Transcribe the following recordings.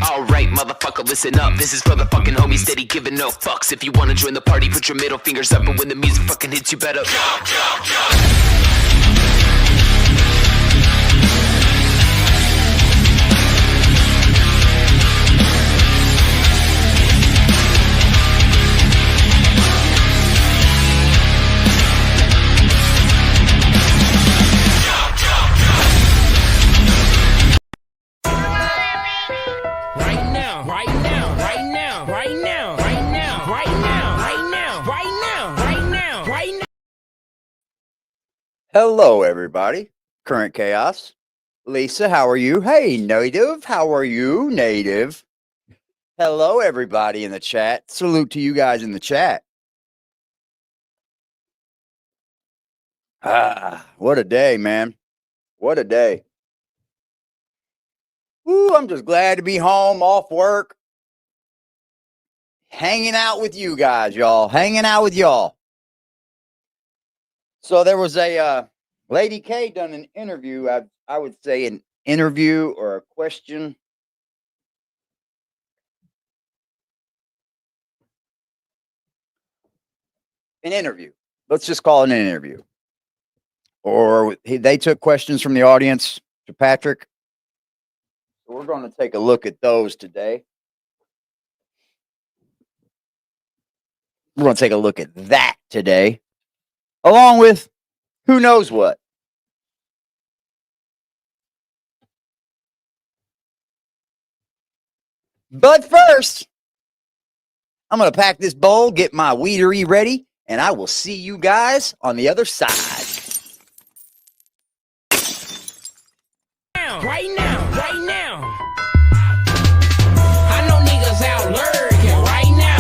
Alright, motherfucker, listen up. This is for the fucking homies steady giving no fucks. If you wanna join the party, put your middle fingers up. And when the music fucking hits, you better jump, jump, jump. Hello, everybody. Current Chaos. Lisa, how are you? Hey, Native. How are you, Native? Hello, everybody in the chat. Salute to you guys in the chat. What a day, man. What a day. Woo, I'm just glad to be home, off work. Hanging out with you guys, y'all. Hanging out with y'all. So there was a Lady K done an interview. I would say an interview or a question. An interview. Let's just call it an interview. Or they took questions from the audience to Patrick. So we're going to take a look at those today. We're going to take a look at that today, along with who knows what. But first, I'm going to pack this bowl, get my weedery ready, and I will see you guys on the other side. Right now. I know niggas out lurking right now.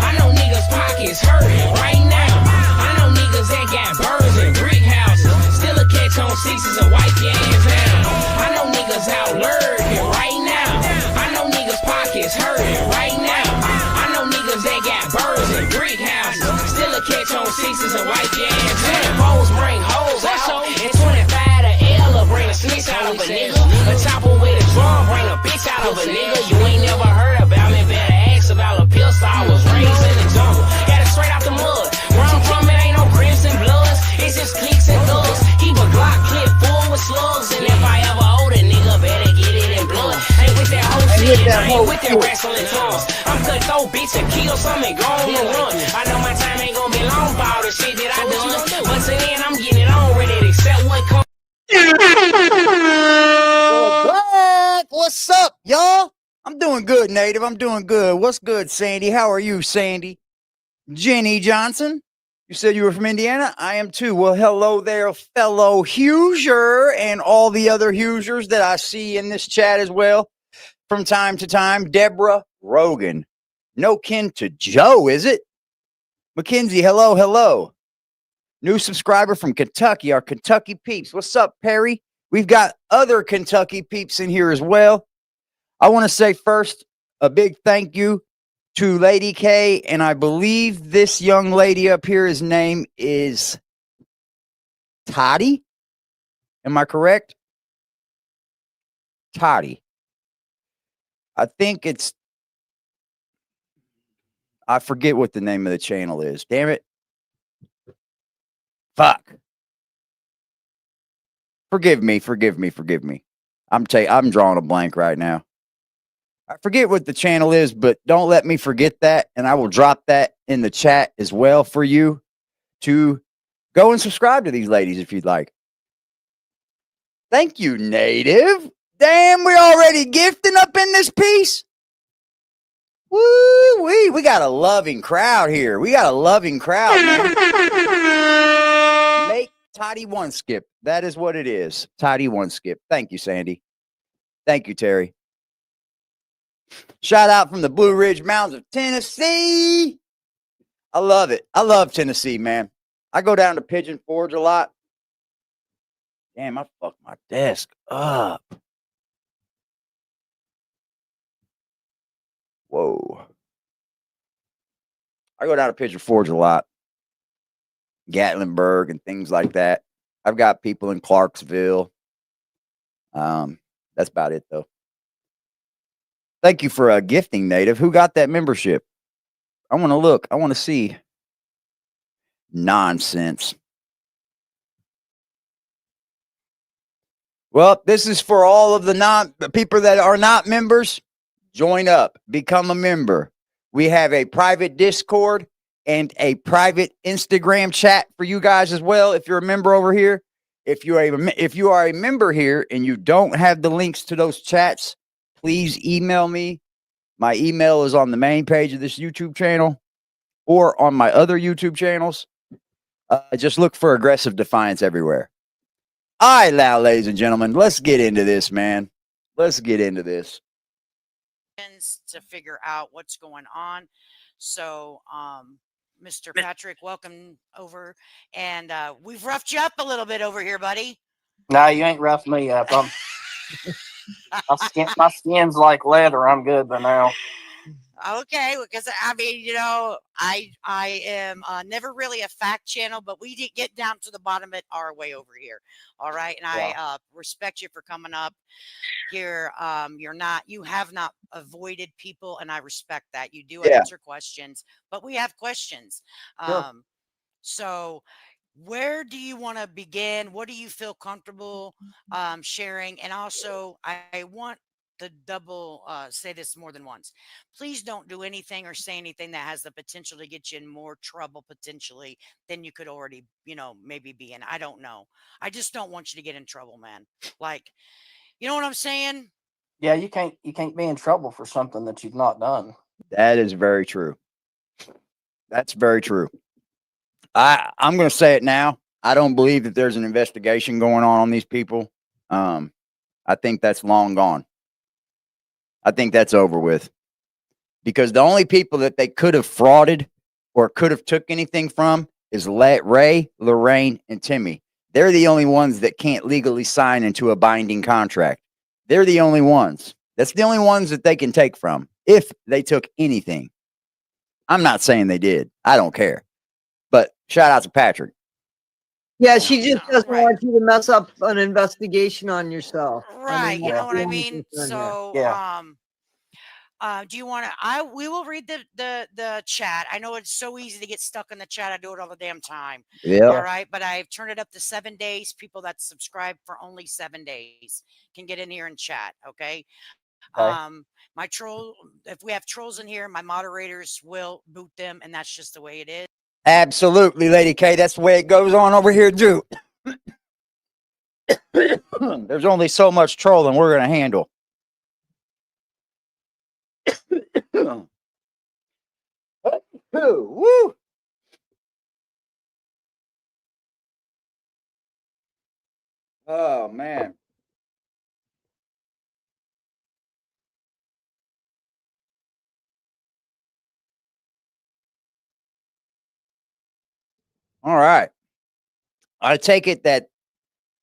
I know niggas pockets hurting right now. I know niggas that got birds and brick houses. Still a catch on sixes and wipe your ass down. I know niggas out lurking right now. I know niggas pockets hurting right now. I know niggas that got birds and brick houses. Still a catch on sixes and wipe your ass down. Hoes bring hoes out. And 25 to L bring a snitch out of a nigga. A chopper with a drum bring a bitch out of a nigga. You ain't never heard about me, better ask about a pistol. I was raised in the jungle, got it straight out the mud. Where I'm from, it ain't no crips and bloods, it's just cliques and thugs. Keep a Glock clip full with slugs, and if I ever hold a nigga, better get it in blood. Ain't with that whole shit, I ain't with that wrestling tongues. I'm cut throw bitch and kill some and go on and run. I know my time ain't gonna be long for all the shit that I done, but till then I'm getting it on, ready to accept what comes. What's up, y'all? I'm doing good, Native. I'm doing good. What's good, Sandy? How are you, Sandy? Jenny Johnson, you said you were from Indiana? I am too. Well, hello there, fellow Hoosier and all the other Hoosiers that I see in this chat as well from time to time. Deborah Rogan. No kin to Joe, is it? Mackenzie, hello. New subscriber from Kentucky, our Kentucky peeps. What's up, Perry? We've got other Kentucky peeps in here as well. I want to say first a big thank you to Lady K, and I believe this young lady up here, his name is Toddy. Am I correct? Toddy. I think I forget what the name of the channel is. Damn it. Fuck. Forgive me. I'm drawing a blank right now. I forget what the channel is, but don't let me forget that. And I will drop that in the chat as well for you to go and subscribe to these ladies if you'd like. Thank you, Native. Damn, we're already gifting up in this piece. Woo-wee. We got a loving crowd here. Man. Make Toddy one skip. That is what it is. Toddy one skip. Thank you, Sandy. Thank you, Terry. Shout out from the Blue Ridge Mountains of Tennessee. I love it. I love Tennessee, man. I go down to Pigeon Forge a lot. Damn, I fucked my desk up. Whoa. I go down to Pigeon Forge a lot. Gatlinburg and things like that. I've got people in Clarksville. That's about it, though. Thank you for gifting, Native. Who got that membership? I want to look. I want to see. Nonsense. Well, this is for all of the people that are not members. Join up, become a member. We have a private Discord and a private Instagram chat for you guys as well. If you're a member over here, if you are a member here and you don't have the links to those chats, please email me. My email is on the main page of this YouTube channel or on my other YouTube channels. Just look for Aggressive Defiance everywhere. All right, now, ladies and gentlemen, let's get into this, man. Let's get into this. To figure out what's going on. So, Mr. Patrick, welcome over. And we've roughed you up a little bit over here, buddy. No, you ain't roughed me up. My skin's like leather. I'm good by now. Okay, because I mean, you know, I am never really a fact channel, but we did get down to the bottom of it our way over here. All right, and Yeah. I respect you for coming up here. You have not avoided people, and I respect that. You do answer questions, but we have questions. Sure. So where do you want to begin? What do you feel comfortable sharing? And also, I want to double say this more than once. Please don't do anything or say anything that has the potential to get you in more trouble potentially than you could already, you know, maybe be in. I don't know. I just don't want you to get in trouble, man. Like, you know what I'm saying? Yeah, you can't be in trouble for something that you've not done. That is very true. That's very true. I'm going to say it now. I don't believe that there's an investigation going on these people. I think that's long gone. I think that's over with. Because the only people that they could have frauded or could have took anything from is Ray, Lorraine, and Timmy. They're the only ones that can't legally sign into a binding contract. They're the only ones. That's the only ones that they can take from if they took anything. I'm not saying they did. I don't care. But shout out to Patrick. Yeah, she just doesn't Right. want you to mess up an investigation on yourself. Right. You know what I that's the only mean? concern here. So, Yeah. do you want to? We will read the chat. I know it's so easy to get stuck in the chat. I do it all the damn time. Yeah. All right, but I've turned it up to 7 days. People that subscribe for only 7 days can get in here and chat. Okay. My troll. If we have trolls in here, my moderators will boot them, and that's just the way it is. Absolutely, Lady K. That's the way it goes on over here, too. There's only so much trolling we're going to handle. Woo. Oh, man. All right. I take it that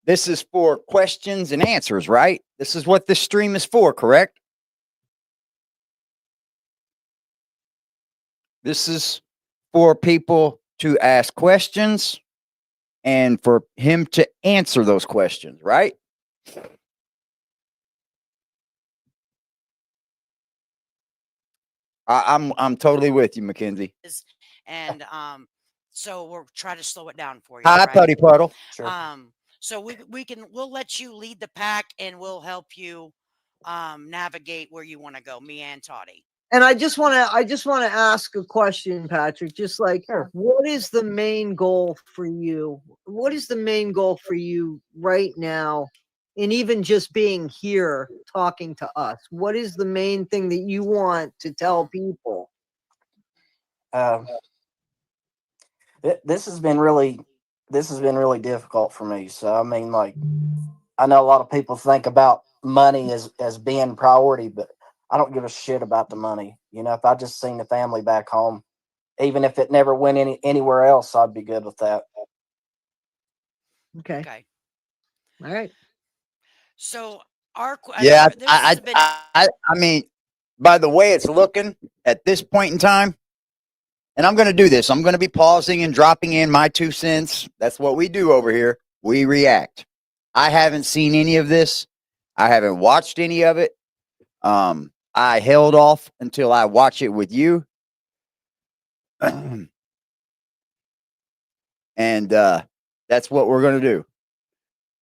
this is for questions and answers, right? This is what this stream is for, correct? This is for people to ask questions and for him to answer those questions, right? I'm totally with you, Mackenzie. And so we'll try to slow it down for you. Hi, right? Putty Puddle. Sure. So we'll let you lead the pack and we'll help you navigate where you want to go, me and Toddy. And I just want to ask a question, Patrick. Just like, Sure. what is the main goal for you? What is the main goal for you right now? And even just being here talking to us, what is the main thing that you want to tell people? This has been really difficult for me. So I mean, like, I know a lot of people think about money as being priority, but I don't give a shit about the money. You know, if I just seen the family back home, even if it never went anywhere else, I'd be good with that. Okay. All right. So I mean, by the way it's looking at this point in time, and I'm going to do this. I'm going to be pausing and dropping in my 2 cents. That's what we do over here. We react. I haven't seen any of this. I haven't watched any of it. I I held off until I watch it with you. And that's what we're going to do.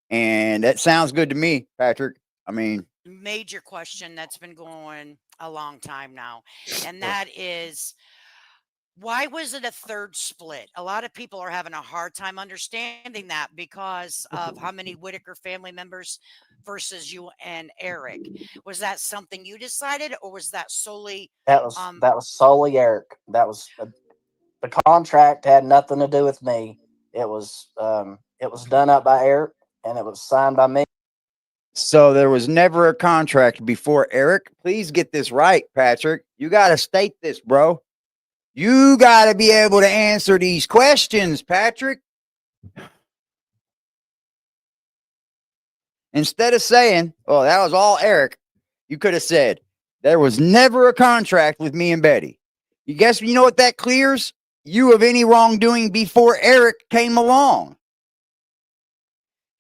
And that sounds good to me, Patrick. I mean, Major question that's been going a long time now, and that is, why was it a third split? A lot of people are having a hard time understanding that because of how many Whitaker family members versus you and Eric. Was that something you decided, or was that solely That was um that was solely Eric. That was the contract had nothing to do with me. It was done up by Eric and it was signed by me. so there was never a contract before Eric. Please get this right, Patrick. You got to state this, bro. You got to be able to answer these questions, Patrick. Instead of saying, oh, that was all Eric, you could have said, there was never a contract with me and Betty. You know what that clears? You of any wrongdoing before Eric came along.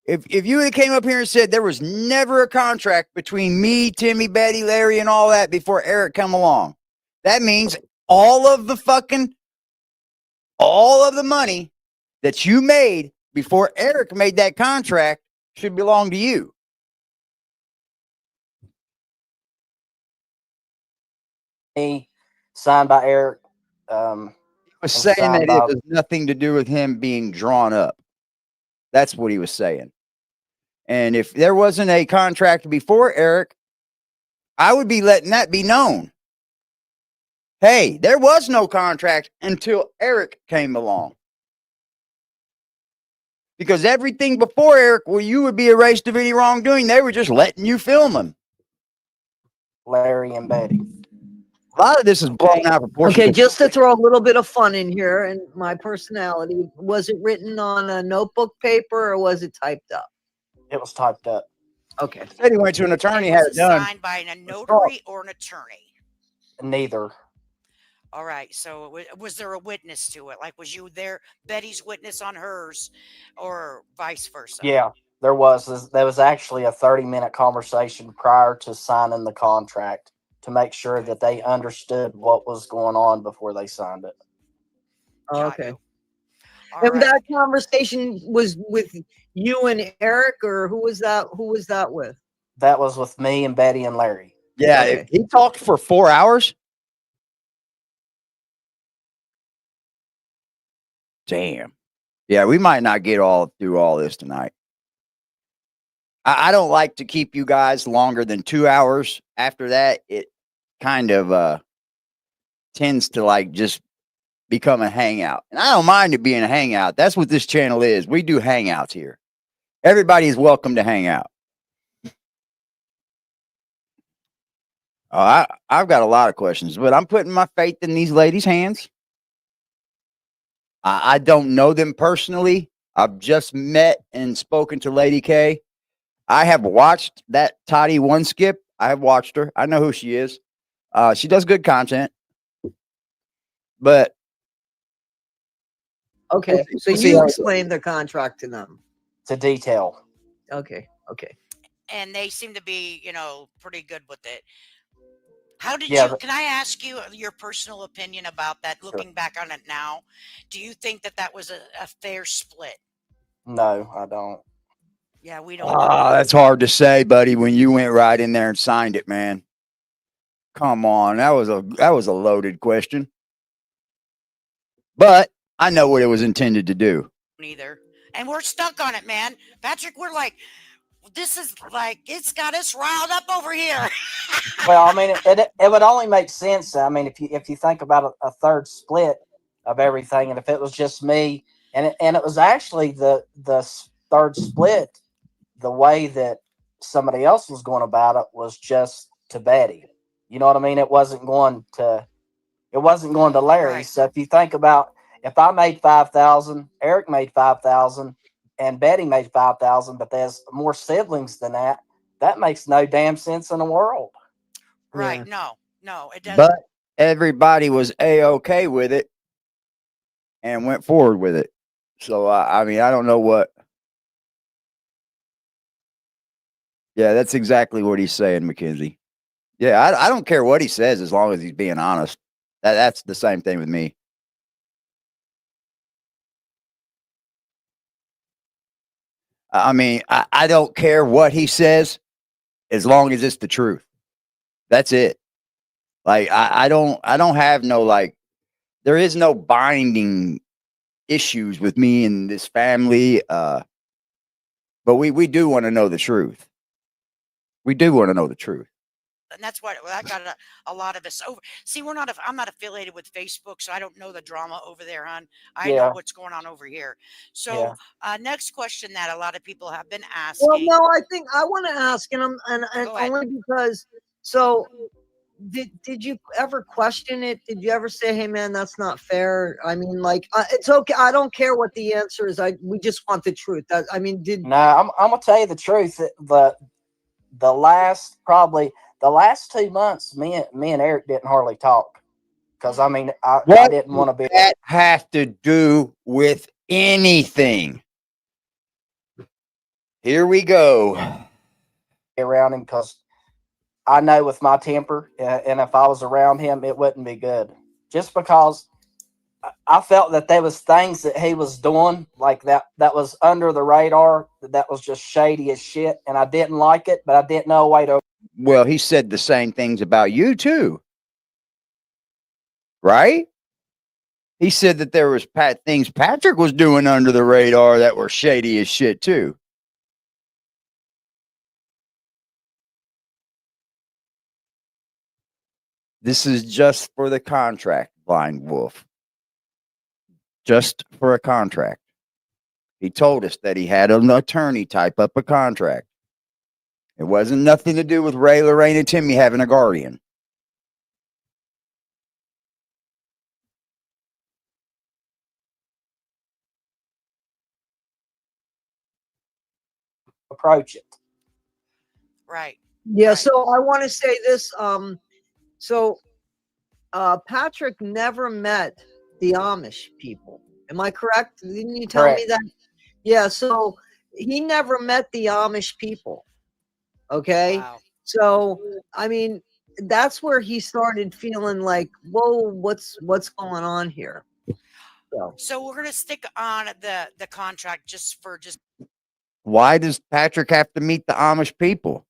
If you had came up here and said there was never a contract between me, Timmy, Betty, Larry, and all that before Eric come along, that means all of the money that you made before Eric made that contract should belong to you. Me, signed by Eric. He was And saying signed that by it has nothing to do with him being drawn up. That's what he was saying. And if there wasn't a contract before Eric, I would be letting that be known. Hey, there was no contract until Eric came along. Because everything before Eric, well, you would be erased of any wrongdoing. They were just letting you film them. Larry and Betty. A lot of this is blown out of proportion. Okay, just to throw a little bit of fun in here and my personality, was it written on a notebook paper or was it typed up? It was typed up. Okay. Said he went to an attorney, and had was it done. signed by a notary or an attorney? Neither. All right. So was there a witness to it? Like, was you there, Betty's witness on hers, or vice versa? Yeah, there was. There was actually a 30-minute conversation prior to signing the contract to make sure that they understood what was going on before they signed it. Got Okay. you. All And right. that conversation was with you and Eric, or who was that? Who was that with? That was with me and Betty and Larry. Yeah, Okay. he talked for 4 hours. Damn. Yeah, we might not get through all this tonight. I don't like to keep you guys longer than 2 hours. After that, it kind of tends to like just become a hangout. And I don't mind it being a hangout. That's what this channel is. We do hangouts here. Everybody is welcome to hang out. I've got a lot of questions, but I'm putting my faith in these ladies' hands. I don't know them personally. I've just met and spoken to Lady K. I have watched that Toddy One Skip. I have watched her. I know who she is. She does good content. But Okay. So we'll see you how it explained the contract to them. To detail. Okay. Okay. And they seem to be, pretty good with it. How did Yeah, you? Can I ask you your personal opinion about that? Sure. Looking back on it now, do you think that was a fair split? No, I don't. Yeah, we don't. that's hard to say, buddy, when you went right in there and signed it, man. Come on. That was a loaded question. But I know what it was intended to do. Neither. And we're stuck on it, man. Patrick, we're like, this is like, it's got us riled up over here. Well, I mean, it would only make sense. I mean, if you think about a third split of everything, and if it was just me, and it was actually the third split, the way that somebody else was going about it was just to Betty. You know what I mean? It wasn't going to Larry. Right. So if you think about, if I made 5,000, Eric made 5,000, and Betty made 5,000, but there's more siblings than that. That makes no damn sense in the world. Right. Yeah. No, it doesn't. But everybody was A-okay with it and went forward with it. So, I mean, I don't know what. Yeah, that's exactly what he's saying, Mackenzie. Yeah, I don't care what he says as long as he's being honest. That's the same thing with me. I mean, I don't care what he says as long as it's the truth. That's it. Like I don't have no like there is no binding issues with me and this family. But we do want to know the truth. We do want to know the truth. And that's what that got a lot of us over. See, I'm not affiliated with Facebook, so I don't know the drama over there, hon. I know Yeah, what's going on over here. yeah. So, next question that a lot of people have been Well, asking. no, I think I want to ask, and Go ahead. only because. So, did you ever question it? Did you ever say, "Hey, man, that's not fair"? I mean, like, it's okay. I don't care what the answer is. We just want the truth. I mean, No, I'm gonna tell you the truth. The last 2 months, me and Eric didn't hardly talk because I mean I What didn't does want to be that have to do with anything? Here we go. around him because I know with my temper, and if I was around him, it wouldn't be good. Just because I felt that there was things that he was doing like that was under the radar, that was just shady as shit, and I didn't like it, but I didn't know a way to. Well, he said the same things about you too, right? He said that there was things Patrick was doing under the radar that were shady as shit too. This is just for the contract, Blind Wolf. Just for a contract. He told us that he had an attorney type up a contract. It wasn't nothing to do with Ray, Lorraine, and Timmy having a guardian. Approach it. Right. yeah. Right. So I want to say this. So Patrick never met the Amish people. Am I correct? Didn't you tell me Correct. that? Yeah. So he never met the Amish people. Okay. Wow. So I mean, that's where he started feeling like, whoa, what's going on here? So we're gonna stick on the contract just Why does Patrick have to meet the Amish people?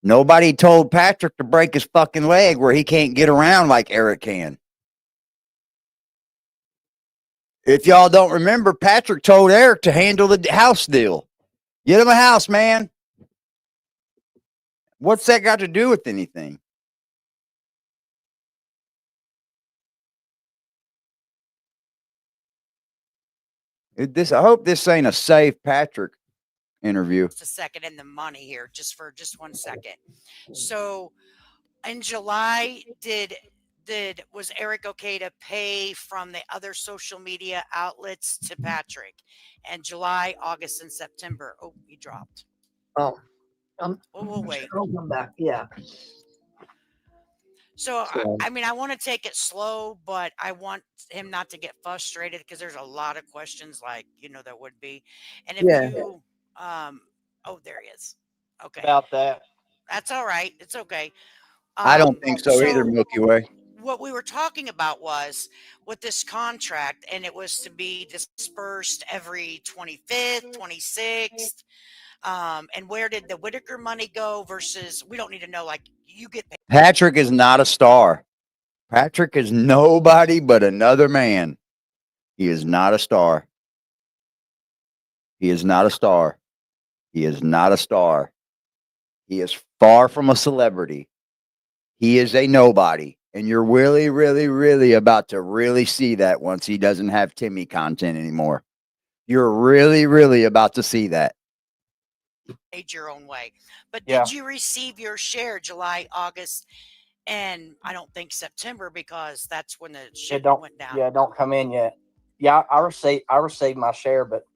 Nobody told Patrick to break his fucking leg where he can't get around like Eric can. If y'all don't remember, Patrick told Eric to handle the house deal. Get him a house, man. What's that got to do with anything? I hope this ain't a save Patrick interview. a second in the money here, just 1 second. So in July, was Eric okay to pay from the other social media outlets to Patrick? And July, August, and September. Oh, he dropped. Oh, We'll wait. I'll come back. Yeah. So I mean, I want to take it slow, but I want him not to get frustrated because there's a lot of questions, like there would be. And if Yeah. you, oh, there he is. Okay, About that. that's all right. It's okay. I don't think so either, So Milky Way. what we were talking about was with this contract, and it was to be dispersed every 25th, 26th. And where did the Whitaker money go versus we don't need to know, like you get paid. Patrick is not a star. Patrick is nobody but another man. He is not a star. He is not a star. He is not a star. He is far from a celebrity. He is a nobody. And you're really, really, really about to really see that once he doesn't have Timmy content anymore. You're really, really about to see that. Your own way. But Yeah. did you receive your share July, August, and I don't think September because that's when the shit went down. Yeah, don't come in yet. Yeah, I received my share, but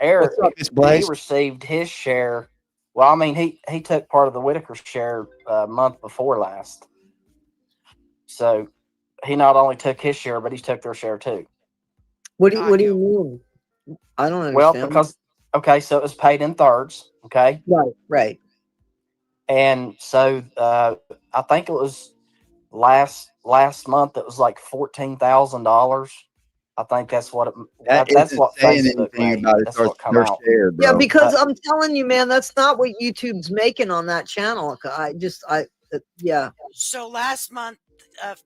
Eric, What's up, Miss he Blaze? received his share. Well, I mean, he took part of the Whitaker share a month before last. So he not only took his share, but he took their share too. What do you mean? I don't understand. Well, because okay, so it was paid in thirds. Okay, right. And so I think it was last month. It was like $14,000. I think that's what That that's isn't what saying Facebook anything made. about That's what come their out. share, Yeah, bro. because I'm telling you, man, that's not what YouTube's making on that channel. Yeah. So last month,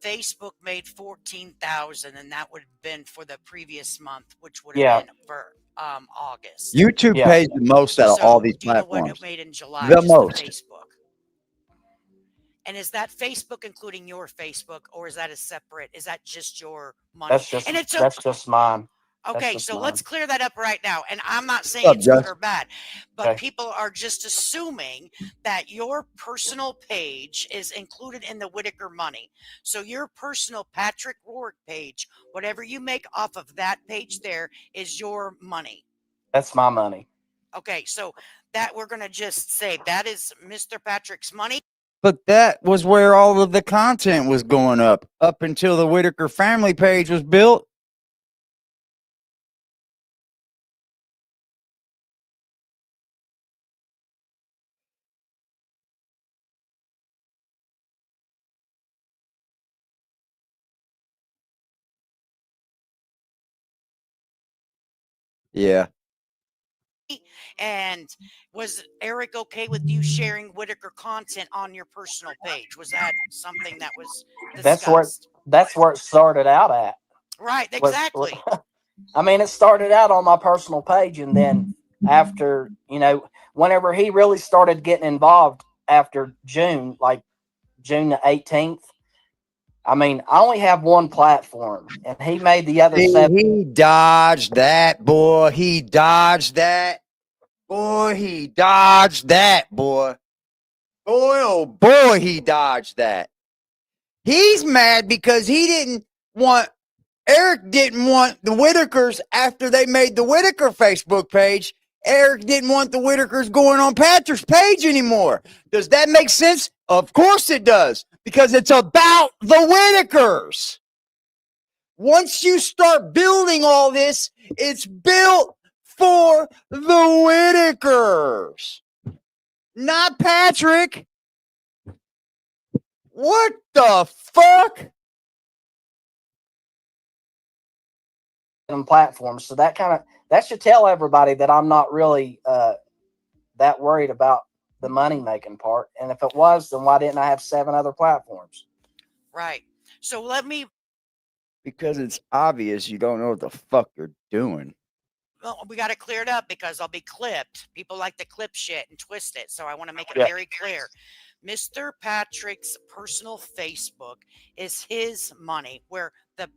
Facebook made 14,000, and that would have been for the previous month, which would have Yeah, been for August. YouTube yeah. pays the most out of all So these do you know what it platforms. made in July? The Just the most. Facebook. And is that Facebook including your Facebook, or is that a separate? Is that just your money? And it's That's just mine. That's okay. just So mine. let's clear that up right now. And I'm not saying What's up, it's good Justin? or bad, but Okay. people are just assuming that your personal page is included in the Whitaker money. So your personal Patrick Rourke page, whatever you make off of that page, there is your money. That's my money. Okay, so that we're gonna just say that is Mr. Patrick's money. But that was where all of the content was going up until the Whitaker family page was built. Yeah. And was Eric okay with you sharing Whitaker content on your personal page? Was that something that was That's where discussed? that's where it started out at. Right, Was exactly. I mean, it started out on my personal page, and then after, whenever he really started getting involved after June, like June the 18th. I mean, I only have one platform, and he made the other See, seven. he dodged that, boy. He dodged that. Boy, he dodged that, boy. Boy, oh boy, he dodged that. He's mad because Eric didn't want the Whitakers after they made the Whitaker Facebook page. Eric didn't want the Whitakers going on Patrick's page anymore. Does that make sense? Of course it does, because it's about the Whitakers. Once you start building all this, it's built for the Whitakers, not Patrick. What the fuck? Platforms. So that should tell everybody that I'm not really that worried about the money making part. And if it was, then why didn't I have 7 other platforms? Right. So let me. Because it's obvious you don't know what the fuck you're doing. Well, we got to clear it up because I'll be clipped. People like to clip shit and twist it, so I want to make it Yeah. very clear. Mr. Patrick's personal Facebook is his money, where the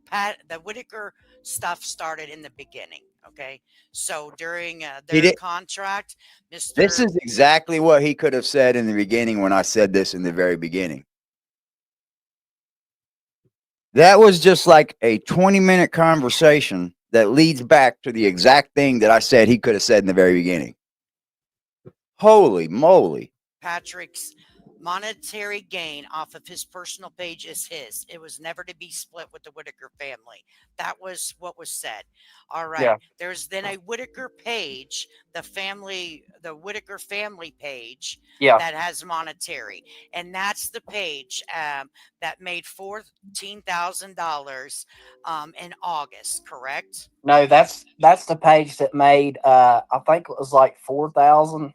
Whitaker stuff started in the beginning. Okay, so during their contract, Mr. This is exactly what he could have said in the beginning when I said this in the very beginning. That was just like a 20-minute conversation that leads back to the exact thing that I said he could have said in the very beginning. Holy moly. Patrick's monetary gain off of his personal page is his. It was never to be split with the Whitaker family. That was what was said. All right. Yeah. There's then a Whitaker page, the Whitaker family page Yeah. that has monetary. And that's the page that made $14,000 in August, correct? No, that's the page that made I think it was like 4,000,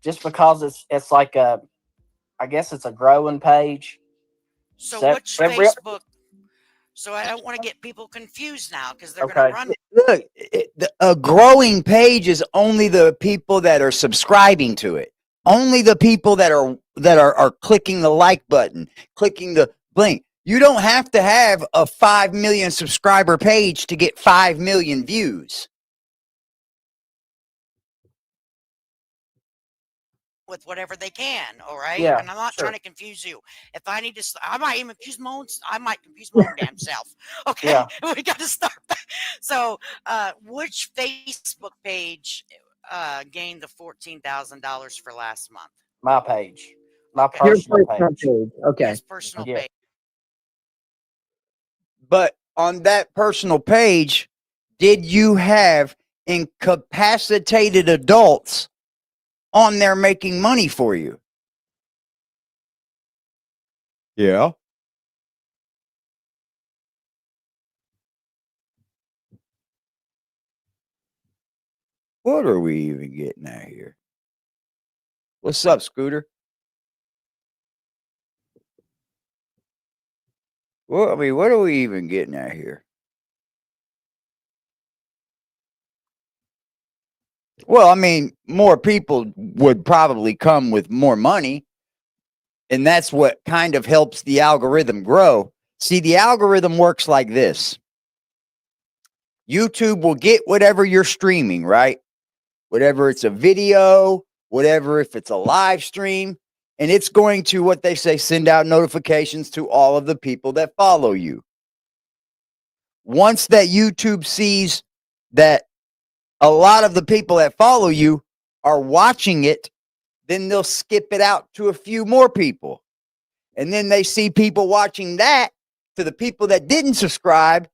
just because it's like I guess it's a growing page. So which Facebook? So I don't want to get people confused now because they're going to run. Look, a growing page is only the people that are subscribing to it. Only the people that are clicking the like button, clicking the blink. You don't have to have a 5 million subscriber page to get 5 million views. With whatever they can, all right? Yeah, and I'm not sure. trying to confuse you. If I need to, I might even confuse my own. I might confuse my own damn self. Okay, Yeah. We got to start. So, which Facebook page gained the $14,000 for last month? My page, my Okay. Your personal personal page. page. Okay. His personal Yeah. page. But on that personal page, did you have incapacitated adults on there making money for you? Yeah. What are we even getting at here? What's up, Scooter? Well, I mean, what are we even getting at here? Well, I mean, more people would probably come with more money, and that's what kind of helps the algorithm grow. See, the algorithm works like this. YouTube will get whatever you're streaming, right? Whatever it's a video, whatever if it's a live stream, and it's going to, what they say, send out notifications to all of the people that follow you. Once that YouTube sees that a lot of the people that follow you are watching it, then they'll skip it out to a few more people. And then they see people watching that to the people that didn't subscribe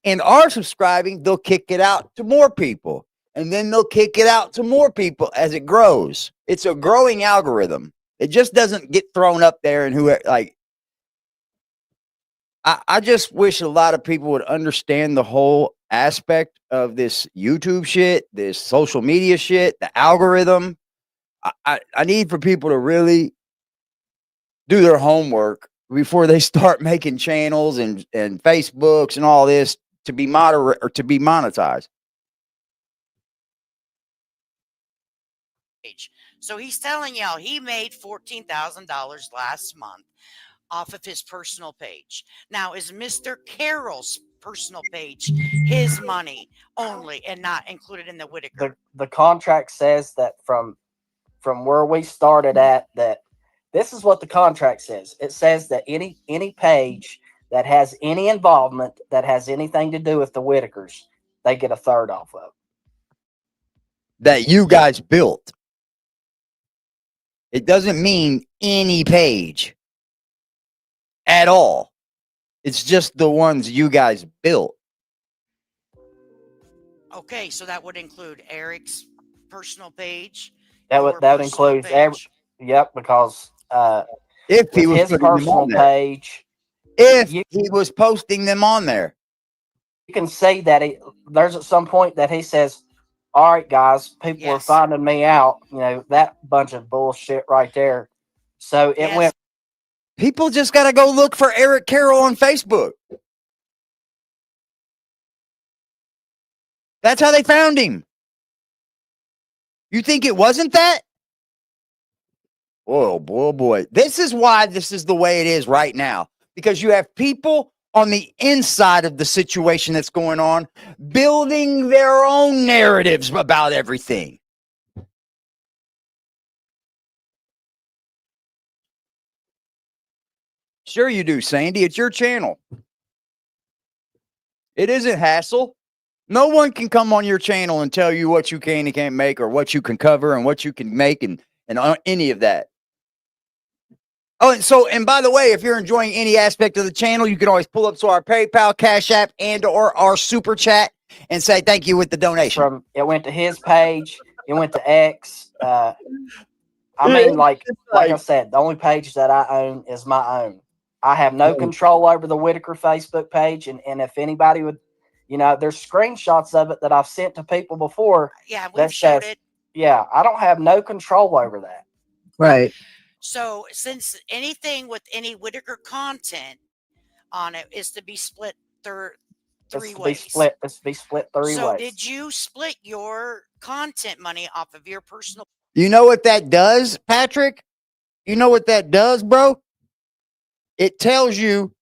and are subscribing, they'll kick it out to more people. And then they'll kick it out to more people as it grows. It's a growing algorithm. It just doesn't get thrown up there and who like I just wish a lot of people would understand the whole aspect of this YouTube shit, this social media shit, the algorithm. I need for people to really do their homework before they start making channels and Facebooks and all this to be moderate or to be monetized. So he's telling y'all he made $14,000 last month off of his personal page. Now, is Mr. Carroll's personal page his money only and not included in the Whitaker? The contract says that from where we started at, that this is what the contract says. It says that any page that has any involvement, that has anything to do with the Whitakers, they get a third off of. That you guys built. It doesn't mean any page at all. It's just the ones you guys built. Okay, so that would include Eric's personal page. That would include every. Yep, because if he was his personal page, if he was posting them on there, you can see that there's at some point that he says, "All right, guys, people are finding me out." You know, that bunch of bullshit right there. So it went. People just got to go look for Eric Carroll on Facebook. That's how they found him. You think it wasn't that? Oh, boy. This is why this is the way it is right now. Because you have people on the inside of the situation that's going on building their own narratives about everything. Sure you do, Sandy. It's your channel. It isn't hassle. No one can come on your channel and tell you what you can and can't make or what you can cover and what you can make and any of that. Oh, and by the way, if you're enjoying any aspect of the channel, you can always pull up to our PayPal, Cash App, and or our Super Chat and say thank you with the donation. It went to his page. It went to X. I mean, like I said, the only page that I own is my own. I have no control over the Whitaker Facebook page, and if anybody would, there's screenshots of it that I've sent to people before. Yeah, we've showed it. Yeah, I don't have no control over that. Right. So since anything with any Whitaker content on it is to be split three ways. It's to be split three ways. So did you split your content money off of your personal? You know what that does, Patrick? You know what that does, bro? It tells you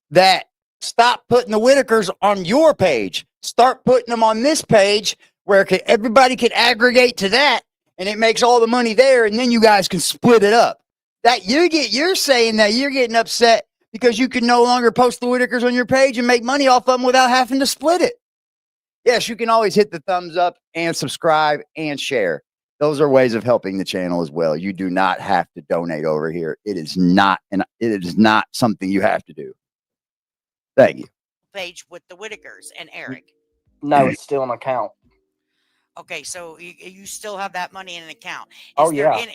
that stop putting the Whitakers on your page. Start putting them on this page where everybody can aggregate to that, and it makes all the money there, and then you guys can split it up. That you're saying that you're getting upset because you can no longer post the Whitakers on your page and make money off of them without having to split it. Yes, you can always hit the thumbs up and subscribe and share. Those are ways of helping the channel as well. You do not have to donate over here. It is not something you have to do. Thank you. Page with the Whitakers and Eric. No, it's still an account. Okay, so you still have that money in an account. Yeah.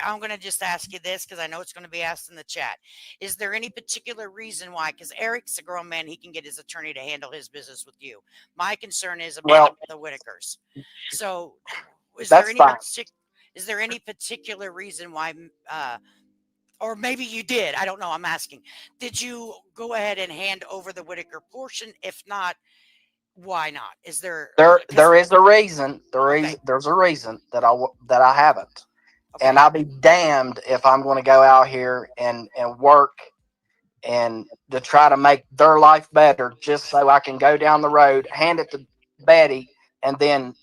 I'm going to just ask you this because I know it's going to be asked in the chat. Is there any particular reason why? Because Eric's a grown man, he can get his attorney to handle his business with you. My concern is about the Whitakers. So, is there That's any fine. is there any particular reason why? Or maybe you did. I don't know. I'm asking. Did you go ahead and hand over the Whitaker portion? If not, why not? Is there? There is a reason. Okay. There's a reason that I haven't. Okay. And I'll be damned if I'm going to go out here and work and to try to make their life better just so I can go down the road, hand it to Betty, and then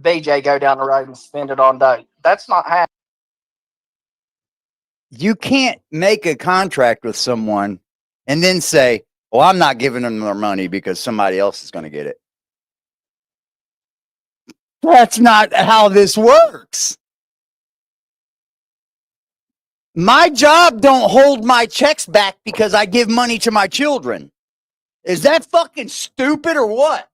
BJ go down the road and spend it on dope. That's not happening. You can't make a contract with someone and then say, well, I'm not giving them their money because somebody else is going to get it. That's not how this works. My job don't hold my checks back because I give money to my children. Is that fucking stupid or what?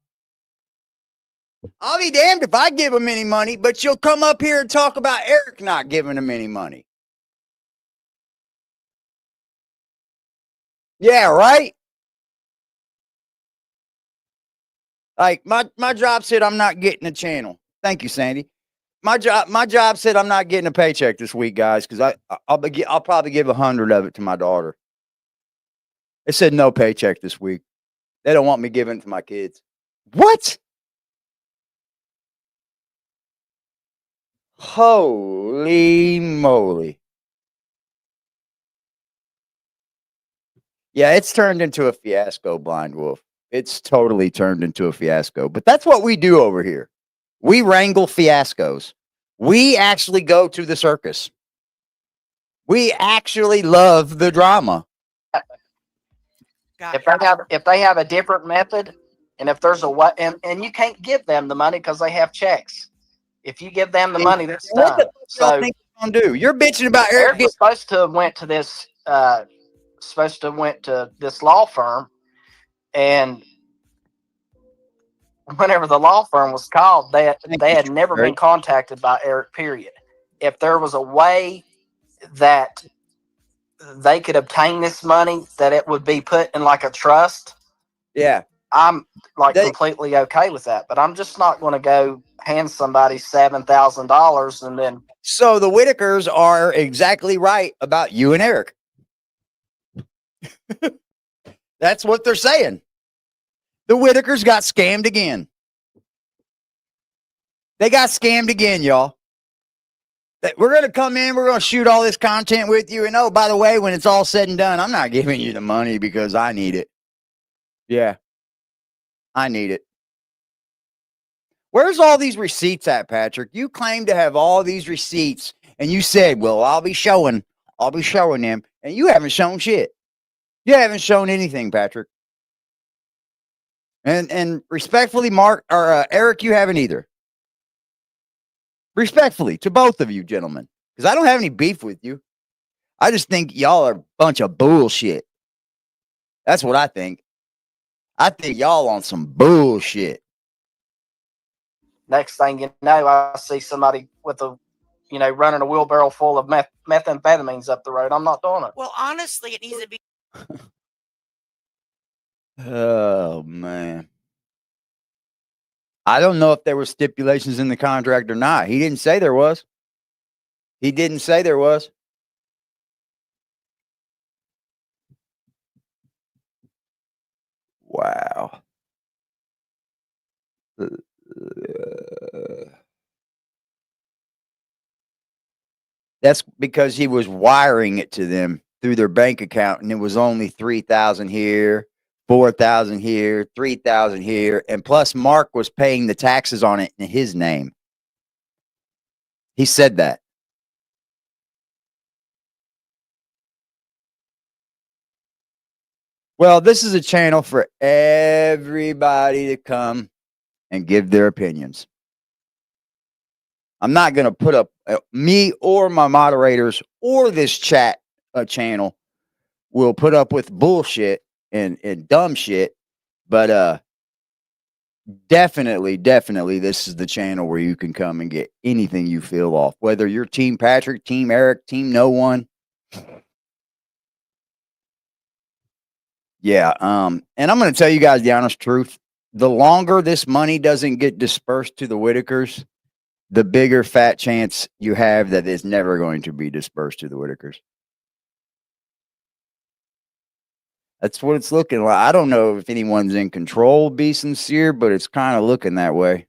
I'll be damned if I give them any money, but you'll come up here and talk about Eric not giving them any money. Yeah, right? Like my job said I'm not getting a channel. Thank you, Sandy. My job said I'm not getting a paycheck this week, guys, because I'll probably give 100 of it to my daughter. It said no paycheck this week. They don't want me giving it to my kids. What? Holy moly. Yeah, it's turned into a fiasco, Blind Wolf. It's totally turned into a fiasco. But that's what we do over here. We wrangle fiascos. We actually go to the circus. We actually love the drama. If they have a different method, and if there's a way, and you can't give them the money because they have checks. If you give them the money, that's What done. the y'all think you're gonna do? You're bitching about Eric Eric. was supposed to have went to this law firm, and whenever the law firm was called, they had never been contacted by Eric. Period. If there was a way that they could obtain this money, that it would be put in like a trust. Yeah, I'm completely okay with that, but I'm just not going to go hand somebody $7,000 and then. So the Whitakers are exactly right about you and Eric. That's what they're saying. The Whitakers got scammed again. They got scammed again, y'all. We're going to come in, we're going to shoot all this content with you. And oh, by the way, when it's all said and done, I'm not giving you the money because I need it. Yeah, I need it. Where's all these receipts at, Patrick? You claim to have all these receipts, and you said, well, I'll be showing them. And you haven't shown shit. You haven't shown anything, Patrick. And respectfully, Mark or Eric, you haven't either. Respectfully to both of you, gentlemen, because I don't have any beef with you. I just think y'all are a bunch of bullshit. That's what I think. I think y'all on some bullshit. Next thing you know, I see somebody with running a wheelbarrow full of methamphetamines up the road. I'm not doing it. Well, honestly, it needs to be. Oh, man. I don't know if there were stipulations in the contract or not. He didn't say there was. He didn't say there was. Wow. That's because he was wiring it to them through their bank account, and it was only 3,000 here, 4,000 here, 3,000 here, and plus Mark was paying the taxes on it in his name. He said that. Well, this is a channel for everybody to come and give their opinions. I'm not going to put up me or my moderators or this chat channel will put up with bullshit and dumb shit. But definitely, definitely, this is the channel where you can come and get anything you feel off, whether you're Team Patrick, Team Eric, Team No One. Yeah. And I'm going to tell you guys the honest truth. The longer this money doesn't get dispersed to the Whitakers, the bigger fat chance you have that it's never going to be dispersed to the Whitakers. That's what it's looking like. I don't know if anyone's in control, be sincere, but it's kind of looking that way.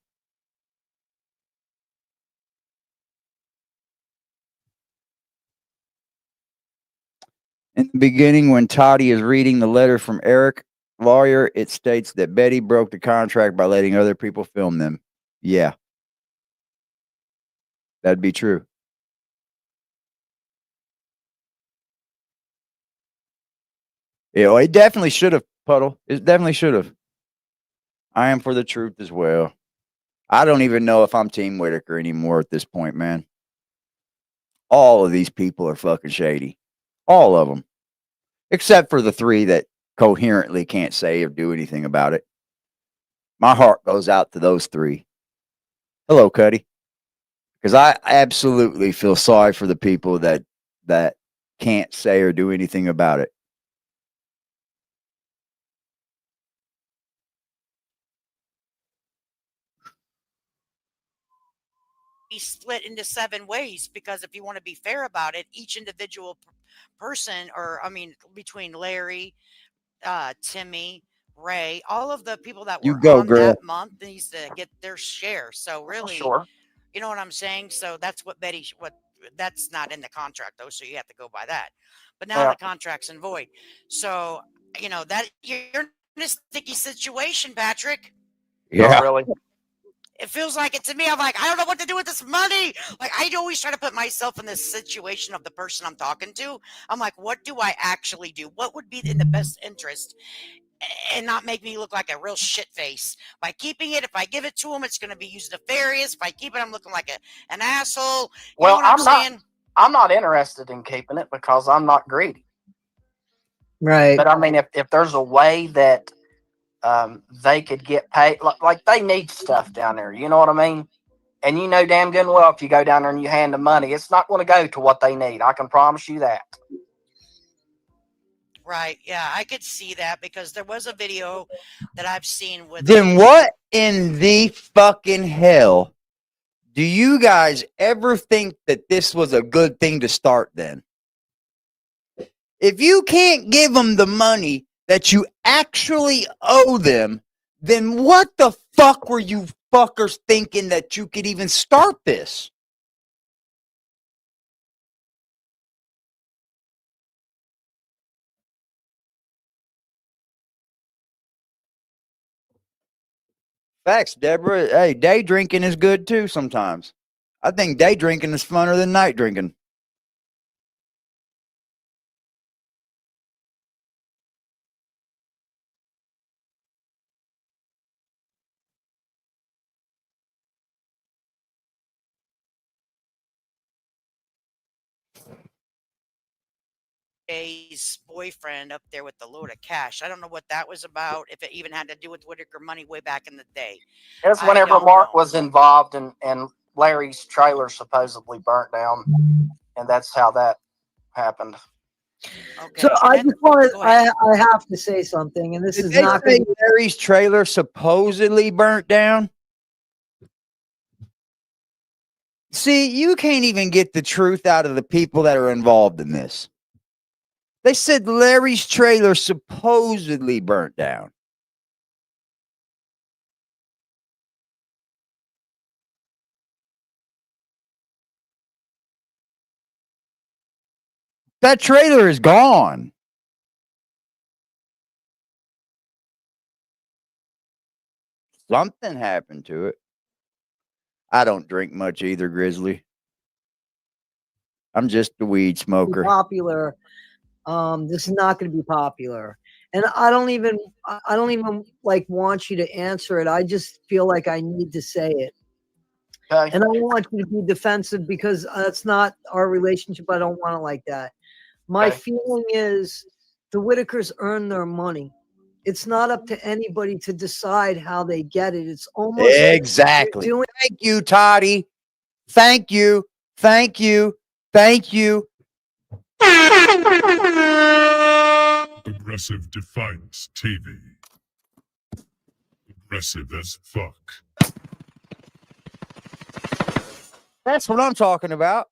In the beginning, when Toddy is reading the letter from Eric, lawyer, it states that Betty broke the contract by letting other people film them. Yeah, that'd be true. Yeah, well, it definitely should have, Puddle. It definitely should have. I am for the truth as well. I don't even know if I'm Team Whitaker anymore at this point, man. All of these people are fucking shady. All of them. Except for the three that coherently can't say or do anything about it. My heart goes out to those three. Hello, Cuddy. Because I absolutely feel sorry for the people that can't say or do anything about it. Be split into 7 ways, because if you want to be fair about it, each individual person, or I mean, between Larry, Timmy, Ray, all of the people that You were go, on girl. that month needs to get their share. So really, Sure. you know what I'm saying? So that's what that's not in the contract though, so you have to go by that. But now Yeah. the contract's in void. So, that you're in a sticky situation, Patrick. Oh, really? It feels like it to me. I'm like, I don't know what to do with this money. Like, I always try to put myself in the situation of the person I'm talking to. I'm like, what do I actually do? What would be in the best interest and not make me look like a real shit face? By keeping it, if I give it to him, it's going to be used nefarious. If I keep it, I'm looking like an asshole. You know what I'm saying? I'm not interested in keeping it because I'm not greedy. Right. But I mean, if there's a way that they could get paid, like they need stuff down there, you know what I mean? And you know damn good and well, if you go down there and you hand them money, it's not going to go to what they need. I can promise you that. Right. Yeah, I could see that because there was a video that I've seen with Then what in the fucking hell do you guys ever think that this was a good thing to start then? If you can't give them the money that you actually owe them, then what the fuck were you fuckers thinking that you could even start this? Facts, Deborah. Hey, day drinking is good too sometimes. I think day drinking is funner than night drinking. Jay's boyfriend up there with the load of cash. I don't know what that was about, if it even had to do with Whitaker money way back in the day. It's I whenever don't Mark know. was involved and Larry's trailer supposedly burnt down, and that's how that happened. Okay. So I and just want go to, ahead. I have to say something, and this Did is they not say going to Larry's trailer supposedly burnt down? See, you can't even get the truth out of the people that are involved in this. They said Larry's trailer supposedly burnt down. That trailer is gone. Something happened to it. I don't drink much either, Grizzly. I'm just a weed be smoker. popular. This is not going to be popular, and I don't even like want you to answer it. I just feel like I need to say it. Okay. And I don't want you to be defensive because that's not our relationship. I don't want it like that. My Okay. feeling is the Whitakers earn their money. It's not up to anybody to decide how they get it. It's almost Exactly. like you're doing. Thank you, Toddy. Thank you. Thank you. Thank you. Aggressive Defiance TV. Aggressive as fuck. That's what I'm talking about.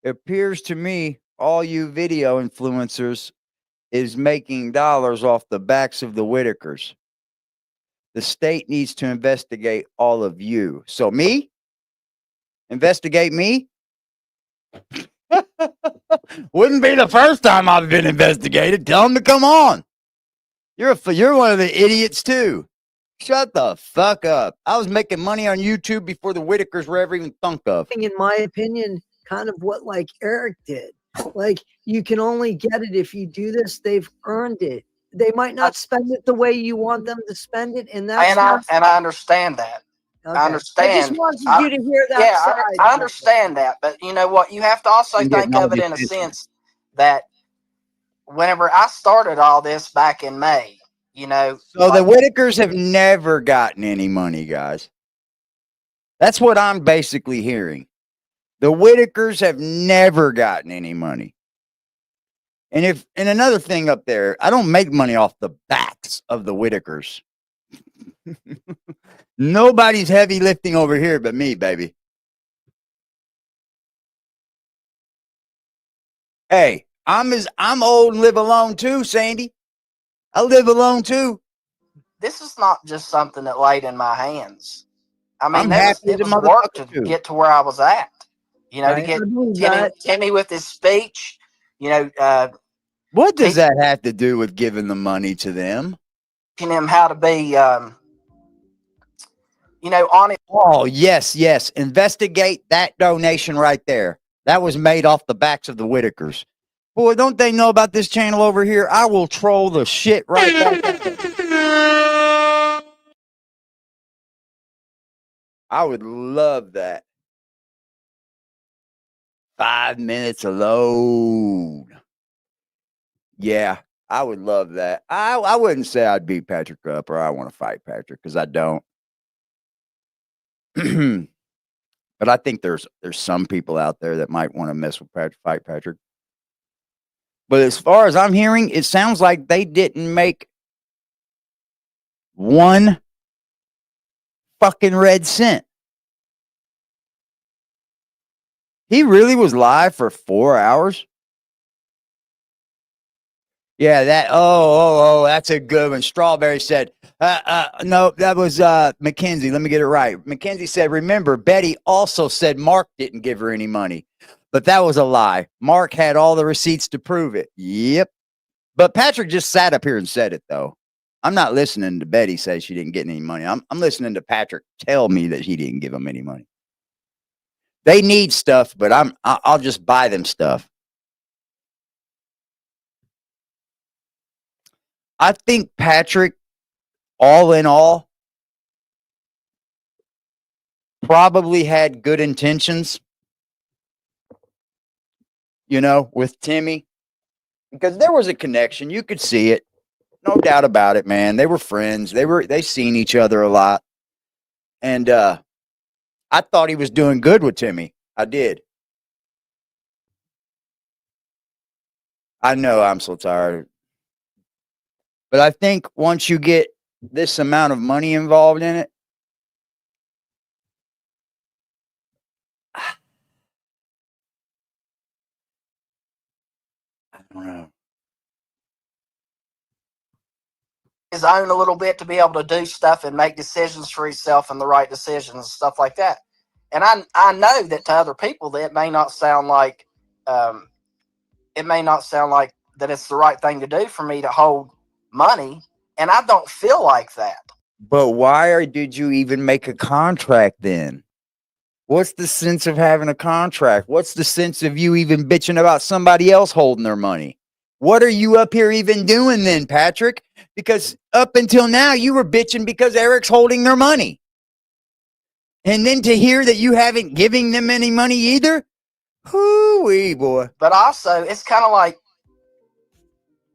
It appears to me all you video influencers is making dollars off the backs of the Whitakers. The state needs to investigate all of you. So me? Investigate me? Wouldn't be the first time I've been investigated. Tell them to come on. You're one of the idiots too. Shut the fuck up. I was making money on YouTube before the Whitakers were ever even thunk of. In my opinion, kind of what like Eric did. Like, you can only get it if you do this. They've earned it. They might not spend it the way you want them to spend it, and that's I understand that. okay. I understand. I just wanted you to hear that Yeah, side. I understand that, but you know what? You have to also I'm getting think all of it the in a attention. sense that whenever I started all this back in May, you know, So the Whitakers have never gotten any money, guys. That's what I'm basically hearing. The Whitakers have never gotten any money. And another thing up there, I don't make money off the backs of the Whitakers. Nobody's heavy lifting over here but me, baby. Hey, I'm old and live alone too, Sandy. I live alone too. this is not just something that laid in my hands. I mean, I'm happy it as a was work to motherfucker too. get to where I was at. You know, to Right. get I believe that. Timmy with his speech. You know, What does that have to do with giving the money to them? teaching him how to be, you know, honest. Oh, yes, yes. Investigate that donation right there. That was made off the backs of the Whitakers. Boy, don't they know about this channel over here? I will troll the shit right back at them. I would love that. 5 minutes alone. Yeah, I would love that. I wouldn't say I'd beat Patrick up or I want to fight Patrick because I don't. But I think there's some people out there that might want to mess with Patrick, fight Patrick. But as far as I'm hearing, it sounds like they didn't make one fucking red cent. He really was live for 4 hours. Yeah, that's a good one. Strawberry said, no, that was Mackenzie. Let me get it right. Mackenzie said, remember, Betty also said Mark didn't give her any money, but that was a lie. Mark had all the receipts to prove it. Yep. But Patrick just sat up here and said it, though. I'm not listening to Betty say she didn't get any money. I'm listening to Patrick tell me that he didn't give them any money. They need stuff, but I'll just buy them stuff. I think Patrick, all in all, probably had good intentions, you know, with Timmy, because there was a connection. You could see it. No doubt about it, man. They were friends. They seen each other a lot. And I thought he was doing good with Timmy. I did. I know I'm so tired. But I think once you get this amount of money involved in it, I don't know. His own a little bit to be able to do stuff and make decisions for himself and the right decisions and stuff like that. And I know that to other people that it may not sound like that it's the right thing to do for me to hold money, and I don't feel like that. But why did you even make a contract then? What's the sense of having a contract? What's the sense of you even bitching about somebody else holding their money? What are you up here even doing then, Patrick? Because up until now, you were bitching because Eric's holding their money. And then to hear that you haven't given them any money either? Hoo-wee, boy. But also, it's kind of like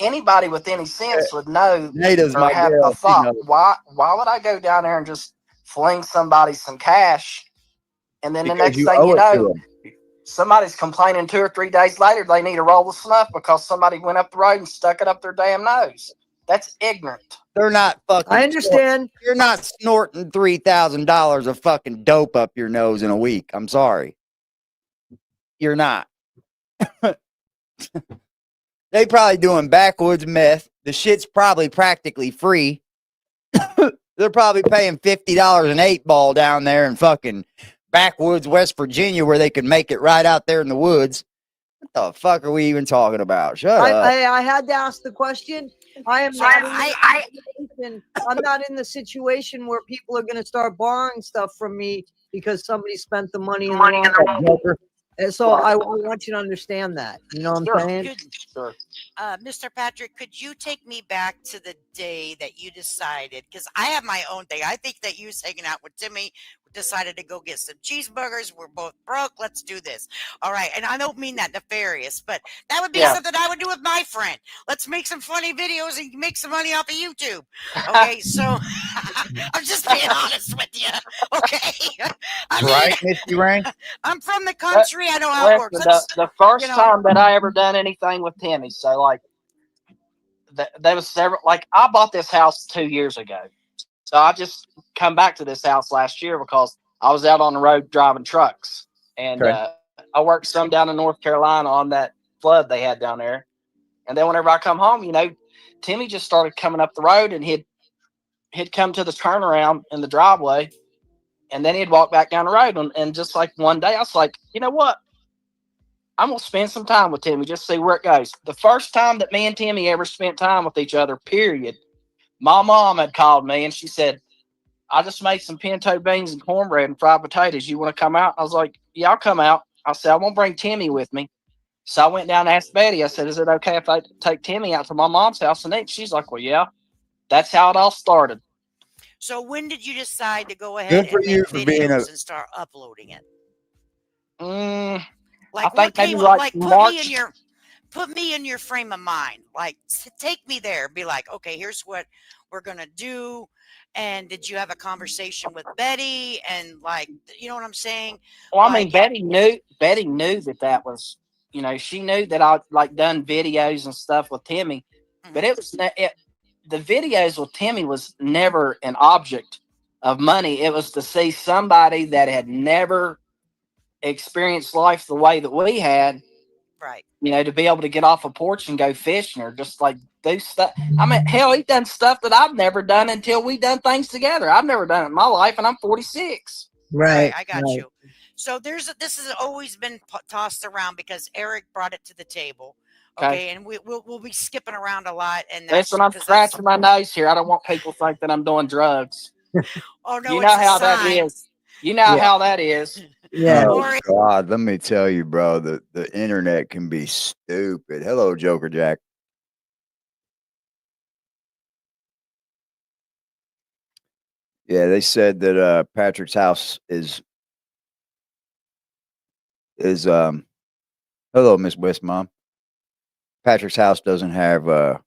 anybody with any sense would know Native's or my have a girl. She thought. knows. Why would I go down there and just fling somebody some cash, and then the Because next you thing owe you it to know, them. somebody's complaining 2 or 3 days later they need a roll of snuff because somebody went up the road and stuck it up their damn nose. That's ignorant. They're not fucking. I understand. You're not snorting $3,000 of fucking dope up your nose in a week. I'm sorry. You're not. They probably doing backwoods meth. The shit's probably practically free. They're probably paying $50 an 8-ball down there in fucking backwoods West Virginia where they can make it right out there in the woods. What the fuck are we even talking about? Shut up. I had to ask the question. I am So not I'm not in the situation where people are going to start borrowing stuff from me because somebody spent the money in the wrong. Joker. And so I want you to understand that. You know what Sure. I'm saying? Could, Sure. Mr. Patrick, could you take me back to the day that you decided? Because I have my own thing. I think that you was hanging out with Timmy, decided to go get some cheeseburgers. We're both broke. Let's do this. All right. And I don't mean that nefarious, but that would be Yeah. something I would do with my friend. Let's make some funny videos and make some money off of YouTube. Okay. So I'm just being honest with you. Okay. I mean, Right, Misty Rain? I'm from the country. I know how it works. Listen, the first you know- time that I ever done anything with Timmy, so like there was several. Like I bought this house 2 years ago, so I just come back to this house last year because I was out on the road driving trucks, and Okay. I worked some down in North Carolina on that flood they had down there. And then whenever I come home, Timmy just started coming up the road, and he'd come to the turnaround in the driveway, and then he'd walk back down the road. And just like one day, I was like, you know what? I'm gonna spend some time with Timmy, just see where it goes. The first time that me and Timmy ever spent time with each other, period, my mom had called me and she said, I just made some pinto beans and cornbread and fried potatoes. You want to come out? I was like, yeah, I'll come out. I said, I won't bring Timmy with me. So I went down and asked Betty. I said, is it okay if I take Timmy out to my mom's house and eat? She's like, well, yeah. That's how it all started. So when did you decide to go ahead Good for and you make for being videos and start uploading it? I Like think what came maybe like like March. put me in your frame of mind. Like take me there. Be like, okay, here's what we're gonna do. And did you have a conversation with Betty? And like, you know what I'm saying? Well, I Like, mean, Betty knew that was, she knew that I like done videos and stuff with Timmy, but mhm, the videos with Timmy was never an object of money. It was to see somebody that had never experienced life the way that we had, right. to be able to get off a porch and go fishing or just like do stuff. I mean, hell, he done stuff that I've never done until we done things together. I've never done it in my life, and I'm 46. Right, I got you. So this has always been tossed around because Eric brought it to the table. Okay. Okay, and we'll be skipping around a lot, and that's Listen, I'm because that's scratching my nose here. I don't want people to think that I'm doing drugs. oh no, You it's know a how that sign. is. You know how that is. Yeah. Oh Or God, let me tell you, bro, the internet can be stupid. Hello, Joker Jack. Yeah, they said that Patrick's house is hello, Miss West Mom. Patrick's house doesn't have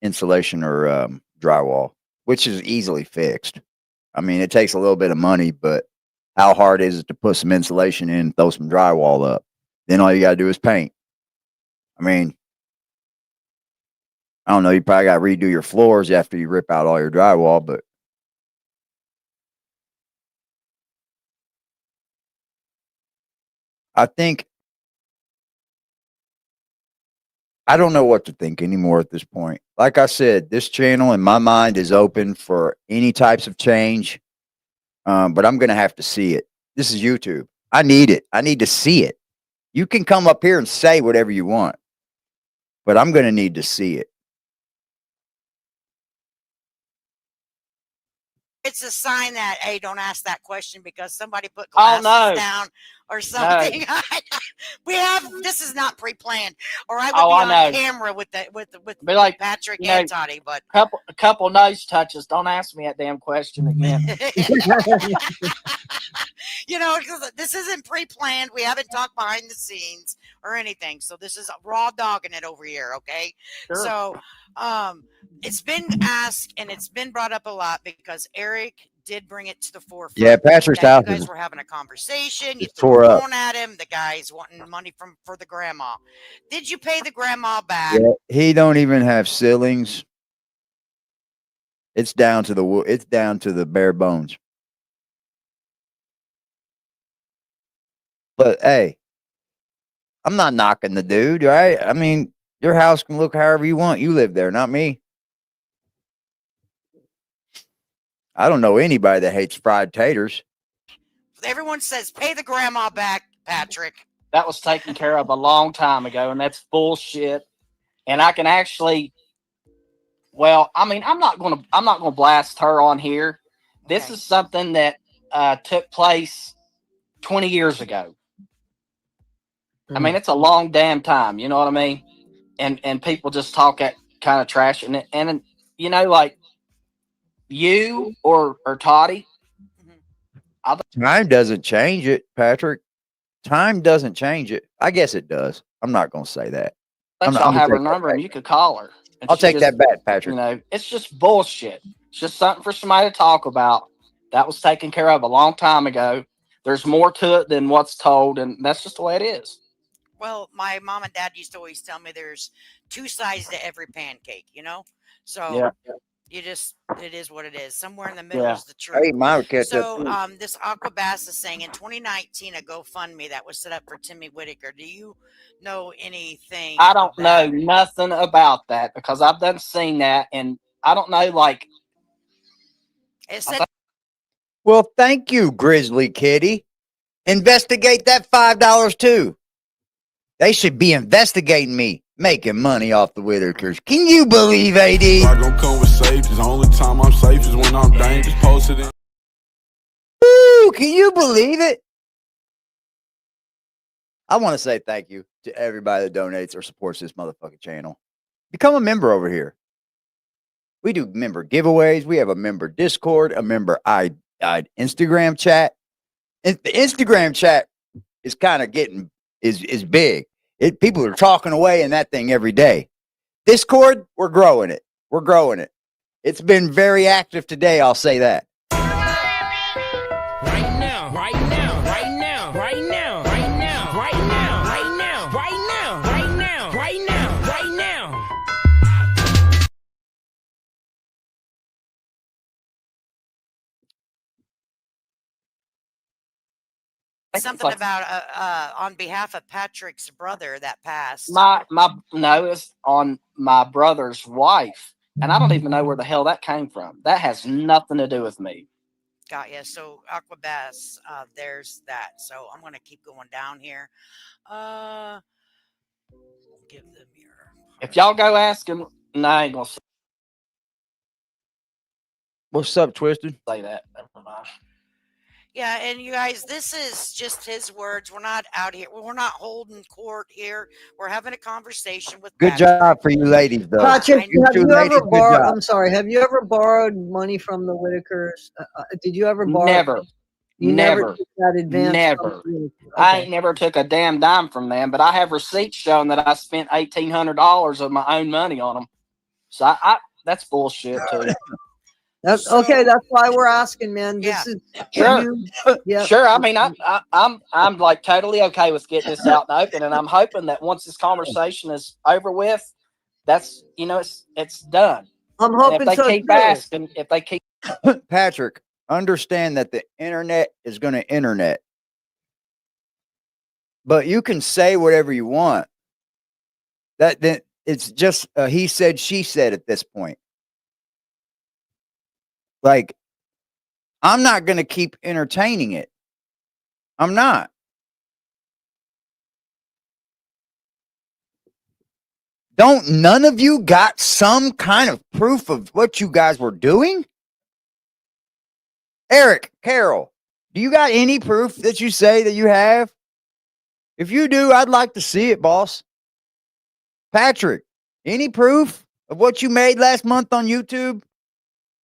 insulation or drywall, which is easily fixed. I mean, it takes a little bit of money, but how hard is it to put some insulation in, throw some drywall up? Then all you got to do is paint. I mean, I don't know. You probably got to redo your floors after you rip out all your drywall, but I think I don't know what to think anymore at this point. Like I said, this channel in my mind is open for any types of change, but I'm going to have to see it. This is YouTube. I need it. I need to see it. You can come up here and say whatever you want, but I'm going to need to see it. it's a sign that hey, don't ask that question because somebody put Oh, glasses no. down or something. We have this is not pre-planned, or I would Oh, be I on know. camera with Be like, Patrick you know, and Toddy. But a couple nose touches. Don't ask me that damn question again. you know, 'cause this isn't pre-planned. We haven't talked behind the scenes or anything. So this is raw dogging it over here. Okay. Sure. So, it's been asked and it's been brought up a lot because Eric did bring it to the forefront. Yeah, Patrick's that house you guys is were having a conversation. You it's threw tore a up. phone at him. The guy's wanting money for the grandma. Did you pay the grandma back? Yeah, he don't even have ceilings. It's down to the it's down to the bare bones. But hey, I'm not knocking the dude, right? I mean, your house can look however you want. You live there, not me. I don't know anybody that hates fried taters. Everyone says pay the grandma back, Patrick. That was taken care of a long time ago, and that's bullshit. And I can actually, well, I mean, I'm not gonna blast her on here. This Okay. is something that took place 20 years ago. I mean, it's a long damn time. You know what I mean? And people just talk that kind of trash, and you know, like you or Toddy. Time doesn't change it, Patrick. Time doesn't change it. I guess it does. I'm not going to say that. Let y'all have her number, and you could call her. And I'll take that back, Patrick. You know, it's just bullshit. It's just something for somebody to talk about. That was taken care of a long time ago. There's more to it than what's told, and that's just the way it is. Well, my mom and dad used to always tell me there's two sides to every pancake, you know? So Yeah. it is what it is. Somewhere in the middle Yeah. is the truth. Hey, mine catch So up. this Aquabass is saying in 2019 a GoFundMe that was set up for Timmy Whitaker. Do you know anything? I don't of that? know nothing about that because I've done seen that, and I don't know, like, It said Well, thank you, Grizzly Kitty. Investigate that $5 too. They should be investigating me, making money off the Whitakers. Can you believe, AD? I don't come with safety. The only time I'm safe is when I'm dangerous. Posted in. Woo, can you believe it? I want to say thank you to everybody that donates or supports this motherfucking channel. Become a member over here. We do member giveaways. We have a member Discord, a member Instagram chat. And the Instagram chat is kind of getting is big. People are talking away in that thing every day. Discord, we're growing it. We're growing it. It's been very active today, I'll say that. Right now, right now, right now, right now, right now, right now, right now, right now, right now, right now, right now. something about on behalf of Patrick's brother that passed. no, it's on my brother's wife, and I don't even know where the hell that came from. That has nothing to do with me. Got ya. So Aquabass, there's that. So I'm gonna keep going down here. Give them your. If y'all go asking, no, I ain't gonna What's up, Twisted? say that. Never mind. Yeah, and you guys, this is just his words. We're not out here. We're not holding court here. We're having a conversation with. Good Patrick. job for you ladies, though. Patrick, You have two you ladies, ever good borrowed? job. I'm sorry. Have you ever borrowed money from the Whitakers? Did you ever borrow? Never. You never took that advance. Never. Okay. I ain't never took a damn dime from them, but I have receipts showing that I spent $1,800 of my own money on them. So I that's bullshit too. That's okay. That's why we're asking, man. This is Sure. Yeah. Sure. I mean, I'm like totally okay with getting this out in the open, and I'm hoping that once this conversation is over with, that's it's done. I'm And hoping if they so keep too. asking, if they keep Patrick, understand that the internet is going to internet. But you can say whatever you want. Then it's just he said, she said at this point. Like, I'm not going to keep entertaining it. I'm not. None of you got some kind of proof of what you guys were doing? Eric, Carol, Do you got any proof that you say that you have? If you do, I'd like to see it, boss. Patrick, any proof of what you made last month on YouTube?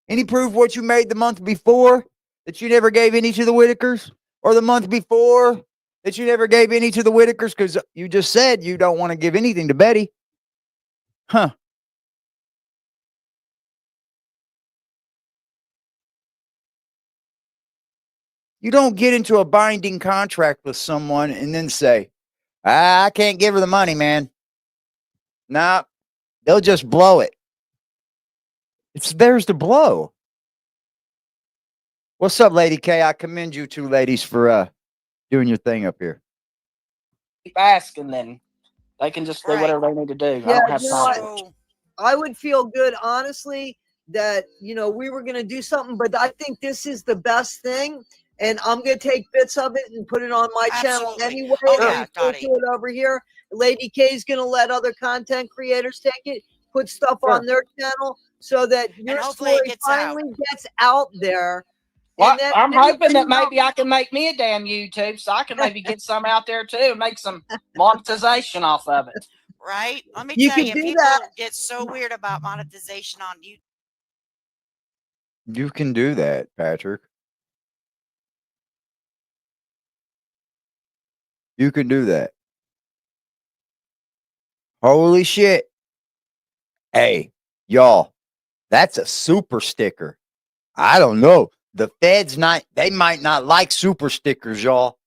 Any proof what you made the month before that you never gave any to the Whitakers? Or the month before that you never gave any to the Whitakers? Because you just said you don't want to give anything to Betty. Huh. You don't get into a binding contract with someone and then say, I can't give her the money, man. Nah, they'll just blow it. It's theirs to blow. What's up, Lady K? I commend you two ladies for doing your thing up here. Keep asking, then they can just do Right. whatever they need to do. I Yeah, don't have you know time. what? So, I would feel good, honestly, that, you know, we were going to do something, but I think this is the best thing. And I'm going to take bits of it and put it on my channel Absolutely. anyway. Oh, and yeah, refer Dottie. to it over here. Lady K is going to let other content creators take it, put stuff Sure. on their channel so that your hopefully it story gets out. finally gets out there. Well, And then I'm hoping that you know, maybe I can make me a damn YouTube so I can maybe get some out there too and make some monetization off of it. Right? Let me You tell can you, do people that. get so weird about monetization on YouTube. You can do that, Patrick. You can do that. Holy shit. Hey, y'all, that's a super sticker. I don't know. The feds they might not like super stickers, y'all.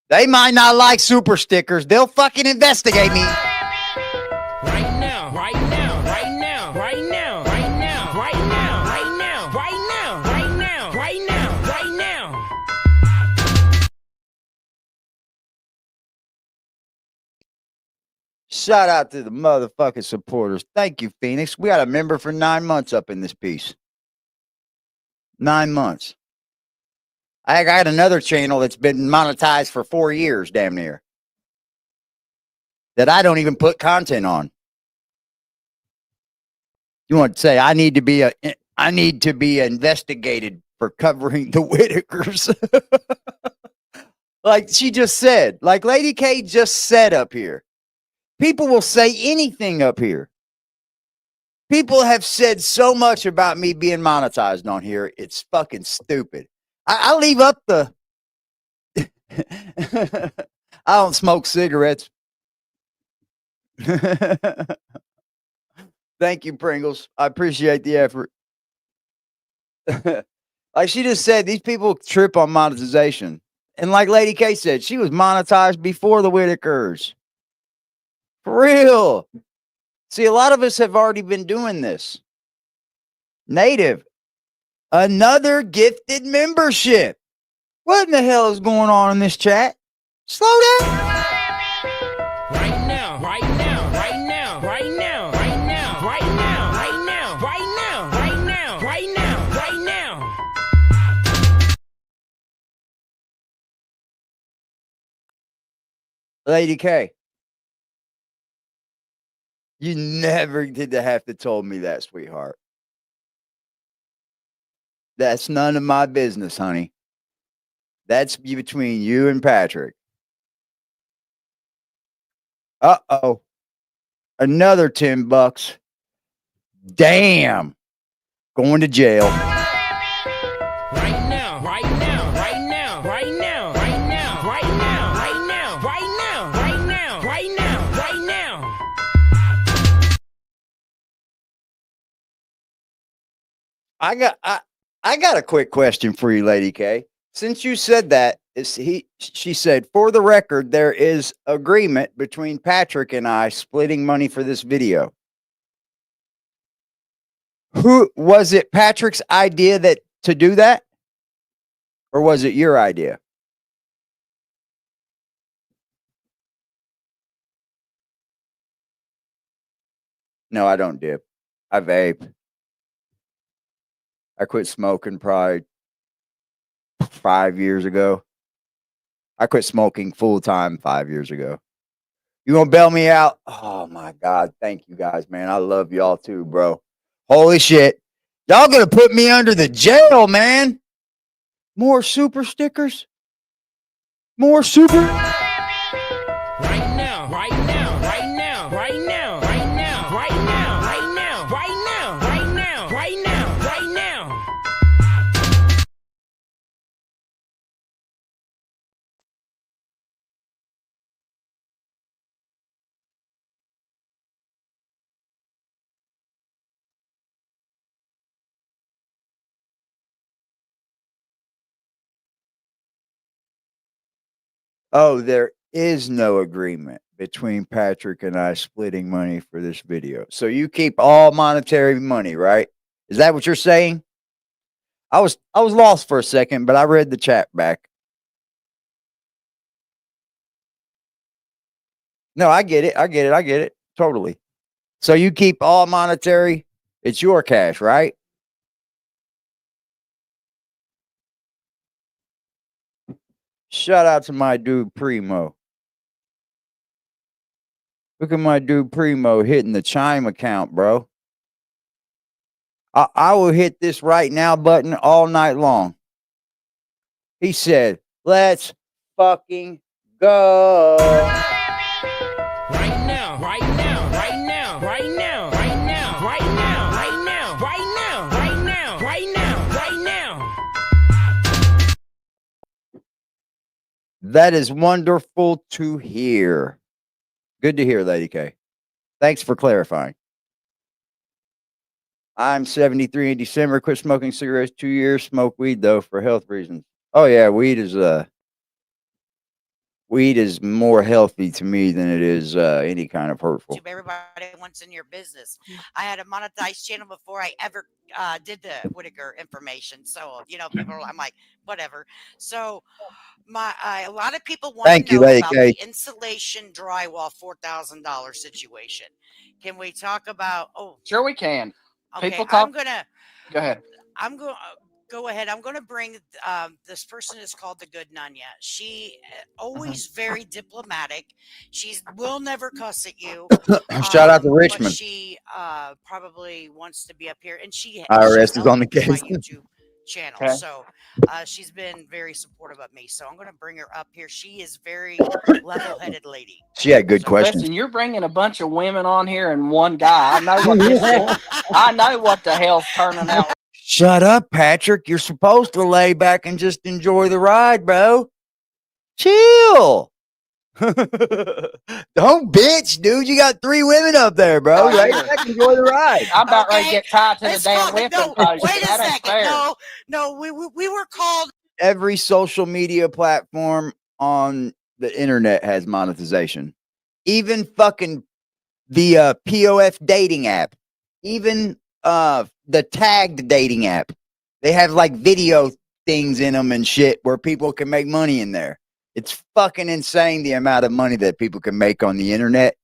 They might not like super stickers. They'll fucking investigate me. Right now, right now, right now, right now, right now, right now, right now, right now, right now, right now, right now. Shout out to the motherfucking supporters. Thank you, Phoenix. We got a member for 9 months up in this piece. 9 months. I got another channel that's been monetized for 4 years, damn near, that I don't even put content on. You want to say I need to be investigated for covering the Whitakers. Like she just said, like Lady K just said up here. People will say anything up here. People have said so much about me being monetized on here. It's fucking stupid. I leave up the I don't smoke cigarettes. Thank you, Pringles. I appreciate the effort. Like she just said, these people trip on monetization. And like Lady K said, she was monetized before the Whitakers. For real. See, a lot of us have already been doing this. Native, another gifted membership. What in the hell is going on in this chat? Slow down. Right now, right now, right now, right now, right now, right now, right now, right now, right now, right now, right now. Lady K, you never did have to told me that, sweetheart. That's none of my business, honey. That's between you and Patrick. Uh-oh. Another $10. Damn. Going to jail. Right now, right now, right now, right now, right now, right now, right now, right now, right now, right now, right now. I got a quick question for you, Lady K. Since you said that, she said, for the record, there is agreement between Patrick and I splitting money for this video. Who was it? Patrick's idea to do that, or was it your idea? No, I don't dip. I vape. I quit smoking probably 5 years ago. I quit smoking full time 5 years ago. You gonna bail me out? Oh my God. Thank you guys, man. I love y'all too, bro. Holy shit. Y'all gonna put me under the jail, man. More super stickers? More super? Right now, right now, right now, right now, right now, right now, right now, right now, right now, right now, right now. Oh, there is no agreement between Patrick and I splitting money for this video. So you keep all monetary money, right? Is that what you're saying? I was lost for a second, but I read the chat back. No, I get it. I get it. I get it. Totally. So you keep all monetary. It's your cash, right? Shout out to my dude Primo. Look at my dude Primo hitting the chime account, bro. I will hit this right now button all night long. He said, let's fucking go. Right now, right now, right now, right now, right now, right now, right now, right now, right now, right now, right now. That is wonderful to hear. Good to hear, Lady K. Thanks for clarifying. I'm 73 in December. Quit smoking cigarettes 2 years. Smoke weed though for health reasons. Oh yeah, weed is more healthy to me than it is any kind of hurtful. Everybody wants in your business. I had a monetized channel before I ever did the Whitaker information. So, you know, people I'm like, whatever. So a lot of people want to know about the insulation drywall $4,000 situation. Can we talk about Sure we can. Okay, People talk. go ahead. I'm going go ahead. I'm going to bring this person is called the Good Nunya. She always very diplomatic. She will never cuss at you. Shout out to Richmond. She probably wants to be up here, and IRS is on the case. My YouTube channel. Okay. So she's been very supportive of me. So I'm going to bring her up here. She is very level-headed lady. She had good questions. Listen, you're bringing a bunch of women on here and one guy. I know what I know what the hell's turning out. Shut up, Patrick. You're supposed to lay back and just enjoy the ride, bro. Chill. Don't bitch, dude. You got 3 women up there, bro. Lay back, enjoy the ride. I'm about ready to get tied to the damn whipping post. Wait a second. No, we were called. Every social media platform on the internet has monetization. Even fucking the POF dating app. Even the tagged dating app. They have like video things in them and shit where people can make money in there. It's fucking insane the amount of money that people can make on the internet.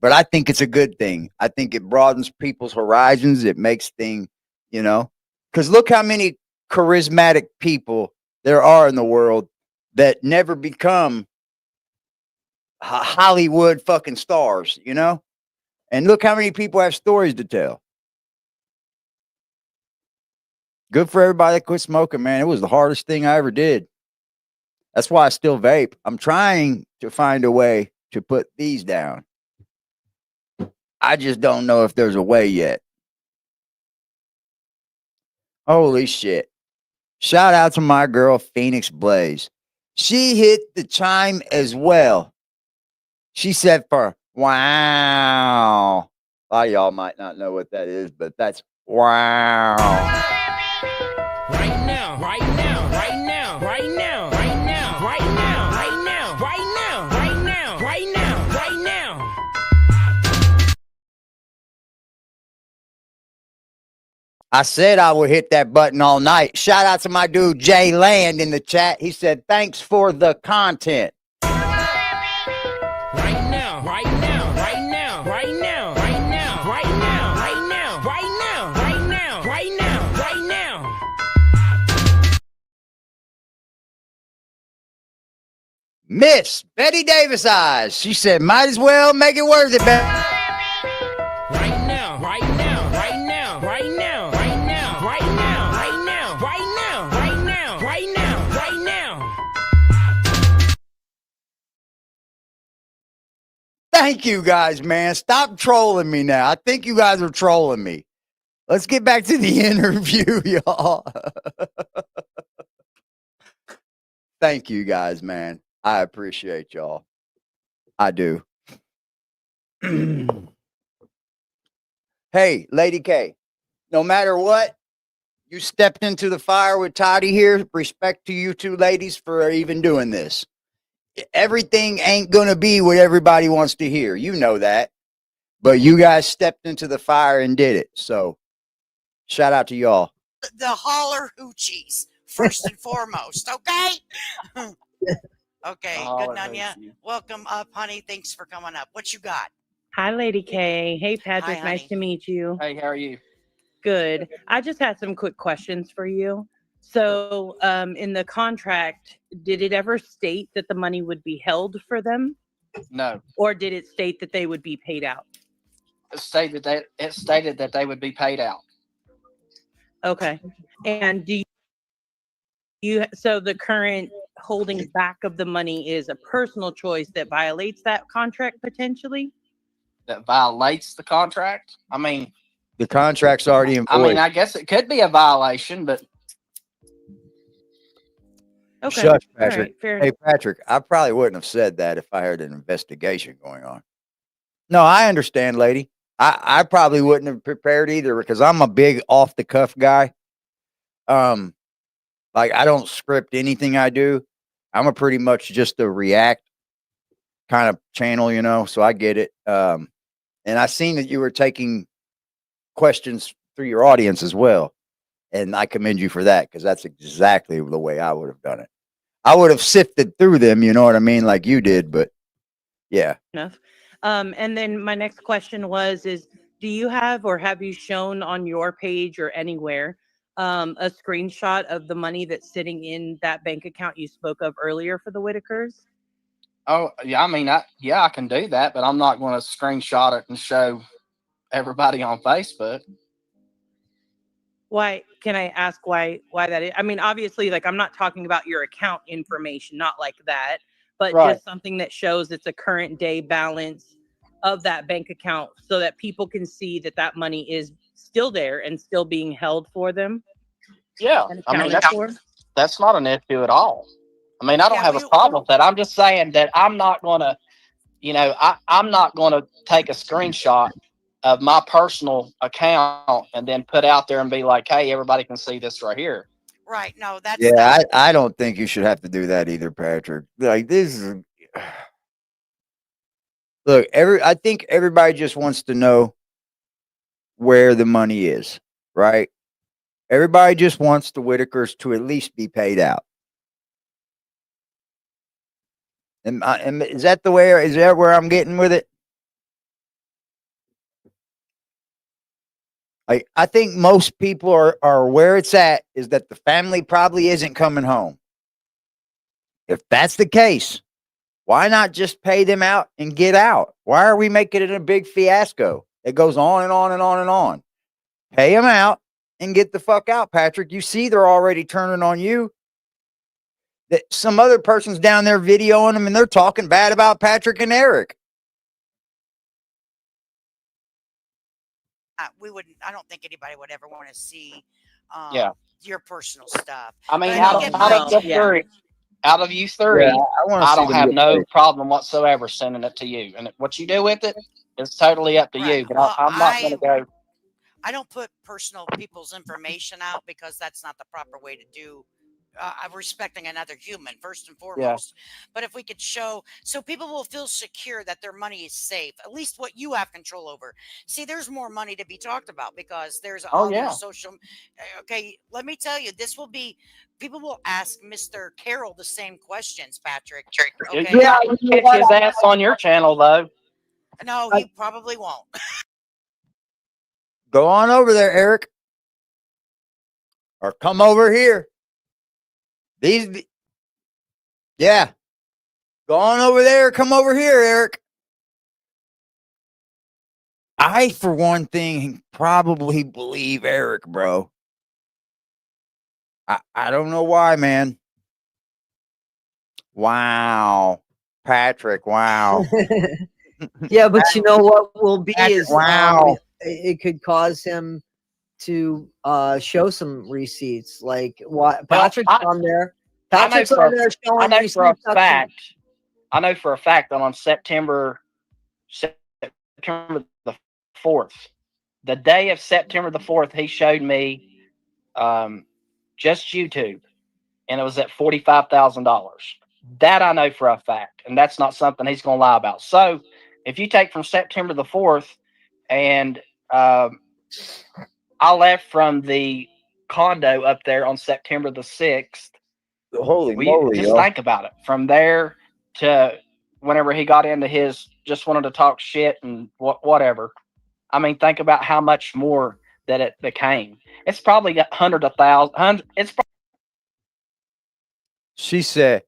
But I think it's a good thing. I think it broadens people's horizons. It makes things, you know, because look how many charismatic people there are in the world that never become Hollywood fucking stars, you know? And look how many people have stories to tell. Good for everybody that quit smoking, man. It was the hardest thing I ever did. That's why I still vape. I'm trying to find a way to put these down. I just don't know if there's a way yet. Holy shit. Shout out to my girl, Phoenix Blaze. She hit the chime as well. She said for wow. A lot of y'all might not know what that is, but that's wow. Right now, right now, right now, right now, right now, right now, right now, right now, right now, right now, right now. I said I would hit that button all night. Shout out to my dude Jay Land in the chat. He said, thanks for the content. Right now, right now, right now, right now, right now, right now, right now, right now, right now, right now, right now. Miss Betty Davis Eyes. She said, might as well make it worth it, man. Right now, right now, right now, right now, right now, right now, right now, right now, right now, right now. Thank you guys, man. Stop trolling me now. I think you guys are trolling me. Let's get back to the interview, y'all. Thank you guys, man. I appreciate y'all. I do. Hey, Lady K, no matter what, you stepped into the fire with Toddy here. Respect to you two ladies for even doing this. Everything ain't going to be what everybody wants to hear. You know that. But you guys stepped into the fire and did it. So shout out to y'all. The holler hoochies, first and foremost, okay? Okay, good, Nunya. Welcome up, honey. Thanks for coming up. What you got? Hi, Lady K. Hey, Patrick. Hi, Nice honey. to meet you. Hey, how are you? Good. I just had some quick questions for you. So, in the contract, did it ever state that the money would be held for them, No, or did it state that they would be paid out? it stated that they would be paid out. Okay. And do you so the current holding back of the money is a personal choice that violates that contract potentially? That violates the contract. I mean, The contract's already in void. I guess it could be a violation, but Okay. Shush, All Patrick. right. Fair Hey, enough. Patrick, I probably wouldn't have said that if I heard an investigation going on. No, I understand, lady. I probably wouldn't have prepared either because I'm a big off the cuff guy. Like I don't script anything I do. I'm a pretty much just a react kind of channel, you know, so I get it. And I seen that you were taking questions through your audience as well. And I commend you for that because that's exactly the way I would have done it. I would have sifted through them, you know what I mean, like you did, but yeah. Enough. And then my next question is do you have or have you shown on your page or anywhere a screenshot of the money that's sitting in that bank account you spoke of earlier for the Whitakers? oh yeah, I mean, I can do that, but I'm not going to screenshot it and show everybody on Facebook. Why can I ask why that is? I mean, obviously, like I'm not talking about your account information, not like that, but Right. just something that shows it's a current day balance of that bank account so that people can see that that money is still there and still being held for them Yeah, and I mean accounted for. that's not an issue at all. I mean, I don't Yeah, have a problem with that. I'm just saying that I'm not going to, I'm not going to take a screenshot of my personal account and then put out there and be like, hey, everybody can see this right here. Right. No, that's Yeah, I don't think you should have to do that either, Patrick. Like this is look, I think everybody just wants to know where the money is, right? Everybody just wants the Whitakers to at least be paid out. And is that the way? Is that where I'm getting with it? I think most people are where it's at is that the family probably isn't coming home. If that's the case, why not just pay them out and get out? Why are we making it a big fiasco? It goes on and on and on and on. Pay them out and get the fuck out, Patrick. You see, they're already turning on you. That some other person's down there videoing them and they're talking bad about Patrick and Eric. we wouldn't. I don't think anybody would ever want to see Yeah. your personal stuff. I mean, But I out think of, it out of might- you three, out of you three, I don't have no problem whatsoever sending it to you. And what you do with it is totally up to Right. you. But Well, I'm not going to go. I don't put personal people's information out because that's not the proper way to do. Respecting another human first and foremost. But if we could show, so people will feel secure that their money is safe, at least what you have control over. See, there's more money to be talked about because there's other social. Okay, let me tell you, this will be. People will ask Mr. Carroll the same questions, Patrick. Okay. Yeah, you get his ass on your channel though. No, he probably won't. Go on over there, Eric. Or come over here. Yeah. Go on over there. Come over here, Eric. I, for one thing, probably believe Eric, bro. I don't know why, man. Wow. Patrick, wow. Yeah, but you know what will be Patrick, is wow. it could cause him to show some receipts. Like what Well, Patrick's on there. I know Patrick's for on a, there I showing know for a receipts. Up to- fact. I know for a fact that on September the 4th, the day of September the 4th, he showed me just YouTube, and it was at $45,000. That I know for a fact, and that's not something he's going to lie about. So, if you take from September the 4th, and I left from the condo up there on September the 6th. Holy We moly, just yo. think about it. From there to whenever he got into his just wanted to talk shit and whatever. I mean, think about how much more that it became. It's probably got hundred of thousand. It's She said,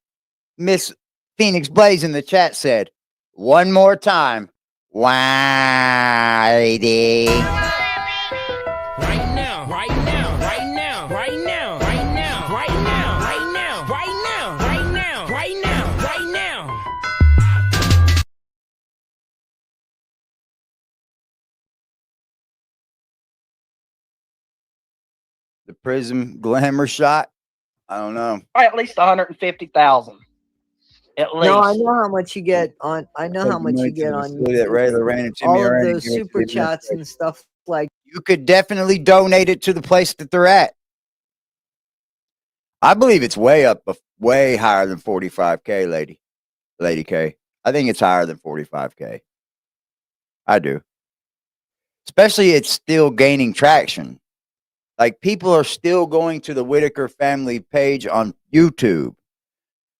Miss Phoenix Blaze in the chat said, one more time. Whitey. Right now, right now, right now, right now, right now, right now, right now, right now, right now, right now, right now. The Prism glamour shot. I don't know. at least 150,000. At least. No, I know how much you get on. I know how much you get on That Rayla ran into me all of already. those super chats and stuff like. You could definitely donate it to the place that they're at. I believe it's way up, way higher than 45K, Lady K. I think it's higher than 45K. I do. Especially it's still gaining traction. Like people are still going to the Whitaker family page on YouTube,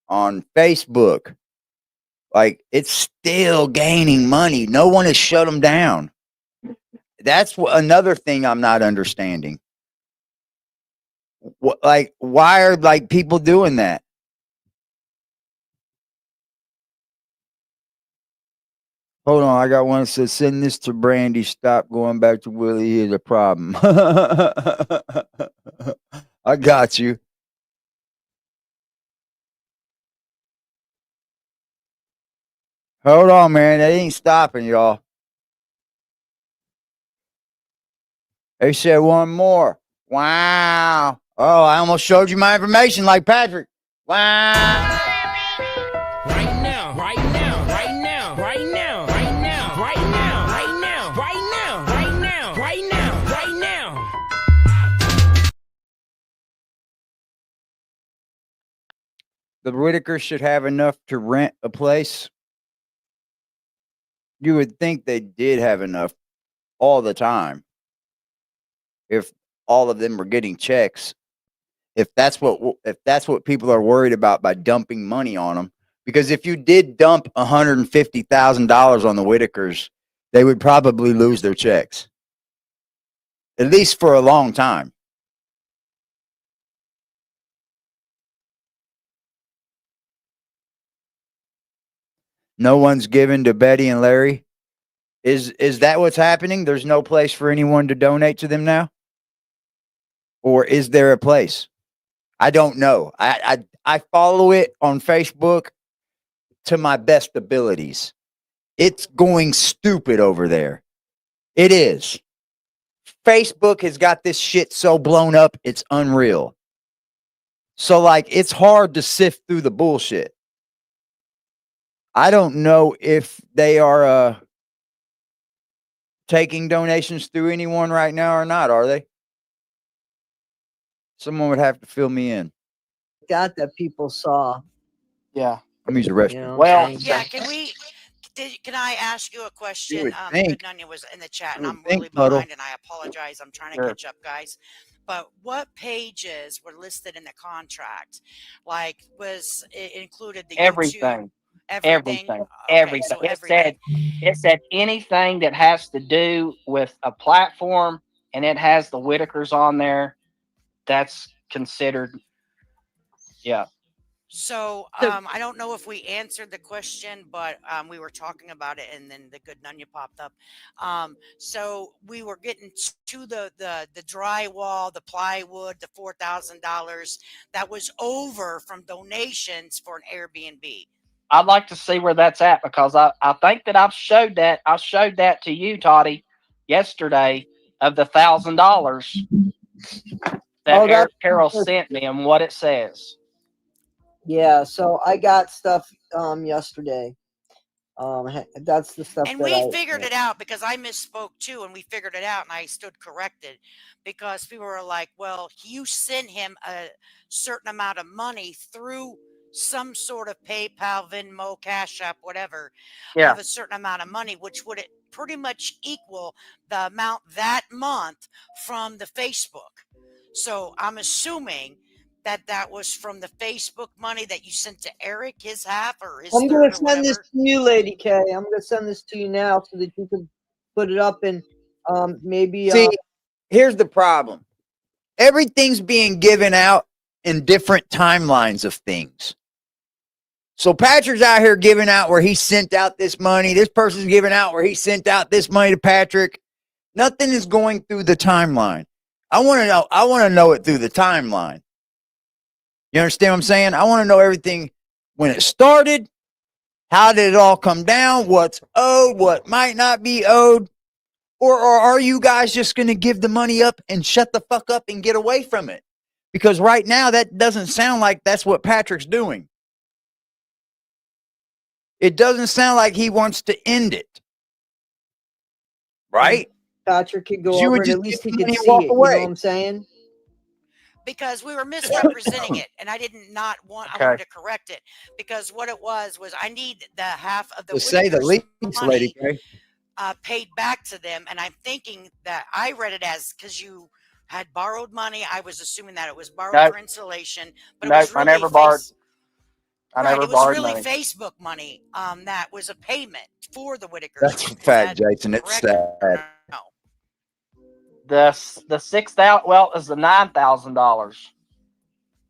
on Facebook. Like it's still gaining money. No one has shut them down. That's another thing I'm not understanding. Like, why are like people doing that? Hold on, I got one that says, send this to Brandy. Stop going back to Willie. Here's a problem. I got you. Hold on, man. They ain't stopping, y'all. They said one more. Wow. Oh, I almost showed you my information like Patrick. Wow. Right now, right now, right now, right now, right now, right now, right now, right now, right now, right now, right now. The Whitakers should have enough to rent a place. You would think they did have enough all the time. If all of them were getting checks, if that's what people are worried about by dumping money on them, because if you did dump $150,000 on the Whitakers, they would probably lose their checks, at least for a long time. No one's given to Betty and Larry. Is that what's happening? There's no place for anyone to donate to them now? Or is there a place? I don't know. I follow it on Facebook to my best abilities. It's going stupid over there. It is. Facebook has got this shit so blown up, it's unreal. So, like, it's hard to sift through the bullshit. I don't know if they are taking donations through anyone right now or not, are they? Someone would have to fill me in. That people saw. Yeah. Let me use the restroom. You know, Well, Yeah, can I ask you a question? would Good think- Nunya was in the chat, and would I'm think, really Puddle. behind, and I apologize. I'm trying to Sure. catch up, guys. But what pages were listed in the contract? Like, was it included the YouTube? Everything. Everything. Everything. Okay, Everything. so It said anything that has to do with a platform and it has the Whitakers on there, that's considered. Yeah. So I don't know if we answered the question, but we were talking about it, and then the good Nunya popped up. So we were getting to the drywall, the plywood, the $4,000 that was over from donations for an Airbnb. I'd like to see where that's at because I think that I've showed that I showed that to you, Toddy, yesterday of the $1,000 that Oh, Eric that's Carroll sent me and what it says. yeah. So I got stuff yesterday. That's the stuff And that we I. figured it out because I misspoke too, and we figured it out, and I stood corrected because people were like, "Well, you sent him a certain amount of money through some sort of PayPal, Venmo, Cash App, whatever, Yeah. of a certain amount of money, which would pretty much equal the amount that month from the Facebook." So I'm assuming that that was from the Facebook money that you sent to Eric, his half or his I'm third gonna or send this whatever. to you, Lady K. I'm gonna send this to you now so that you can put it up and maybe See, here's the problem. Everything's being given out in different timelines of things. So Patrick's out here giving out where he sent out this money. This person's giving out where he sent out this money to Patrick. Nothing is going through the timeline. I want to know. I want to know it through the timeline. You understand what I'm saying? I want to know everything when it started. How did it all come down? What's owed? What might not be owed? Or are you guys just going to give the money up and shut the fuck up and get away from it? Because right now, that doesn't sound like that's what Patrick's doing. It doesn't sound like he wants to end it. Right? Patrick could go You over would it. just At least give he the could money and see walk it. You know away. what I'm saying? Because we were misrepresenting it, and I didn't not want. I Okay. wanted to correct it because what it was I need the half of the To say the Whitakers' least, Lady money K. paid back to them, and I'm thinking that I read it as because you had borrowed money. I was assuming that it was borrowed Nope. for installation, but it Nope. was really I right. never It was borrowed really money. Facebook money. That was a payment for the Whitakers. That's a Is fact, that Jason. It's correct or sad. no? The 6,000. Well, it's the $9,000.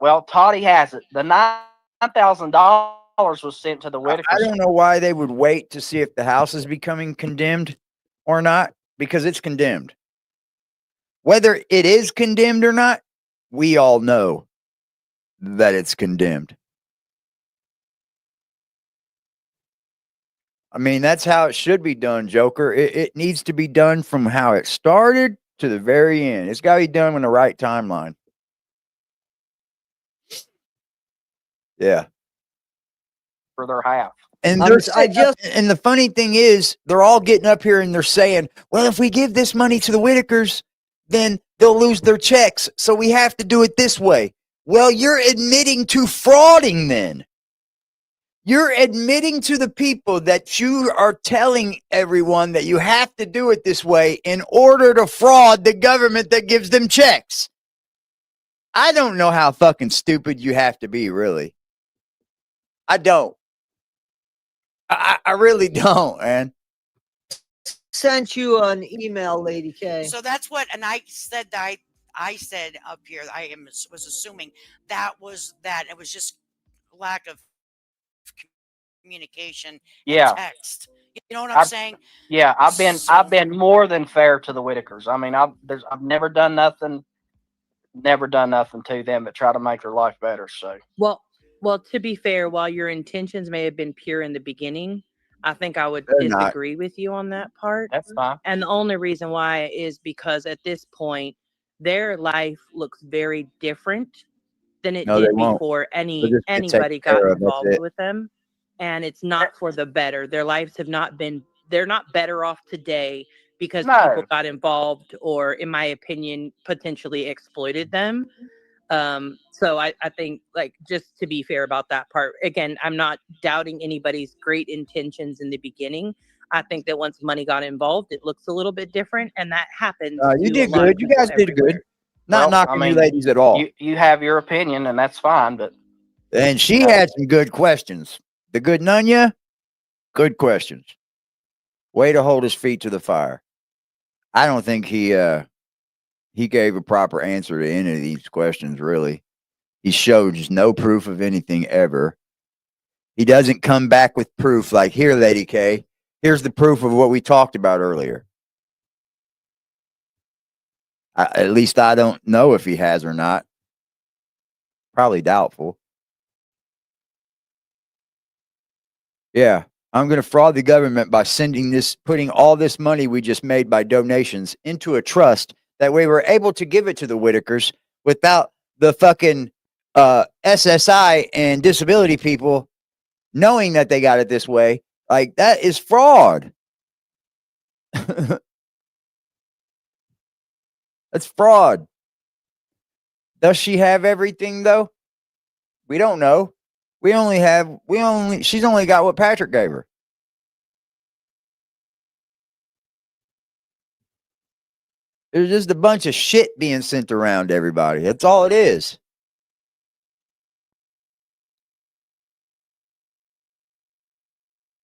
Well, Toddy has it. The $9,000 was sent to the I Whitakers. don't know why they would wait to see if the house is becoming condemned or not, because it's condemned. Whether it is condemned or not, we all know that it's condemned. I mean, that's how it should be done, Joker. It needs to be done from how it started to the very end. It's got to be done in the right timeline. Yeah. For their half. And and the funny thing is, they're all getting up here and they're saying, well, if we give this money to the Whitakers, then they'll lose their checks. So we have to do it this way. Well, you're admitting to frauding then. You're admitting to the people that you are telling everyone that you have to do it this way in order to fraud the government that gives them checks. I don't know how fucking stupid you have to be, really. I don't. I really don't, man. Sent you an email, Lady K. So that's what, and I said that I said up here. Was assuming that was that. It was just lack of communication and Yeah. text. You know what I'm saying? Yeah, I've So- been more than fair to the Whitakers. I mean, I've never done nothing to them but try to make their life better. So Well, to be fair, while your intentions may have been pure in the beginning, I think I would They're not. disagree with you on that part. that's fine. And the only reason why is because at this point, their life looks very different than it No, they did won't. before They'll just get anybody taken got care of. That's involved it. with them. And it's not for the better. Their lives have not been, they're not better off today because No. people got involved or, in my opinion, potentially exploited them. So I think, like, just to be fair about that part, again, I'm not doubting anybody's great intentions in the beginning. I think that once money got involved, it looks a little bit different, and that happens. You to a did lot of good. You people guys did good. everywhere. Not Well, knocking I you mean, ladies at all. You have your opinion, and that's fine. But And she had some good questions. The good Nunya, good questions. Way to hold his feet to the fire. I don't think he gave a proper answer to any of these questions, really. He showed just no proof of anything ever. He doesn't come back with proof like, here, Lady K, here's the proof of what we talked about earlier. At least I don't know if he has or not. Probably doubtful. Yeah. I'm going to fraud the government by putting all this money we just made by donations into a trust. That way we're able to give it to the Whitakers without the fucking SSI and disability people knowing that they got it this way. Like, that is fraud. That's fraud. Does she have everything though? We don't know. She's only got what Patrick gave her. There's just a bunch of shit being sent around to everybody. That's all it is.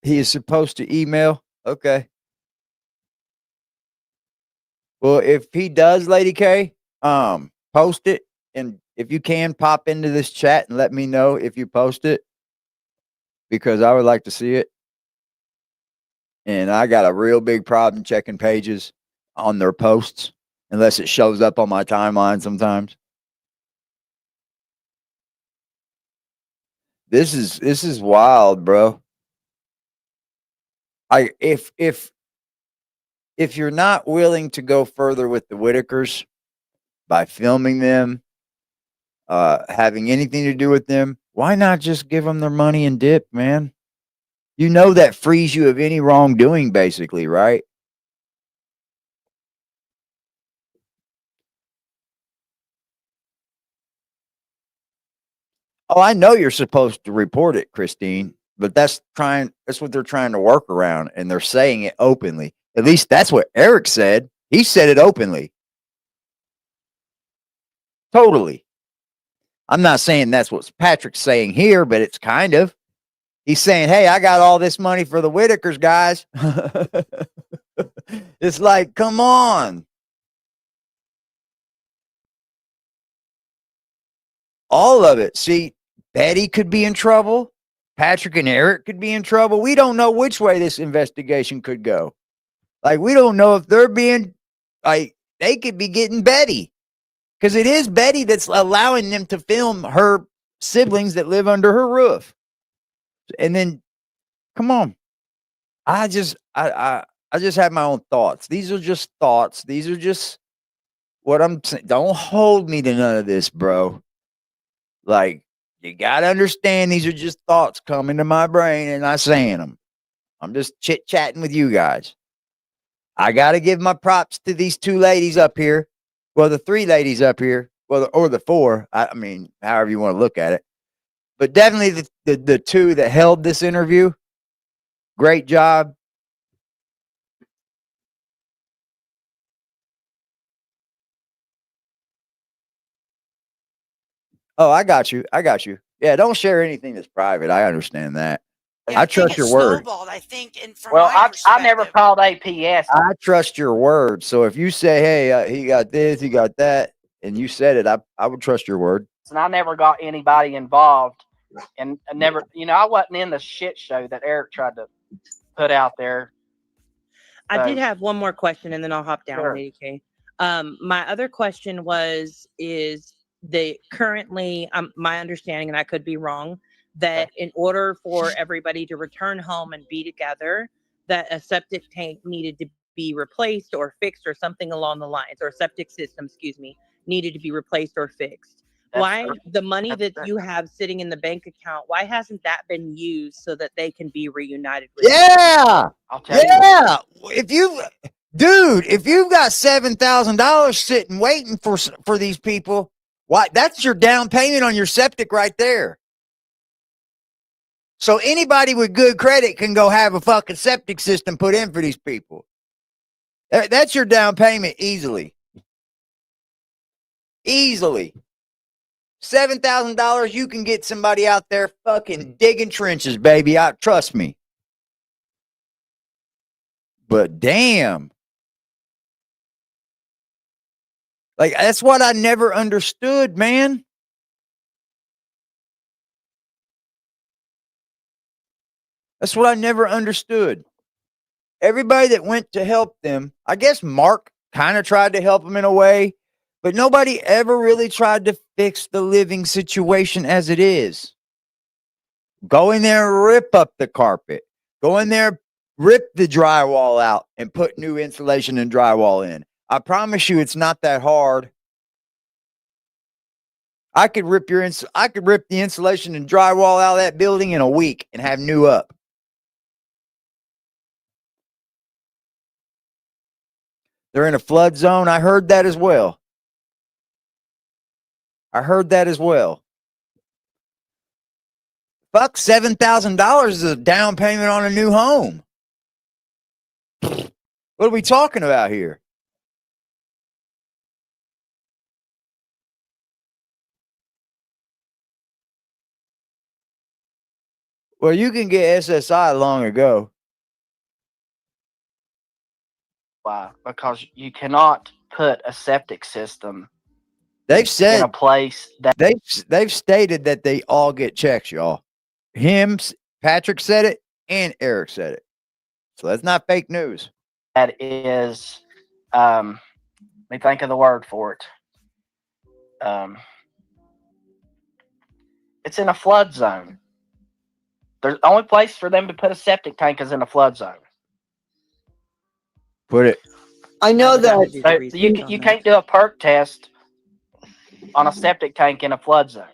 He is supposed to email. Okay. Well, if he does, Lady K, post it. And if you can, pop into this chat and let me know if you post it, because I would like to see it. And I got a real big problem checking pages on their posts unless it shows up on my timeline sometimes. This is wild, bro. If you're not willing to go further with the Whitakers by filming them, having anything to do with them, why not just give them their money and dip, man? You know that frees you of any wrongdoing, basically, right? Oh, I know you're supposed to report it, Christine, but that's what they're trying to work around, and they're saying it openly. At least that's what Eric said. He said it openly. Totally. I'm not saying that's what Patrick's saying here, but it's kind of. He's saying, hey, I got all this money for the Whitakers, guys. It's like, come on. All of it. See, Betty could be in trouble. Patrick and Eric could be in trouble. We don't know which way this investigation could go. Like, we don't know if they're being, like, they could be getting Betty. Because it is Betty that's allowing them to film her siblings that live under her roof. And then, come on. I just have my own thoughts. These are just thoughts. These are just what I'm saying. Don't hold me to none of this, bro. Like, you got to understand these are just thoughts coming to my brain and not saying them. I'm just chit-chatting with you guys. I got to give my props to these two ladies up here. Well, the three ladies up here. Well, or the four. I mean, however you want to look at it. But definitely the two that held this interview. Great job. Oh, I got you. Yeah, don't share anything that's private. I understand that. Yeah, I trust think it your word. snowballed, I think, and from Well, my I never perspective- called APS. I trust your word. So if you say, hey, he got this, he got that, and you said it, I would trust your word. And I never got anybody involved, and I never, I wasn't in the shit show that Eric tried to put out there. I did have one more question, and then I'll hop down, Sure. Lady K. My other question is they currently, my understanding, and I could be wrong, that in order for everybody to return home and be together, that a septic tank needed to be replaced or fixed or something along the lines, or a septic system, excuse me, needed to be replaced or fixed. Why the money that you have sitting in the bank account, why hasn't that been used so that they can be reunited with Yeah. I'll tell you. Yeah. If you've got $7,000 sitting waiting for these people, why, that's your down payment on your septic right there. So anybody with good credit can go have a fucking septic system put in for these people. That's your down payment easily. Easily. $7,000, you can get somebody out there fucking digging trenches, baby. Trust me. But damn. Like, that's what I never understood, man. That's what I never understood. Everybody that went to help them, I guess Mark kind of tried to help them in a way, but nobody ever really tried to fix the living situation as it is. Go in there and rip up the carpet. Go in there, rip the drywall out, and put new insulation and drywall in. I promise you, it's not that hard. I could rip the insulation and drywall out of that building in a week and have new up. They're in a flood zone. I heard that as well. Fuck, $7,000 is a down payment on a new home. What are we talking about here? Well, you can get SSI long ago. Why? Because you cannot put a septic system They've in a said place that they've stated that they all get checks, y'all. Patrick said it, and Eric said it. So that's not fake news. is, let me think of the word for it. It's in a flood zone. The only place for them to put a septic tank is in a flood zone. Put it. I know would have to that do the So research on you that. can't do a perk test on a septic tank in a flood zone.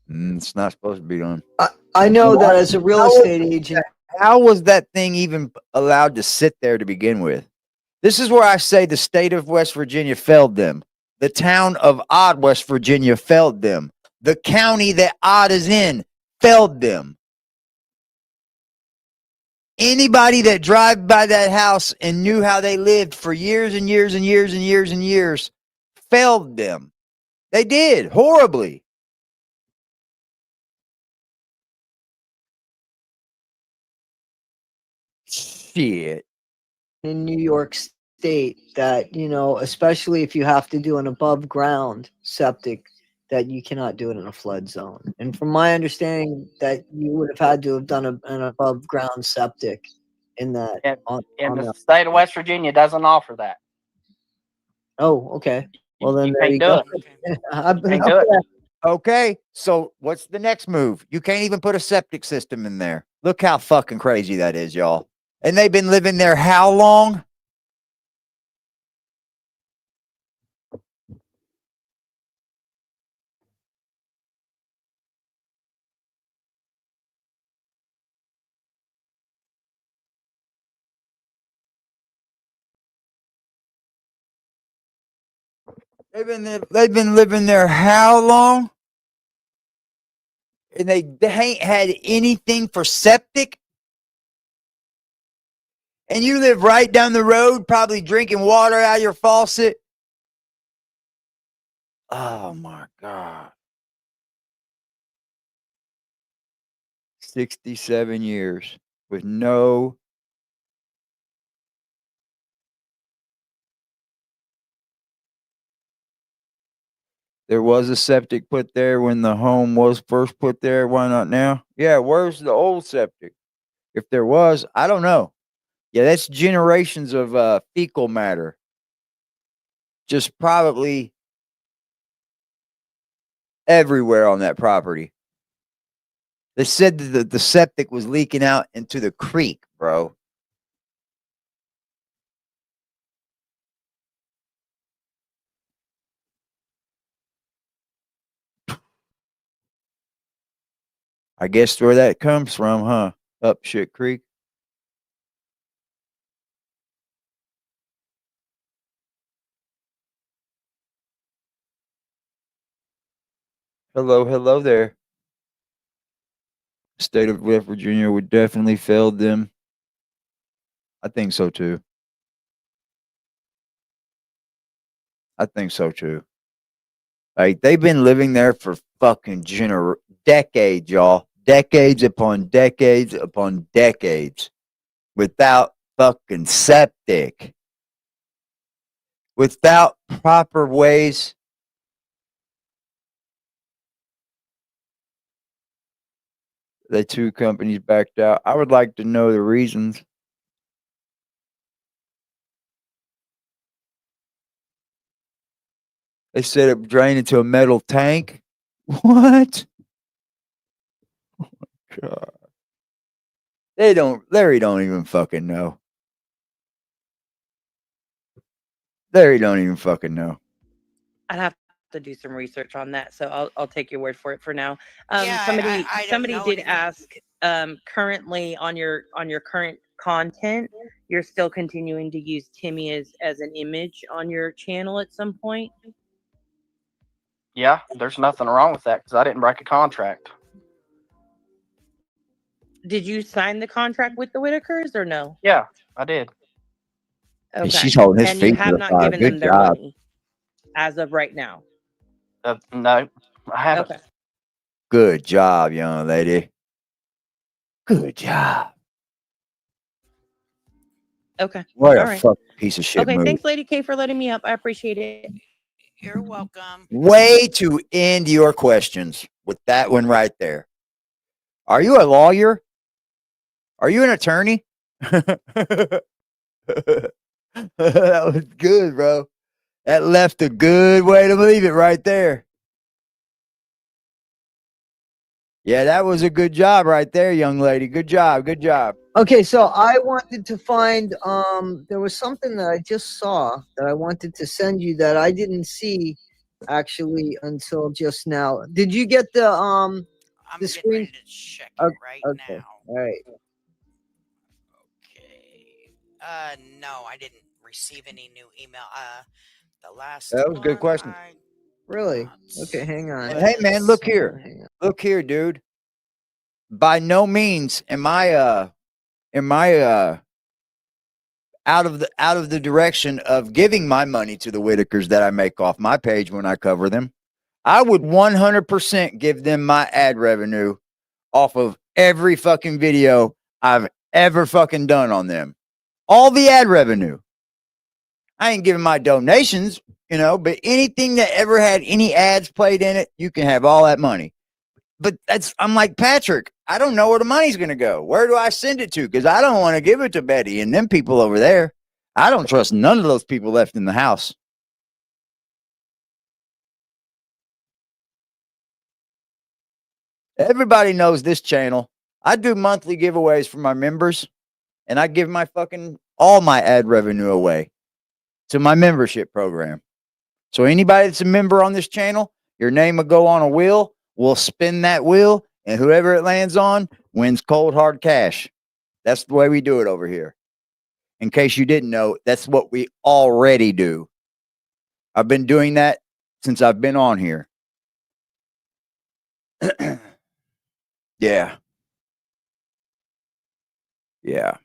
It's not supposed to be done. I know that as a real estate agent. How was that thing even allowed to sit there to begin with? This is where I say the state of West Virginia failed them. The town of Odd, West Virginia failed them. The county that Odd is in failed them. Anybody that drive by that house and knew how they lived for years and years and years and years and years failed them. They did horribly. Shit. In New York State that, you know, especially if you have to do an above ground septic, that you cannot do it in a flood zone. And from my understanding, that you would have had to have done an above ground septic in that. And the state of West Virginia doesn't offer that. Oh, okay. Well, then You there can't you do go. it. I've been Can't do it. Okay, so what's the next move? You can't even put a septic system in there. Look how fucking crazy that is, y'all. And they've been living there how long? They've been living there how long? And they ain't had anything for septic? And you live right down the road, probably drinking water out of your faucet? Oh my God. 67 years with no. There was a septic put there when the home was first put there. Why not now? Yeah, where's the old septic? If there was, I don't know. Yeah, that's generations of fecal matter. Just probably everywhere on that property. They said that the septic was leaking out into the creek, bro. I guess where that comes from, huh? Up shit creek. Hello there. State of West Virginia would definitely failed them. I think so too. I think so too. Like they've been living there for fucking decades, y'all. Decades upon decades upon decades without fucking septic. Without proper ways. The two companies backed out. I would like to know the reasons. They said it drained into a metal tank. What? God. Larry don't even fucking know. Larry don't even fucking know. I'd have to do some research on that, so I'll take your word for it for now. Yeah, I don't Somebody know did anything. ask, currently on your current content, you're still continuing to use Timmy as an image on your channel at some point? Yeah, there's nothing wrong with that because I didn't break a contract. Did you sign the contract with the Whitakers or no? Yeah, I did. And Okay. she's holding his And you feet to have the not fire. given Good them their job. money as of right now. No, I haven't. Okay. Good job, young lady. Good job. Okay. What All a right. fucking piece of shit Okay. move. Thanks, Lady K, for letting me up. I appreciate it. You're welcome. Way to end your questions with that one right there. Are you a lawyer? Are you an attorney? That was good, bro. That left a good way to leave it right there. Yeah, that was a good job right there, young lady. Good job. Good job. Okay, so I wanted to find there was something that I just saw that I wanted to send you that I didn't see actually until just now. Did you get the I'm getting screen? ready to check it Okay, right okay. now. All right. Okay. No, I didn't receive any new email. The last That was a good one question. I Really? got Okay, hang on. Hey, man, look Hang on, here. hang on. Look here, dude. By no means am I out of the direction of giving my money to the Whitakers that I make off my page when I cover them. I would 100% give them my ad revenue off of every fucking video I've ever fucking done on them. All the ad revenue. I ain't giving my donations, but anything that ever had any ads played in it, you can have all that money. But I'm like, Patrick, I don't know where the money's going to go. Where do I send it to? Because I don't want to give it to Betty and them people over there. I don't trust none of those people left in the house. Everybody knows this channel. I do monthly giveaways for my members, and I give all my ad revenue away to my membership program. So anybody that's a member on this channel, your name will go on a wheel. We'll spin that wheel, and whoever it lands on wins cold hard cash. That's the way we do it over here. In case you didn't know, that's what we already do. I've been doing that since I've been on here. Yeah. Yeah.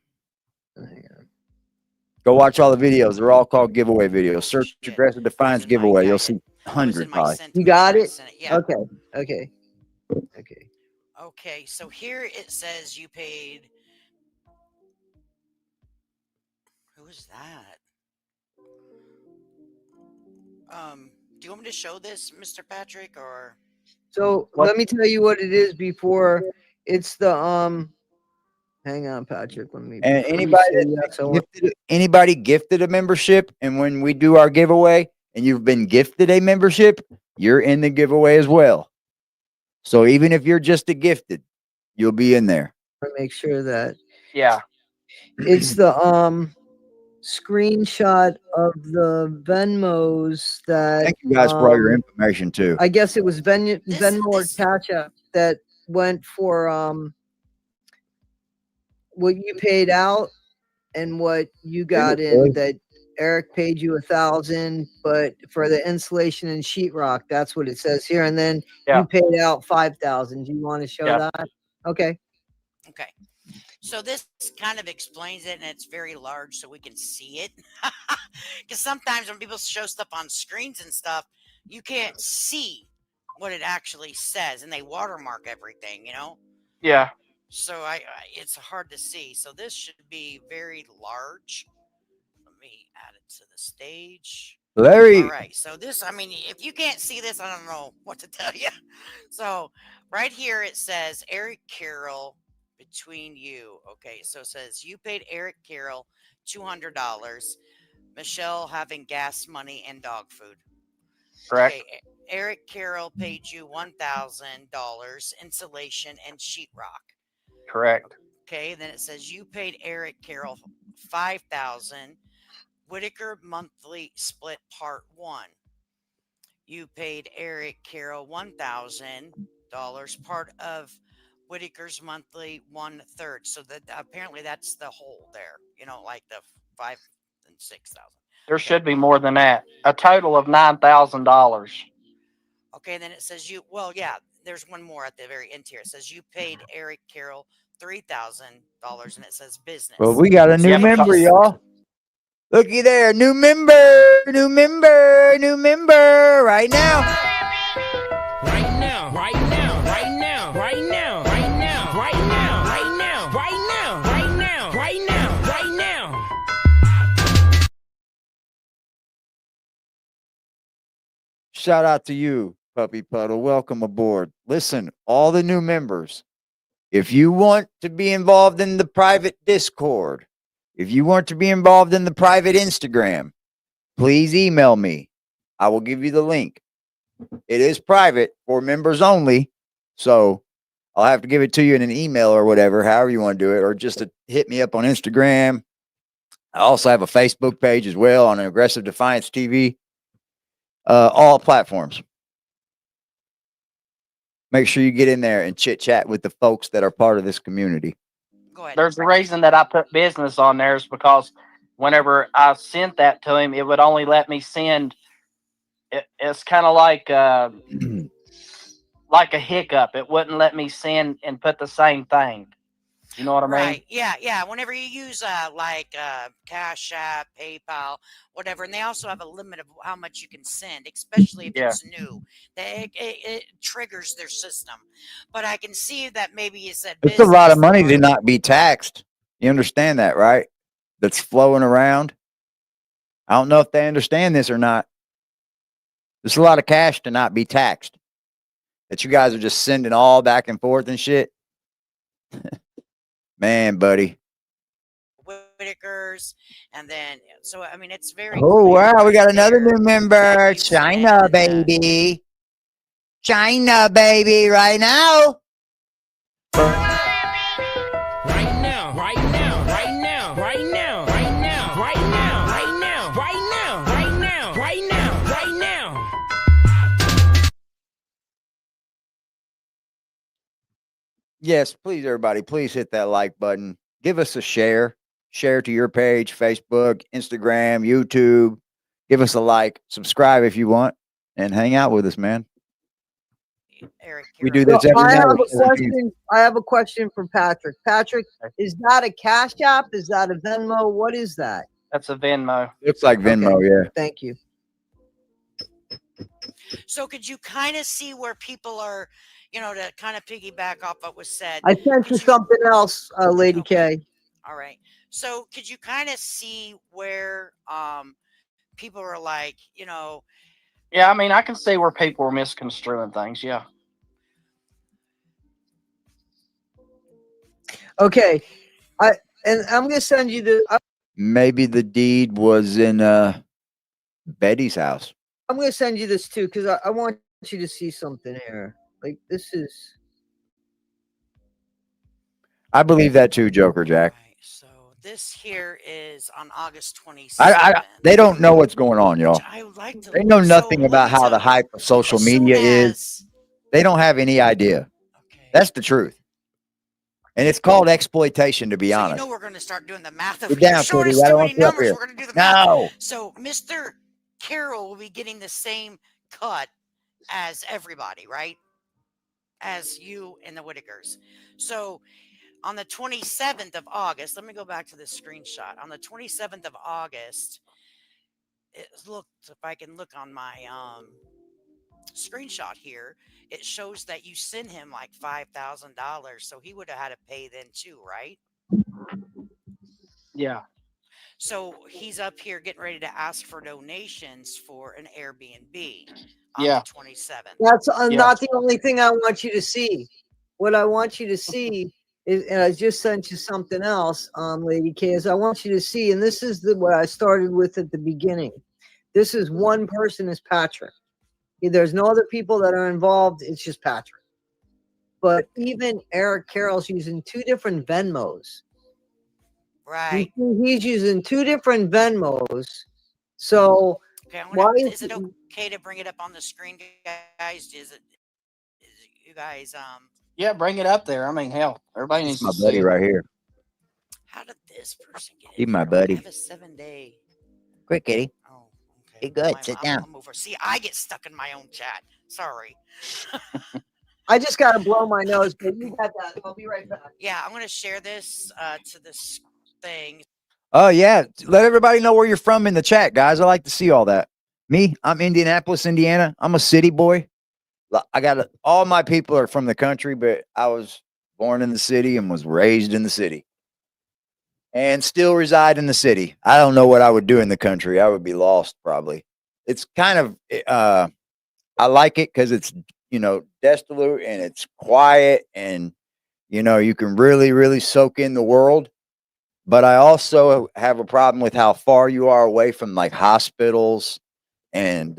Go watch all the videos. They're all called giveaway videos. Search Shit. Aggressive Defiance It was in my giveaway. You'll guide. see It was in hundreds my probably. sent You me got when I it? sent it. Yeah. Okay. Okay. So here it says you paid. Who is that? Do you want me to show this, Mr. Patrick, or? So What? let me tell you what it is before. It's the hang on, Patrick. Let me And before you anybody say that's yes, I want anybody gifted a membership, and when we do our giveaway, and you've been gifted a membership, you're in the giveaway as well. So even if you're just a gifted, you'll be in there. to make sure that Yeah. it's the screenshot of the Venmos that Thank you guys for all your information too. I guess it was Venmo or This Cash App that went for what you paid out and what you got in. That Eric paid you 1,000, but for the insulation and sheetrock, that's what it says here. And then Yeah. you paid out 5,000. Do you want to show Yeah. that? Okay. Okay. So this kind of explains it, and it's very large, so we can see it. Because sometimes when people show stuff on screens and stuff, you can't see what it actually says, and they watermark everything. Yeah. So it's hard to see. So this should be very large. Let me add it to the stage. Larry, All right. So this, if you can't see this, I don't know what to tell you. So right here it says Eric Carroll between you. Okay. So it says you paid Eric Carroll $200. Michelle having gas money and dog food. Correct. Okay, Eric Carroll paid you $1,000 insulation and sheetrock. Correct. Okay, then it says you paid Eric Carroll 5,000. Whitaker monthly split part one. You paid Eric Carroll $1,000, part of Whitaker's monthly 1/3. So that apparently that's the whole there. You know, like the 5 and 6,000. There should be more than that. A total of $9,000. Okay, then it says you. Well, yeah. There's one more at the very end here. It says you paid Eric Carroll $3,000, and it says business. Well, we got a new Yeah, member, because- y'all. Looky there, new member, new member, new member, right now. Right now, right now, right now, right now, right now, right now, right now, right now, right now, right now, right now. Shout out to you, Puppy Puddle. Welcome aboard. Listen, all the new members, if you want to be involved in the private Discord, if you want to be involved in the private Instagram, please email me. I will give you the link. It is private for members only. So I'll have to give it to you in an email or whatever, however you want to do it, or just to hit me up on Instagram. I also have a Facebook page as well on Aggressive Defiance TV. All platforms. Make sure you get in there and chit chat with the folks that are part of this community. Go ahead. There's the reason that I put business on there is because whenever I sent that to him, it would only let me send. It's kind of like a hiccup. It wouldn't let me send and put the same thing. You know what I mean? Right. Yeah. Yeah. Whenever you use Cash App, PayPal, whatever, and they also have a limit of how much you can send, especially if Yeah. it's new. It triggers their system. But I can see that maybe you said It's a lot of business money to or- not be taxed. You understand that, right? That's flowing around. I don't know if they understand this or not. There's a lot of cash to not be taxed. That you guys are just sending all back and forth and shit. Man, buddy. Whitakers, and then so I mean it's very. Oh clear wow, we got right another there new member. that you China, spent, baby. China, baby, right now. Right now, right now, right now, right now, right now, right now, right now, right now, right now, right now, right now. Yes, please, everybody, please hit that like button. Give us a share. Share to your page, Facebook, Instagram, YouTube. Give us a like. Subscribe if you want, and hang out with us, man. Eric, We you're do up. this every I night. have a question. I have a question for Patrick. Patrick, is that a Cash App? Is that a Venmo? What is that? That's a Venmo. Looks like Venmo, Okay. yeah. Thank you. So could you kind of see where people are, to kind of piggyback off what was said? I sent Could you you- something else, Lady Okay. K. All right. So could you kind of see where people are like, Yeah, I mean, I can see where people are misconstruing things. Yeah. Okay, and I'm gonna send you the. Maybe the deed was in Betty's house. I'm gonna send you this too because I want you to see something here. Like this is. I believe that too, Joker Jack. right. So this here is on August 27th. They don't know what's going on, y'all. which I would like to. They know so nothing let about me how tell the you, hype of social as soon media is. as- They don't have any idea. Okay. That's the truth. And it's called exploitation, to be so honest. we're going to start doing the math. Of Get down, you're showing Cody. us I too don't many want you up numbers. here. We're going to do the math. No. So Mr. Carroll will be getting the same cut as everybody, right? As you and the Whitakers. So on the 27th of August, let me go back to this screenshot. On the 27th of August, look, if I can look on my screenshot here, it shows that you sent him like $5,000. So he would have had to pay then too, right? Yeah. So he's up here getting ready to ask for donations for an Airbnb on Yeah. the 27th. That's Yeah. not the only thing I want you to see. What I want you to see is, and I just sent you something else, Lady K, is I want you to see, and this is what I started with at the beginning. This is one person is Patrick. There's no other people that are involved. It's just Patrick. But even Eric Carroll's using 2 different Venmos. Right. He's using 2 different Venmos. So Okay, I'm why gonna. is Is it okay to bring it up on the screen, guys? Is it you guys? Yeah, bring it up there. I mean, hell, everybody It's needs my to see buddy it. right here. How did this person get He in my here? Oh, I buddy. have a 7-day. Quick, Kitty. Oh, okay. Be good. Sit down. I'm over. See, I get stuck in my own chat. Sorry. I just got to blow my nose, but you got that. I'll be right back. Yeah, I'm gonna share this to this thing. Oh yeah, let everybody know where you're from in the chat, guys. I like to see all that. Me, I'm Indianapolis, Indiana. I'm a city boy. I got all my people are from the country, but I was born in the city and was raised in the city, and still reside in the city. I don't know what I would do in the country. I would be lost probably. It's kind of I like it because it's desolate and it's quiet, and you can really soak in the world. But I also have a problem with how far you are away from like hospitals and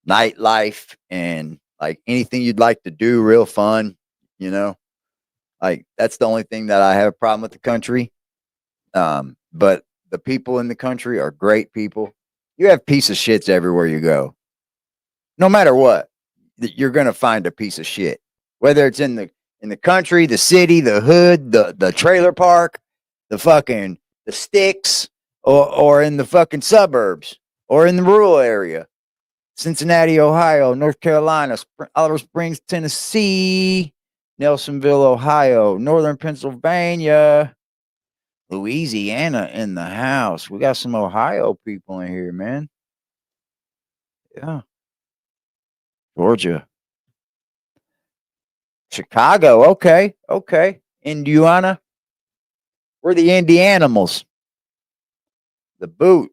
nightlife and like anything you'd like to do real fun, like that's the only thing that I have a problem with the country. But the people in the country are great people. You have piece of shits everywhere you go. No matter what, you're going to find a piece of shit, whether it's in the country, the city, the hood, the trailer park, the sticks, or in the fucking suburbs, or in the rural area. Cincinnati, Ohio, North Carolina, Oliver Springs, Tennessee, Nelsonville, Ohio, Northern Pennsylvania, Louisiana in the house. We got some Ohio people in here, man. Yeah. Georgia. Chicago. Okay. Indiana. We're the Indianimals. The boot.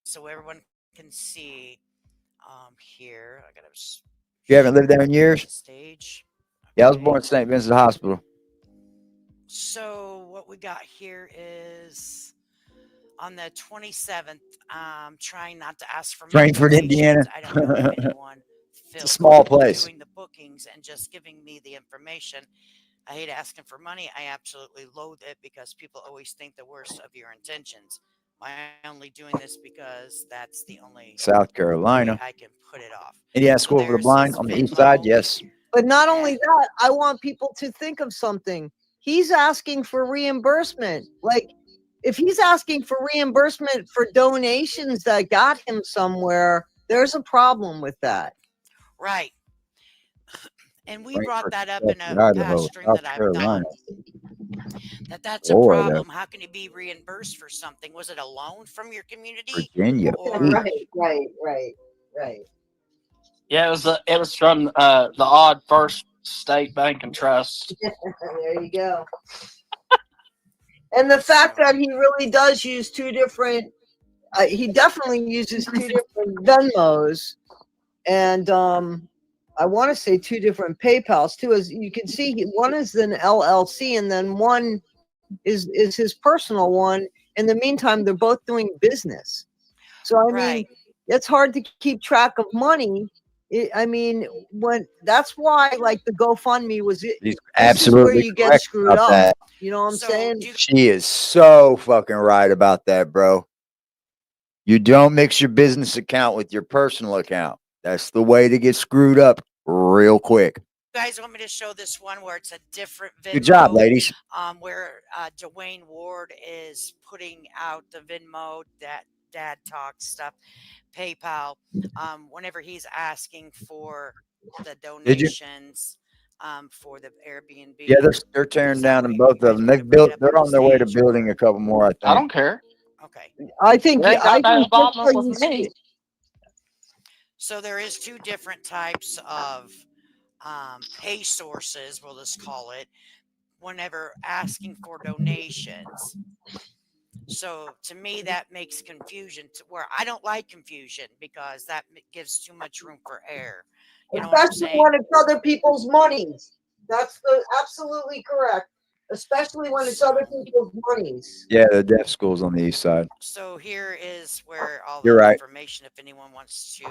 So everyone can see here. I gotta. You haven't lived there in years? Stage. Yeah, I was born at St. Vincent Hospital. So what we got here is on the 27th. Trying not to ask for Frankfurt, Indiana. I don't know if anyone It's a small place. doing the bookings and just giving me the information. I hate asking for money. I absolutely loathe it because people always think the worst of your intentions. Why am I only doing this because that's the only South Carolina. way I can put it off. Indiana School for the Blind on the east side, yes. But not only that, I want people to think of something. He's asking for reimbursement. Like, if he's asking for reimbursement for donations that got him somewhere, there's a problem with that. Right. And we brought that up Frankfurt, in a Idaho, past stream South that I've Carolina. done. That's a Florida. problem. How can you be reimbursed for something? Was it a loan from your community? Virginia. Or Right. Yeah, it was from the odd First State Bank and Trust. There you go. And the fact that he really does use 2 different, he definitely uses 2 different Venmos, and I want to say 2 different PayPals too. As you can see, one is an LLC, and then one is his personal one. In the meantime, they're both doing business. So I mean, it's hard to keep track of money. That's why like the GoFundMe was it. He's absolutely where you get correct screwed about up. that. You know what I'm saying? She is so fucking right about that, bro. You don't mix your business account with your personal account. That's the way to get screwed up real quick. You guys want me to show this one where it's a different Venmo? Good job, ladies. Where Dwayne Ward is putting out the Venmo, that dad talk stuff, PayPal. Whenever he's asking for the donations for the Airbnb. Yeah, they're tearing down in both of them. They're on their way to building a couple more, I think. I don't care. Okay. I think They ain't got no that's involvement what with you me. see. So there is 2 different types of pay sources, we'll just call it, whenever asking for donations. So to me, that makes confusion to where I don't like confusion because that gives too much room for error. You know what I'm Especially saying? when it's other people's money. That's absolutely correct. especially when it's other people's monies. Yeah, the deaf school's on the east side. So here is where all You're the right. information, if anyone wants to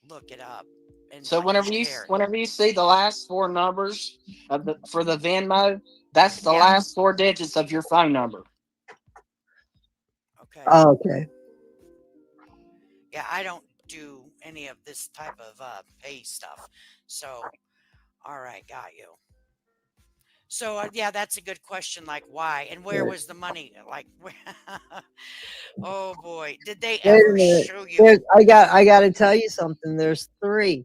look it up and So like compare it. whenever you see the last four numbers of for the Venmo, that's the Yeah. last four digits of your phone number. Okay. Okay. Yeah, I don't do any of this type of pay stuff. So, all right, got you. So yeah, that's a good question. Like, why and where was the money? Like, where? Oh boy, did they Wait a ever minute. show you? I got to tell you something. There's three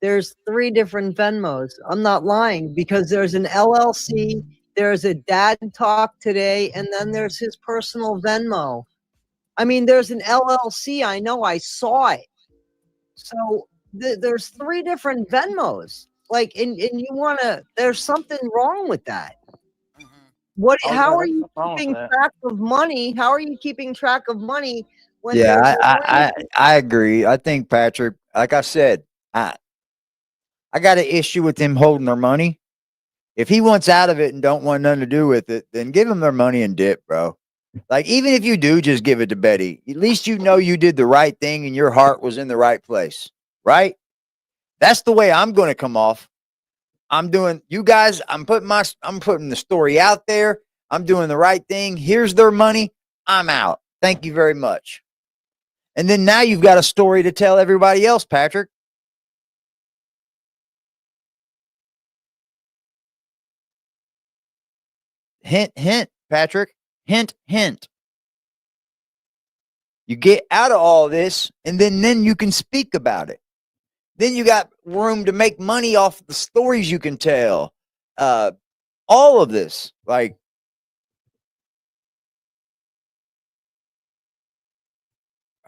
different Venmos. I'm not lying because there's an LLC, there's a Dad Talk Today, and then there's his personal Venmo. I mean, there's an LLC. I know, I saw it. So there's three different Venmos. Like, and you want to? There's something wrong with that. Mhm. What? Oh, How yeah, are there's you nothing wrong with keeping that. track of money? How are you keeping track of money when Yeah, there's I agree. I think Patrick, like I said, I got an issue with him holding their money. If he wants out of it and don't want nothing to do with it, then give him their money and dip, bro. Like, even if you do just give it to Betty, at least you know you did the right thing and your heart was in the right place, right? That's the way I'm going to come off. I'm doing, you guys, I'm putting the story out there. I'm doing the right thing. Here's their money. I'm out. Thank you very much. And then now you've got a story to tell everybody else, Patrick. Hint, hint, Patrick. Hint, hint. You get out of all this, and then you can speak about it. Then you got room to make money off the stories you can tell. All of this, like,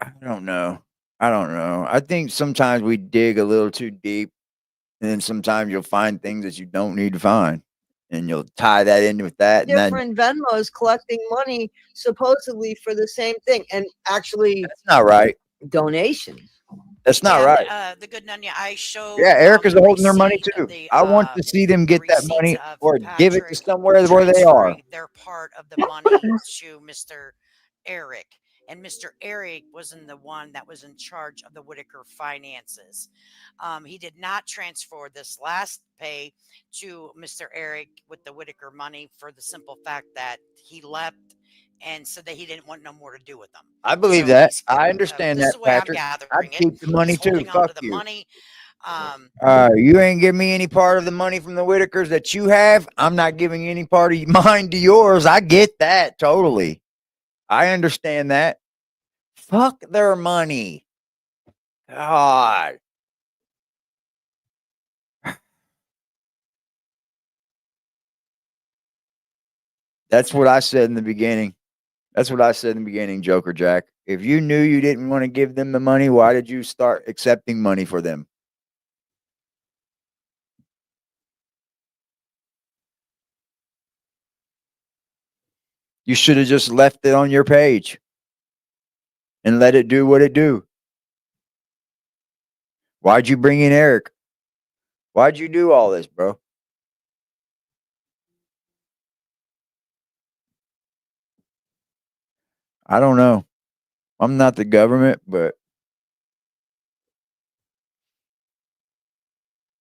I don't know. I think sometimes we dig a little too deep, and then sometimes you'll find things that you don't need to find, and you'll tie that in with that, and then different Venmos collecting money supposedly for the same thing, and actually that's not right. donations? That's not Yeah, right. the good Nunya, I showed Yeah, Erica's the holding their money receipt of too. I want to see them get that receipts money of or give it to Patrick somewhere where they are. transferring their part of the money to Mr. Eric. And Mr. Eric wasn't the one that was in charge of the Whitaker finances. He did not transfer this last pay to Mr. Eric with the Whitaker money for the simple fact that he left and said that he didn't want no more to do with them. I believe So that. he's I understand this is that, the way I'm Patrick. gathering I'd it. keep the money He's too. holding on to Fuck the you. money. You ain't give me any part of the money from the Whitakers that you have. I'm not giving any part of mine to yours. I get that totally. I understand that. Fuck their money. God. That's what I said in the beginning. That's what I said in the beginning, Joker Jack. If you knew you didn't want to give them the money, why did you start accepting money for them? You should have just left it on your page and let it do what it do. Why'd you bring in Eric? Why'd you do all this, bro? I don't know. I'm not the government, but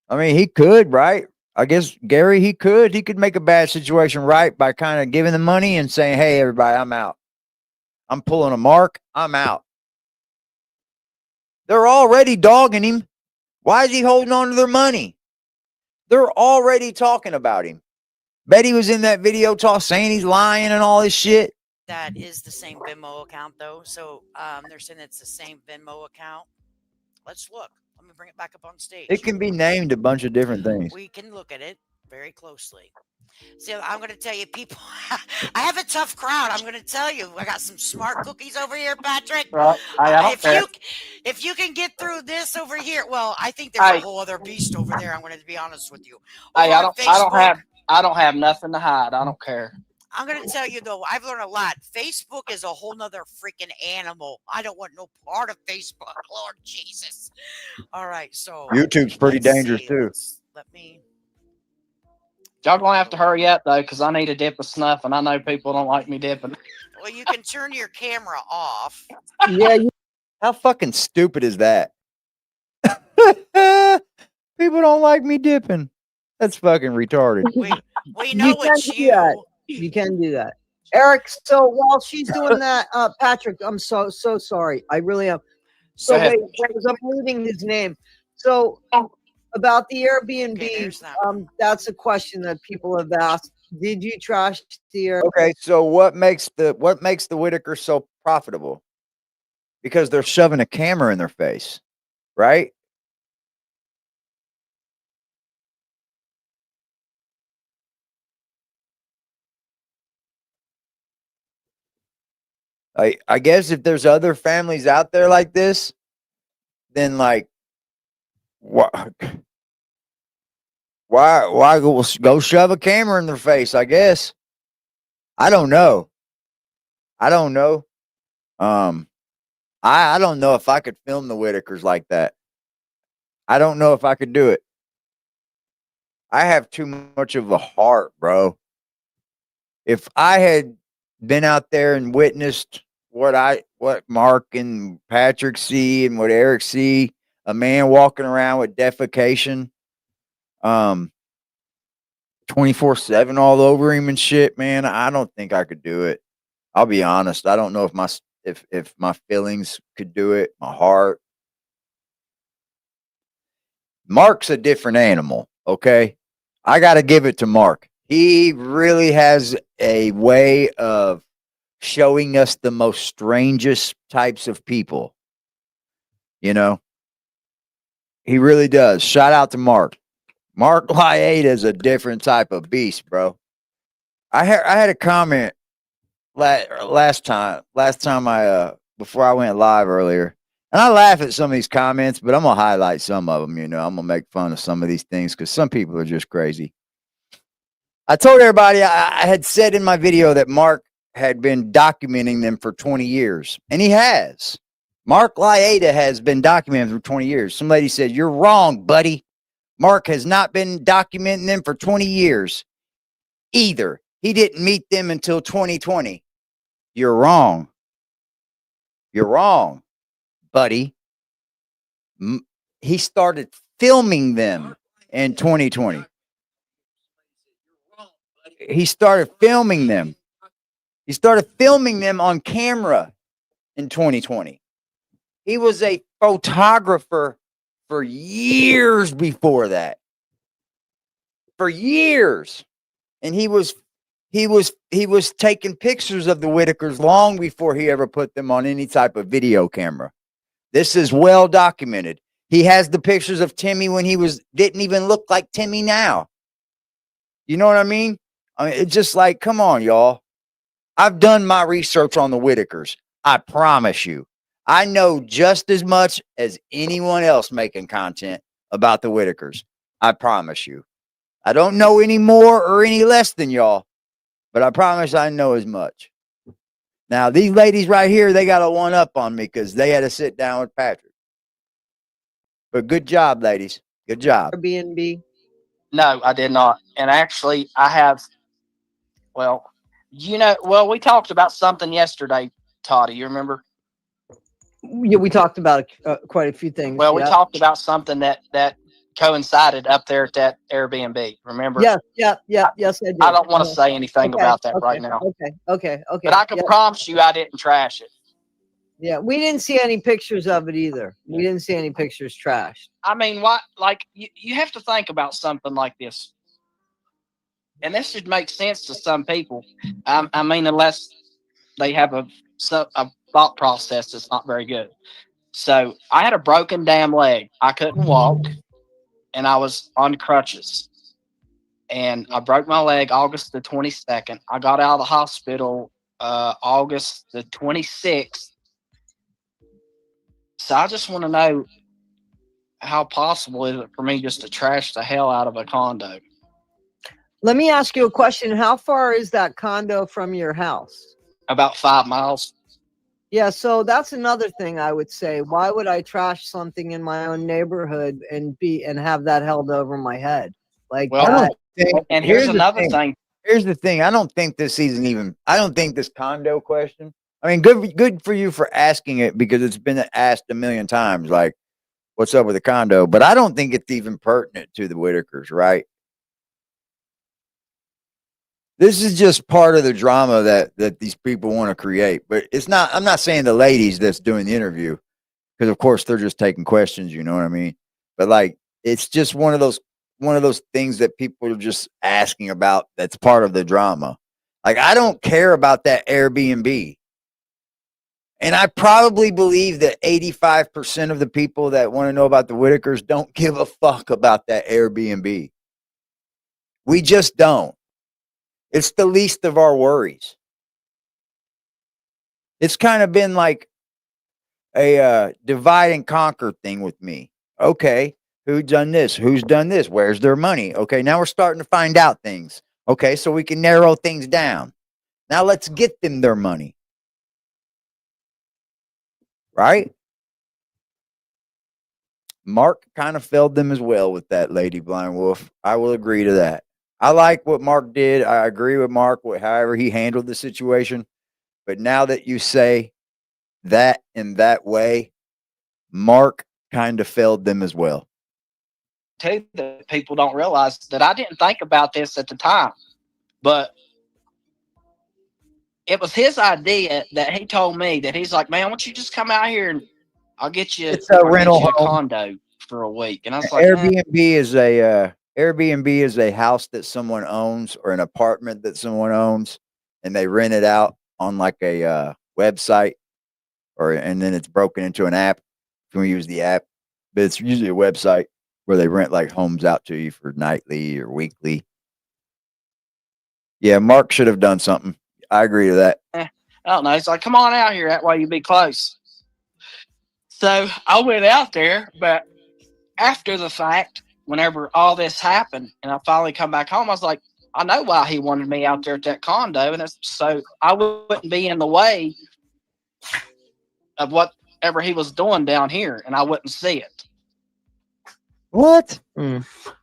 I mean, he could, right? I guess Gary, he could. He could make a bad situation right by kind of giving the money and saying, "Hey, everybody, I'm out. I'm pulling a mark. I'm out." They're already dogging him. Why is he holding on to their money? They're already talking about him. Betty was in that video talk saying he's lying and all this shit. That is the same Venmo account though. So they're saying it's the same Venmo account. Let's look. Let me bring it back up on stage. It can be named a bunch of different things. We can look at it very closely. See, I'm going to tell you, people, I have a tough crowd. I'm going to tell you, I got some smart cookies over here, Patrick. Right? I don't care. If you can get through this over here, well, I think there's a whole other beast over there. I'm going to be honest with you. Over on Facebook, I don't have nothing to hide. I don't care. I'm going to tell you, though, I've learned a lot. Facebook is a whole nother freaking animal. I don't want no part of Facebook. Lord Jesus. All right. So YouTube's pretty let's dangerous see. too. Let me. Y'all gonna have to hurry up though, because I need a dip of snuff, and I know people don't like me dipping. Well, you can turn your camera off. Yeah, How fucking stupid is that? People don't like me dipping. That's fucking retarded. We know you can it's do that. you. You can do that. Eric, so while she's doing that, Patrick, I'm so sorry. I really am. So Go ahead. wait, because I'm reading his name. So about the Airbnb, Okay, there's that. that's a question that people have asked. Did you trash the Airbnb? Okay, so what makes the Whitaker so profitable? Because they're shoving a camera in their face, right? I guess if there's other families out there like this, then like why go shove a camera in their face, I guess. I don't know. I don't know. I don't know if I could film the Whitakers like that. I don't know if I could do it. I have too much of a heart, bro. If I had been out there and witnessed what Mark and Patrick see and what Eric see, a man walking around with defecation 24/7 all over him and shit, man, I don't think I could do it. I'll be honest. I don't know if my feelings could do it, my heart. Mark's a different animal, okay? I got to give it to Mark. He really has a way of showing us the most strangest types of people. You know? He really does. Shout out to Mark. Mark Lighten is a different type of beast, bro. I had a comment last time I before I went live earlier. And I laugh at some of these comments, but I'm going to highlight some of them, you know. I'm going to make fun of some of these things cuz some people are just crazy. I told everybody I had said in my video that Mark had been documenting them for 20 years, and he has. Mark Lighten has been documenting for 20 years. Some lady said, "You're wrong, buddy. Mark has not been documenting them for 20 years either. He didn't meet them until 2020. You're wrong. You're wrong, buddy. He started filming them in 2020. He started filming them. He started filming them on camera in 2020. He was a photographer for years before that. For years. And he was taking pictures of the Whitakers long before he ever put them on any type of video camera. This is well documented. He has the pictures of Timmy when he didn't even look like Timmy now. You know what I mean? It's just like, come on, y'all. I've done my research on the Whitakers. I promise you. I know just as much as anyone else making content about the Whitakers. I promise you. I don't know any more or any less than y'all, but I promise I know as much. Now, these ladies right here, they got a one up on me because they had to sit down with Patrick. But good job, ladies. Good job. Airbnb. No, I did not. And actually, I have. Well, we talked about something yesterday, Toddy. You remember? Yeah, we talked about quite a few things. Well, we yeah. talked about something that coincided up there at that Airbnb. Remember? Yes, yes, I did. I don't want to say anything about that right now. Okay. But I can promise you, I didn't trash it. Yeah, we didn't see any pictures of it either. We didn't see any pictures trashed. I mean, what? Like, you have to think about something like this, and this should make sense to some people. I mean, unless they have a thought process that's not very good. So I had a broken damn leg. I couldn't walk, and I was on crutches. And I broke my leg August the 22nd. I got out of the hospital August the 26th. So I just want to know, how possible is it for me just to trash the hell out of a condo? Let me ask you a question. How far is that condo from your house? About 5 miles. Yeah, so that's another thing I would say. Why would I trash something in my own neighborhood and have that held over my head? Like, Well, I don't thing. And here's another thing. thing. Here's the thing. I don't think this isn't even. I don't think this condo question. I mean, good for you for asking it because it's been asked a million times. Like, what's up with the condo? But I don't think it's even pertinent to the Whitakers, right? This is just part of the drama that these people want to create. But it's not. I'm not saying the ladies that's doing the interview because, of course, they're just taking questions. You know what I mean? But like, it's just one of those things that people are just asking about. That's part of the drama. Like, I don't care about that Airbnb. And I probably believe that 85% of the people that want to know about the Whitakers don't give a fuck about that Airbnb. We just don't. It's the least of our worries. It's kind of been like a divide and conquer thing with me. Okay, who's done this? Who's done this? Where's their money? Okay, now we're starting to find out things. Okay, so we can narrow things down. Now let's get them their money. Right? Mark kind of failed them as well with that Lady Blind Wolf. I will agree to that. I like what Mark did. I agree with Mark with however he handled the situation. But now that you say that in that way, Mark kind of failed them as well. Too, that people don't realize that I didn't think about this at the time, but it was his idea that he told me that he's like, man, why don't you just come out here and I'll get you It's a rental home. condo for a week. And I was like, Airbnb is a house that someone owns or an apartment that someone owns, and they rent it out on like a website, and then it's broken into an app. Can we use the app? But it's usually a website where they rent like homes out to you for nightly or weekly. Yeah, Mark should have done something. I agree to that. I don't know. He's like, come on out here. That way you be close. So I went out there, but after the fact, whenever all this happened and I finally come back home, I was like, I know why he wanted me out there at that condo. And it's so I wouldn't be in the way of whatever he was doing down here and I wouldn't see it. What?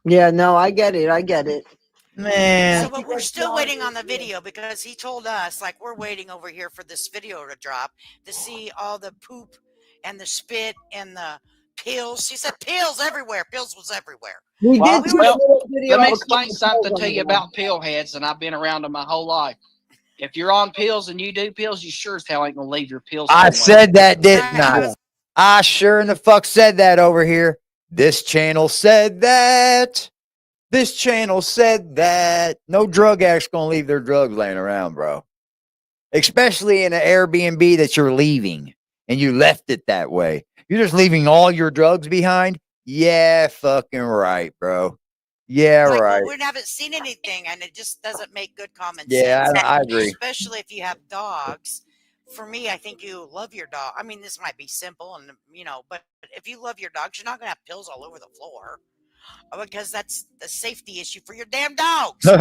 Yeah, no, I get it. Man. So, but we're still waiting on the video because he told us, like, we're waiting over here for this video to drop to see all the poop and the spit and the pills. She said pills everywhere. Pills was everywhere. We Well, did. Let me explain something to you about pill heads, and I've been around them my whole life. If you're on pills and you do pills, you sure as hell ain't gonna leave your pills. I said that, didn't I? Right. I sure in the fuck said that over here. This channel said that. This channel said that. No drug addict's gonna leave their drugs laying around, bro. Especially in an Airbnb that you're leaving and you left it that way. You're just leaving all your drugs behind? Yeah, fucking right, bro. Yeah, Like, right. well, we haven't seen anything, and it just doesn't make good common Yeah, sense. I agree. Especially if you have dogs. For me, I think you love your dog. I mean, this might be simple, and but if you love your dogs, you're not gonna have pills all over the floor because that's the safety issue for your damn dogs. So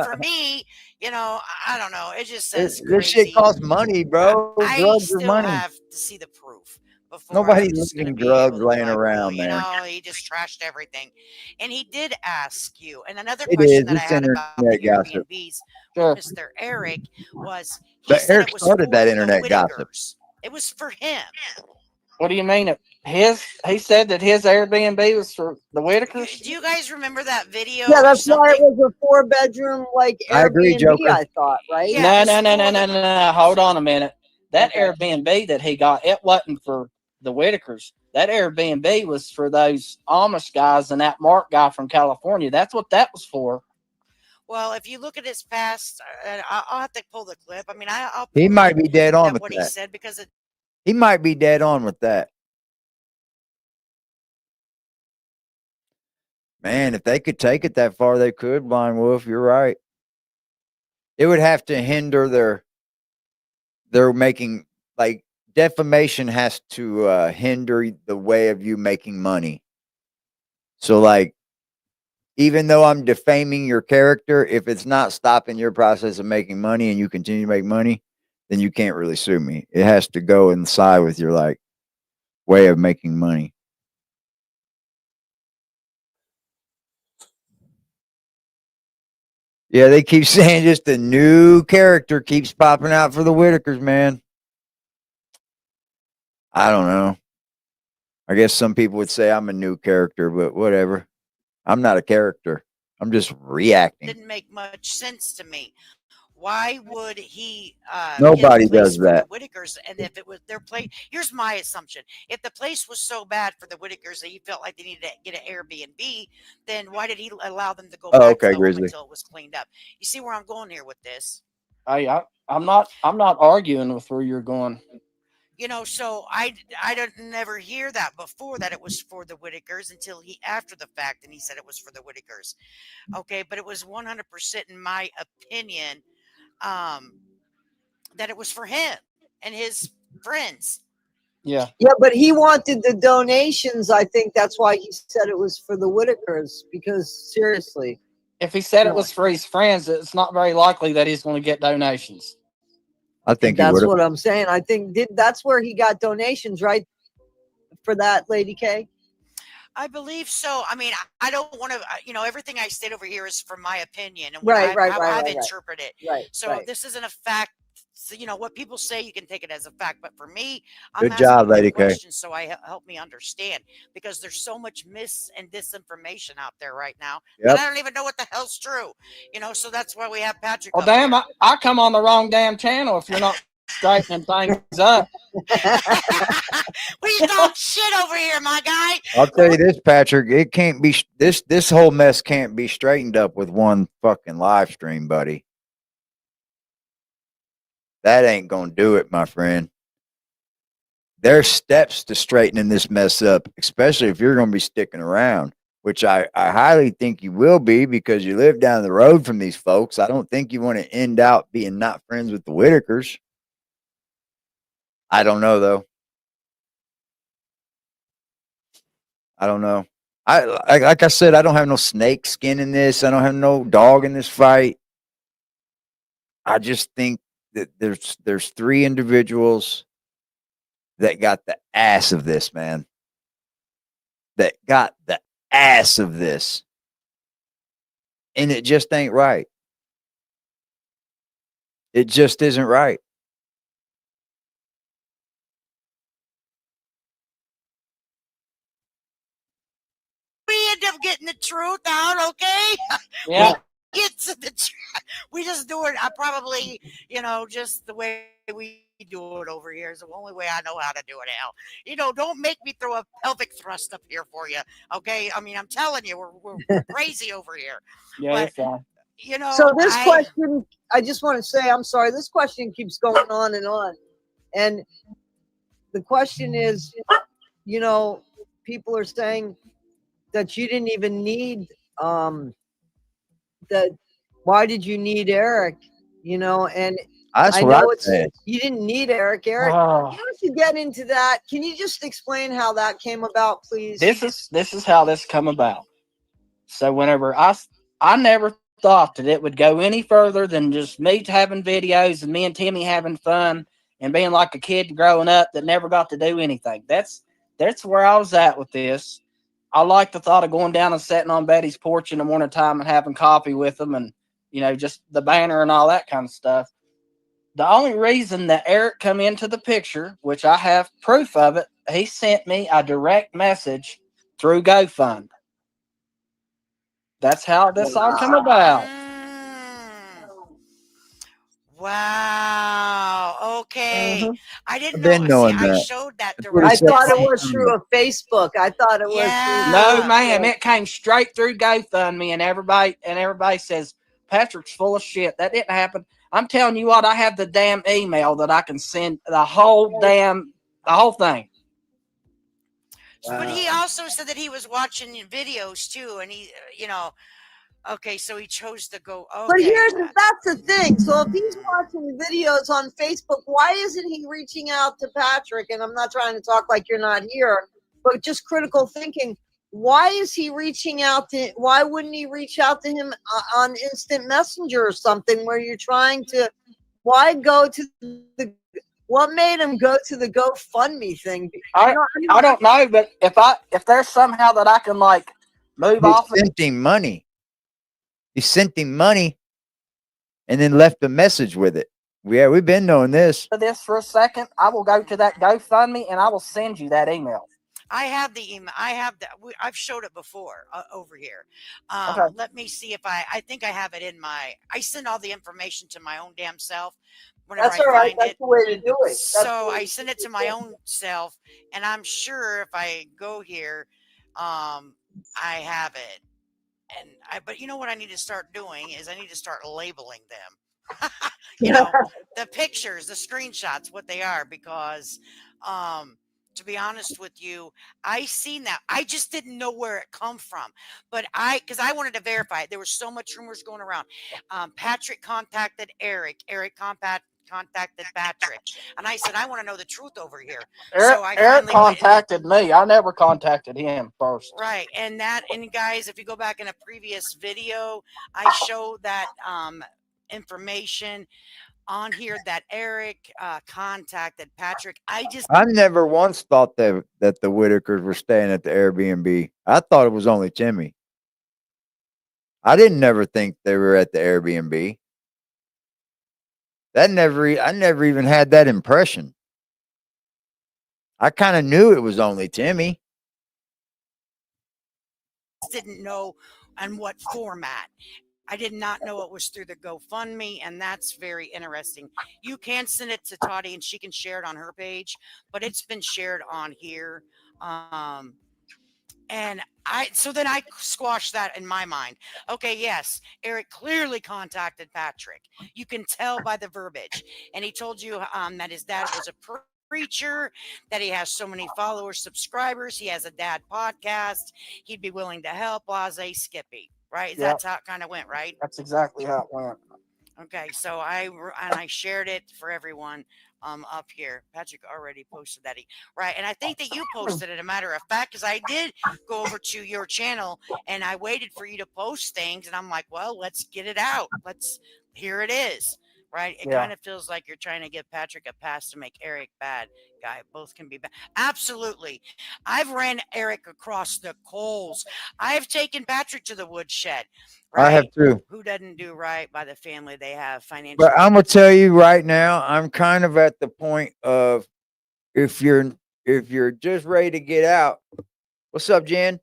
for me, I don't know. It just says This shit crazy. costs money, bro. I Drugs are still money. have to see the proof before Nobody's I'm just gonna leaving be drugs able to be laying like, around, well, man. he just trashed everything. And he did ask you. And another It question is. that I It's had about the internet gossip. Airbnbs Sure. with Mr. Eric was he But said Eric it was started for that the internet gossip. Whitakers. It was for him. What do you mean? He said that his Airbnb was for the Whitakers? Do you guys remember that video? Yeah, or that's why it something? was a 4-bedroom like I agree, Airbnb. Joker. I thought, right? Yeah, it was No. Hold on a minute. That Airbnb that he got, it wasn't for the Whitakers. That Airbnb was for those Amish guys and that Mark guy from California. That's what that was for. Well, if you look at his past, I'll have to pull the clip. I mean, I'll He pull might it be dead on at with what he that. said because it. He might be dead on with that. Man, if they could take it that far, they could, Blind Wolf. You're right. It would have to hinder their making, like, defamation has to hinder the way of you making money. So, like, even though I'm defaming your character, if it's not stopping your process of making money and you continue to make money, then you can't really sue me. It has to go inside with your, like, way of making money. Yeah, they keep saying just a new character keeps popping out for the Whitakers, man. I don't know. I guess some people would say I'm a new character, but whatever. I'm not a character. I'm just reacting. Didn't make much sense to me. Why would he get a Nobody place does for the that. Whitakers? And if it was their place, here's my assumption: if the place was so bad for the Whitakers that he felt like they needed to get an Airbnb, then why did he allow them to go Oh, back to okay, the home Grizzly. until it was cleaned up? You see where I'm going here with this? Hey, I'm not arguing with where you're going. So I didn't never hear that before, that it was for the Whitakers, until he after the fact, and he said it was for the Whitakers. Okay, but it was 100% in my opinion, um, that it was for him and his friends. Yeah. Yeah, but he wanted the donations. I think that's why he said it was for the Whitakers. Because seriously, If he said it was for his friends, it's not very likely that he's going to get donations. I think he would that's have. what I'm saying. I think that's where he got donations, right? For that, Lady K. I believe so. I mean, I don't want to, everything I state over here is from my opinion and what Right, I've, right, how right, I've right, right. interpreted it. Right. So right. this isn't a fact. So, what people say, you can take it as a fact. But for me, I'm Good asking job, the Lady K. questions so help me understand, because there's so much mis and disinformation out there right now that Yep. I don't even know what the hell's true. So that's why we have Patrick. Well, up damn, here. I come on the wrong damn channel if you're not straightening things up. We talk shit over here, my guy. I'll tell you this, Patrick. It can't be this whole mess can't be straightened up with one fucking live stream, buddy. That ain't gonna do it, my friend. There's steps to straightening this mess up, especially if you're gonna be sticking around, which I highly think you will be, because you live down the road from these folks. I don't think you want to end out being not friends with the Whitakers. I don't know though. I don't know. Like I said, I don't have no snake skin in this. I don't have no dog in this fight. I just think that there's three individuals that got the ass of this, man. That got the ass of this. And it just ain't right. It just isn't right. We end up getting the truth out, okay? Yeah. Get to the truth. We just do it. I probably, just the way we do it over here is the only way I know how to do it. Hell, don't make me throw a pelvic thrust up here for you, okay? I mean, I'm telling you, we're crazy over here. Yeah, But you're fine. So this question, I just want to say, I'm sorry. This question keeps going on, and the question is, people are saying that you didn't even need that. Why did you need Eric? And That's I what know I said. you didn't need Eric. Eric, Oh. why don't you get into that? Can you just explain how that came about, please? This is how this come about. So whenever I never thought that it would go any further than just me having videos and me and Timmy having fun and being like a kid growing up that never got to do anything. That's where I was at with this. I like the thought of going down and sitting on Betty's porch in the morning time and having coffee with them, and just the banner and all that kind of stuff. The only reason that Eric come into the picture, which I have proof of it, he sent me a direct message through GoFund. That's how this all come about. Wow. Okay. I didn't I've know. been See, knowing I that. showed that That's what he I direct said. thought it message. was through a Facebook. I thought it was Yeah. No, ma'am, it came straight through GoFundMe, and everybody says Patrick's full of shit. That didn't happen. I'm telling you what, I have the damn email that I can send the whole thing. But he also said that he was watching videos too, and okay, so he chose to go. But Okay. that's the thing. So if he's watching videos on Facebook, why isn't he reaching out to Patrick? And I'm not trying to talk like you're not here, but just critical thinking. Why is he reaching out to? Why wouldn't he reach out to him on Instant Messenger or something where you're trying to? Why go to the? What made him go to the GoFundMe thing? I don't know, but if there's somehow that I can like move He off. sent him money. He sent him money and then left a message with it. Yeah, we've been knowing this. This for a second, I will go to that GoFundMe and I will send you that email. I have the email. I have that. I've showed it before over here. Okay. Let me see if I think I have it in my. I send all the information to my own damn self whenever That's I all right. find That's it. the way to do it. That's the So way I to send do it to my own self, and I'm sure if I go here, I have it. But you know what I need to start doing is I need to start labeling them. You know, the pictures, the screenshots, what they are, because to be honest with you, I seen that. I just didn't know where it come from. But because I wanted to verify it. There was so much rumors going around. Patrick contacted Eric. Eric contacted Patrick. And I said, I want to know the truth over here. So I Eric finally went and contacted me. I never contacted him first. right. And guys, if you go back in a previous video, I showed that information on here that Eric contacted Patrick. I never once thought that the Whitakers were staying at the Airbnb. I thought it was only Timmy. I didn't never think they were at the Airbnb. I never even had that impression. I kind of knew it was only Timmy. didn't know on what format. I did not know it was through the GoFundMe, and that's very interesting. You can send it to Toddy, and she can share it on her page, but it's been shared on here. And so then I squashed that in my mind. Okay, yes, Eric clearly contacted Patrick. You can tell by the verbiage. And he told you that his dad was a preacher, that he has so many followers, subscribers. He has a dad podcast. He'd be willing to help, blase Skippy. Right? Yep. That's how it kind of went, right? That's exactly how it went. Okay, so I shared it for everyone up here. Patrick already posted that right, and I think that you posted it. A matter of fact, because I did go over to your channel and I waited for you to post things, and I'm like, well, let's get it out. Here it is. Right? It Yeah. kind of feels like you're trying to give Patrick a pass to make Eric bad. Guy, both can be bad. Absolutely. I've ran Eric across the coals. I've taken Patrick to the woodshed. Right? I have too. Who doesn't do right by the family they have financially? But I'm gonna tell you right now, I'm kind of at the point of if you're just ready to get out. What's up, Jen?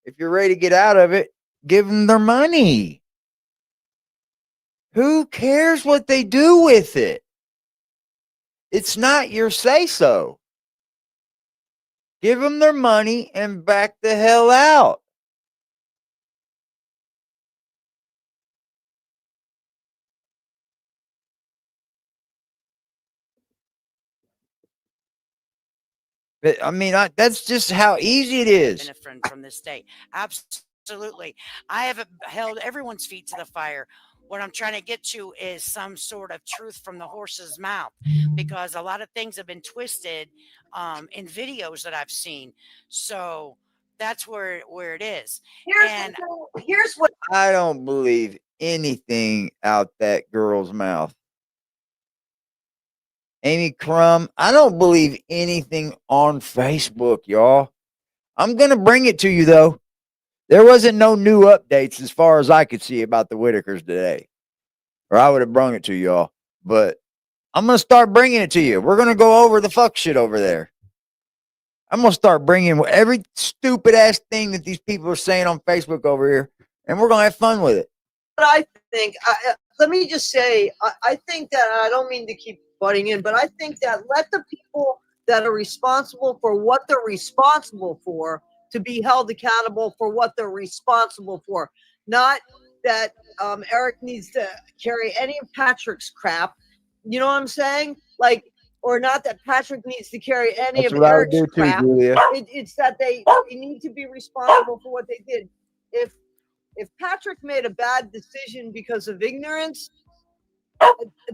If you're ready to get out of it, give them their money. Who cares what they do with it? It's not your say so. Give them their money and back the hell out. I mean, that's just how easy it is. Been a friend from this day. Absolutely. I haven't held everyone's feet to the fire. What I'm trying to get to is some sort of truth from the horse's mouth, because a lot of things have been twisted in videos that I've seen. So that's where it is. Here's what I don't believe anything out that girl's mouth. Amy Crum, I don't believe anything on Facebook, y'all. I'm going to bring it to you, though. There wasn't no new updates as far as I could see about the Whitakers today, or I would have brung it to y'all. But I'm going to start bringing it to you. We're going to go over the fuck shit over there. I'm going to start bringing every stupid ass thing that these people are saying on Facebook over here, and we're going to have fun with it. I think. Let me just say, I think that, I don't mean to keep butting in, but I think that let the people that are responsible for what they're responsible for to be held accountable for what they're responsible for. Not that Eric needs to carry any of Patrick's crap. You know what I'm saying? Like, or not that Patrick needs to carry any That's of what I would Eric's do too, crap. Julia. It's that they need to be responsible for what they did. If Patrick made a bad decision because of ignorance,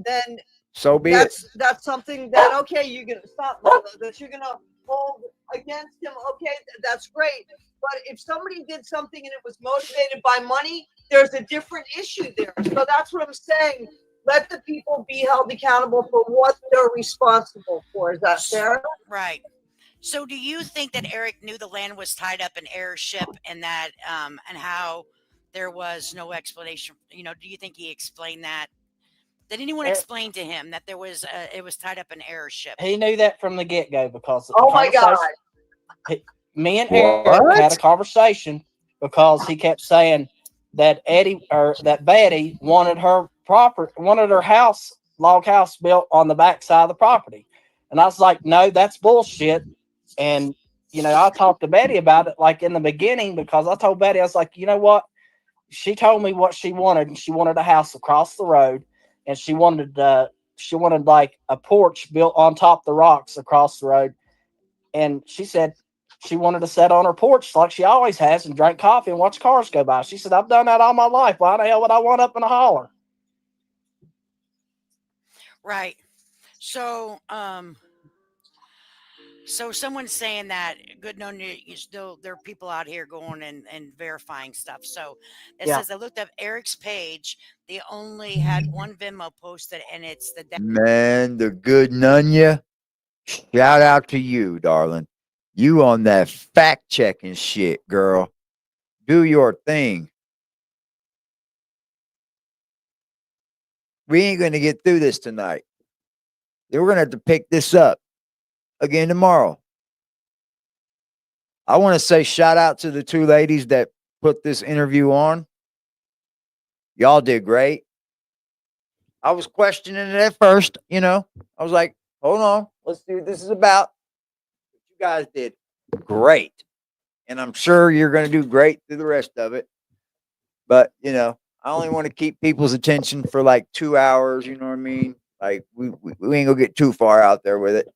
then So be it. that's something that, okay, you're gonna stop that you're gonna hold against him. Okay, that's great. But if somebody did something and it was motivated by money, there's a different issue there. So that's what I'm saying. Let the people be held accountable for what they're responsible for. Is that fair? Right. So do you think that Eric knew the land was tied up in heirship, and that and how there was no explanation? Do you think he explained that Did anyone Eh, explain to him that it was tied up in air ship? He knew that from the get go because the Oh my God. conversation. Me and Eric had a What? conversation because he kept saying that Eddie or that Betty wanted her house, log house built on the back side of the property. And I was like, no, that's bullshit. And I talked to Betty about it like in the beginning because I told Betty, I was like, you know what? She told me what she wanted, and she wanted a house across the road, and she wanted like a porch built on top of the rocks across the road. And she said she wanted to sit on her porch like she always has and drink coffee and watch cars go by. She said, I've done that all my life. Why the hell would I want up in a holler? Right. So, so someone's saying that good known you still there are people out here going and verifying stuff. So it Yeah. says I looked up Eric's page. They only had one Venmo posted, and it's the Man, the good Nunya. Shout out to you, darling. You on that fact checking shit, girl. Do your thing. We ain't going to get through this tonight. We're going to have to pick this up again tomorrow. I want to say shout out to the two ladies that put this interview on. Y'all did great. I was questioning it at first, I was like, hold on, let's see what this is about. You guys did great. And I'm sure you're going to do great through the rest of it. But, I only want to keep people's attention for like 2 hours. You know what I mean? Like, we ain't going to get too far out there with it.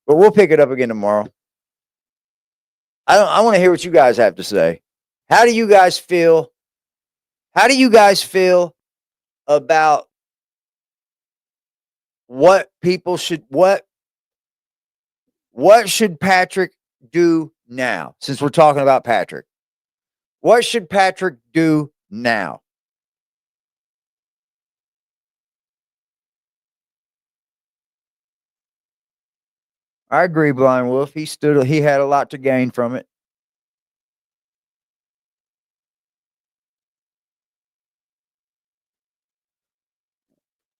But we'll pick it up again tomorrow. I want to hear what you guys have to say. How do you guys feel? How do you guys feel about what people should what should Patrick do now? Since we're talking about Patrick, what should Patrick do now? I agree, Blind Wolf. He had a lot to gain from it.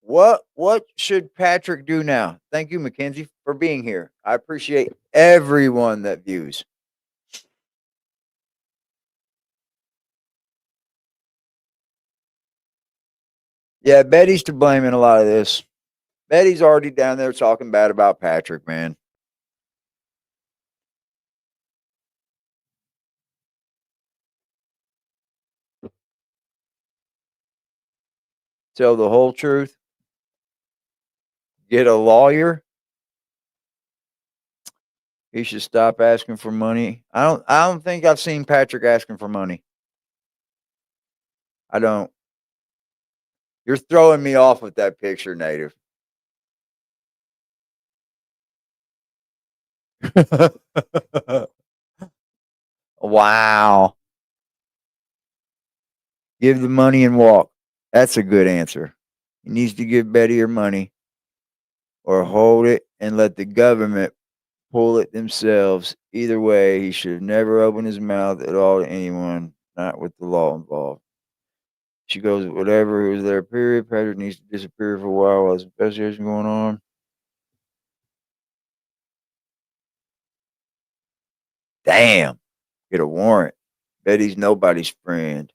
What should Patrick do now? Thank you, Mackenzie, for being here. I appreciate everyone that views. Yeah, Betty's to blame in a lot of this. Betty's already down there talking bad about Patrick, man. Tell the whole truth. Get a lawyer. He should stop asking for money. I don't think I've seen Patrick asking for money. I don't. You're throwing me off with that picture, Native. Wow. Give the money and walk. That's a good answer. He needs to give Betty her money or hold it and let the government pull it themselves. Either way, he should have never opened his mouth at all to anyone, not with the law involved. She goes, whatever, it was there, period. Patrick needs to disappear for a while while this investigation going on. Damn. Get a warrant. Betty's nobody's friend.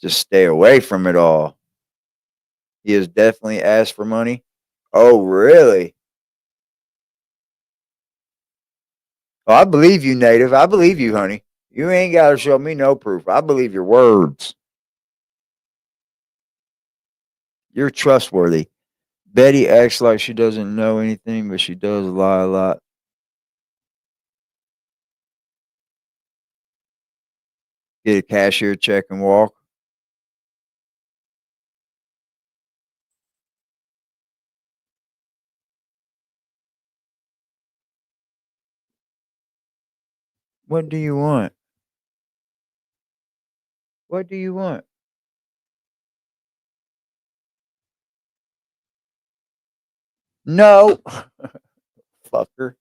Just stay away from it all. He has definitely asked for money. Oh, really? Oh, I believe you, Native. I believe you, honey. You ain't got to show me no proof. I believe your words. You're trustworthy. Betty acts like she doesn't know anything, but she does lie a lot. Get a cashier check and walk. What do you want? What do you want? No. Fucker.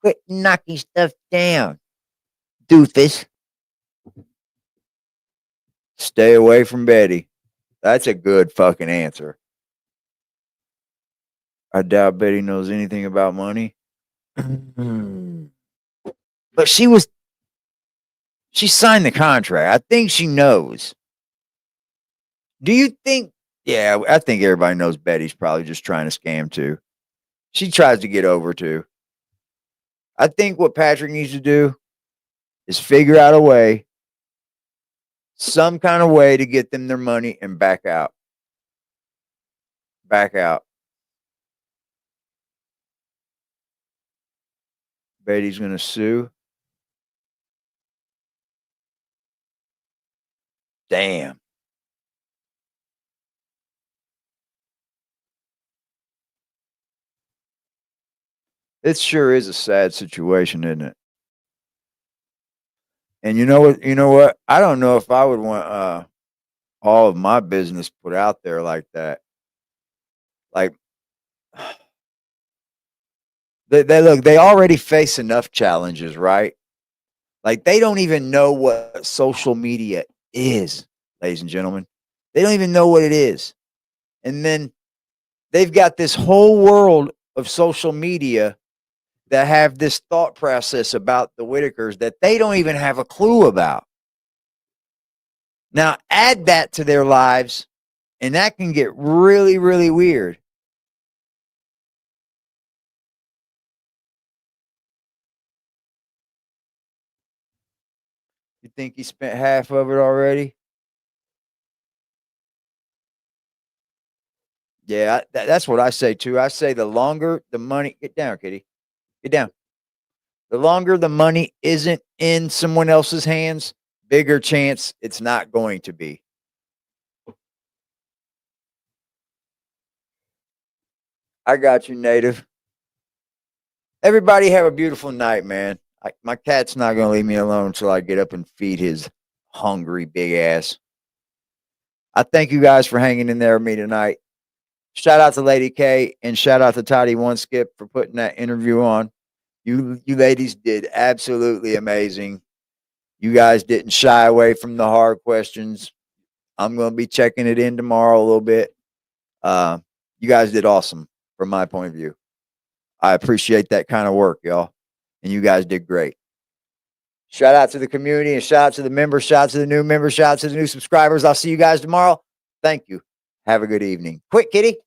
Quit knocking stuff down. Doofus. Stay away from Betty. That's a good fucking answer. I doubt Betty knows anything about money. But she signed the contract. I think she knows. Do you think? Yeah, I think everybody knows Betty's probably just trying to scam too. She tries to get over too. I think what Patrick needs to do is figure out a way, some kind of way to get them their money and back out. Back out. Betty's going to sue. Damn. It sure is a sad situation, isn't it? And you know what? You know what? I don't know if I would want all of my business put out there like that. Like they look, they already face enough challenges, right? Like they don't even know what social media is, ladies and gentlemen. They don't even know what it is. And then they've got this whole world of social media that have this thought process about the Whitakers that they don't even have a clue about. Now, add that to their lives, and that can get really, really weird. You think he spent half of it already? Yeah, that's what I say too. I say the longer the money, get down, kitty, get down. The longer the money isn't in someone else's hands, bigger chance it's not going to be. I got you, native. Everybody have a beautiful night, man. My cat's not going to leave me alone until I get up and feed his hungry big ass. I thank you guys for hanging in there with me tonight. Shout out to Lady K and shout out to Toddy One Skip for putting that interview on. You ladies did absolutely amazing. You guys didn't shy away from the hard questions. I'm going to be checking it in tomorrow a little bit. You guys did awesome from my point of view. I appreciate that kind of work, y'all. And you guys did great. Shout out to the community and shout out to the members. Shout out to the new members. Shout out to the new subscribers. I'll see you guys tomorrow. Thank you. Have a good evening. Quick, kitty.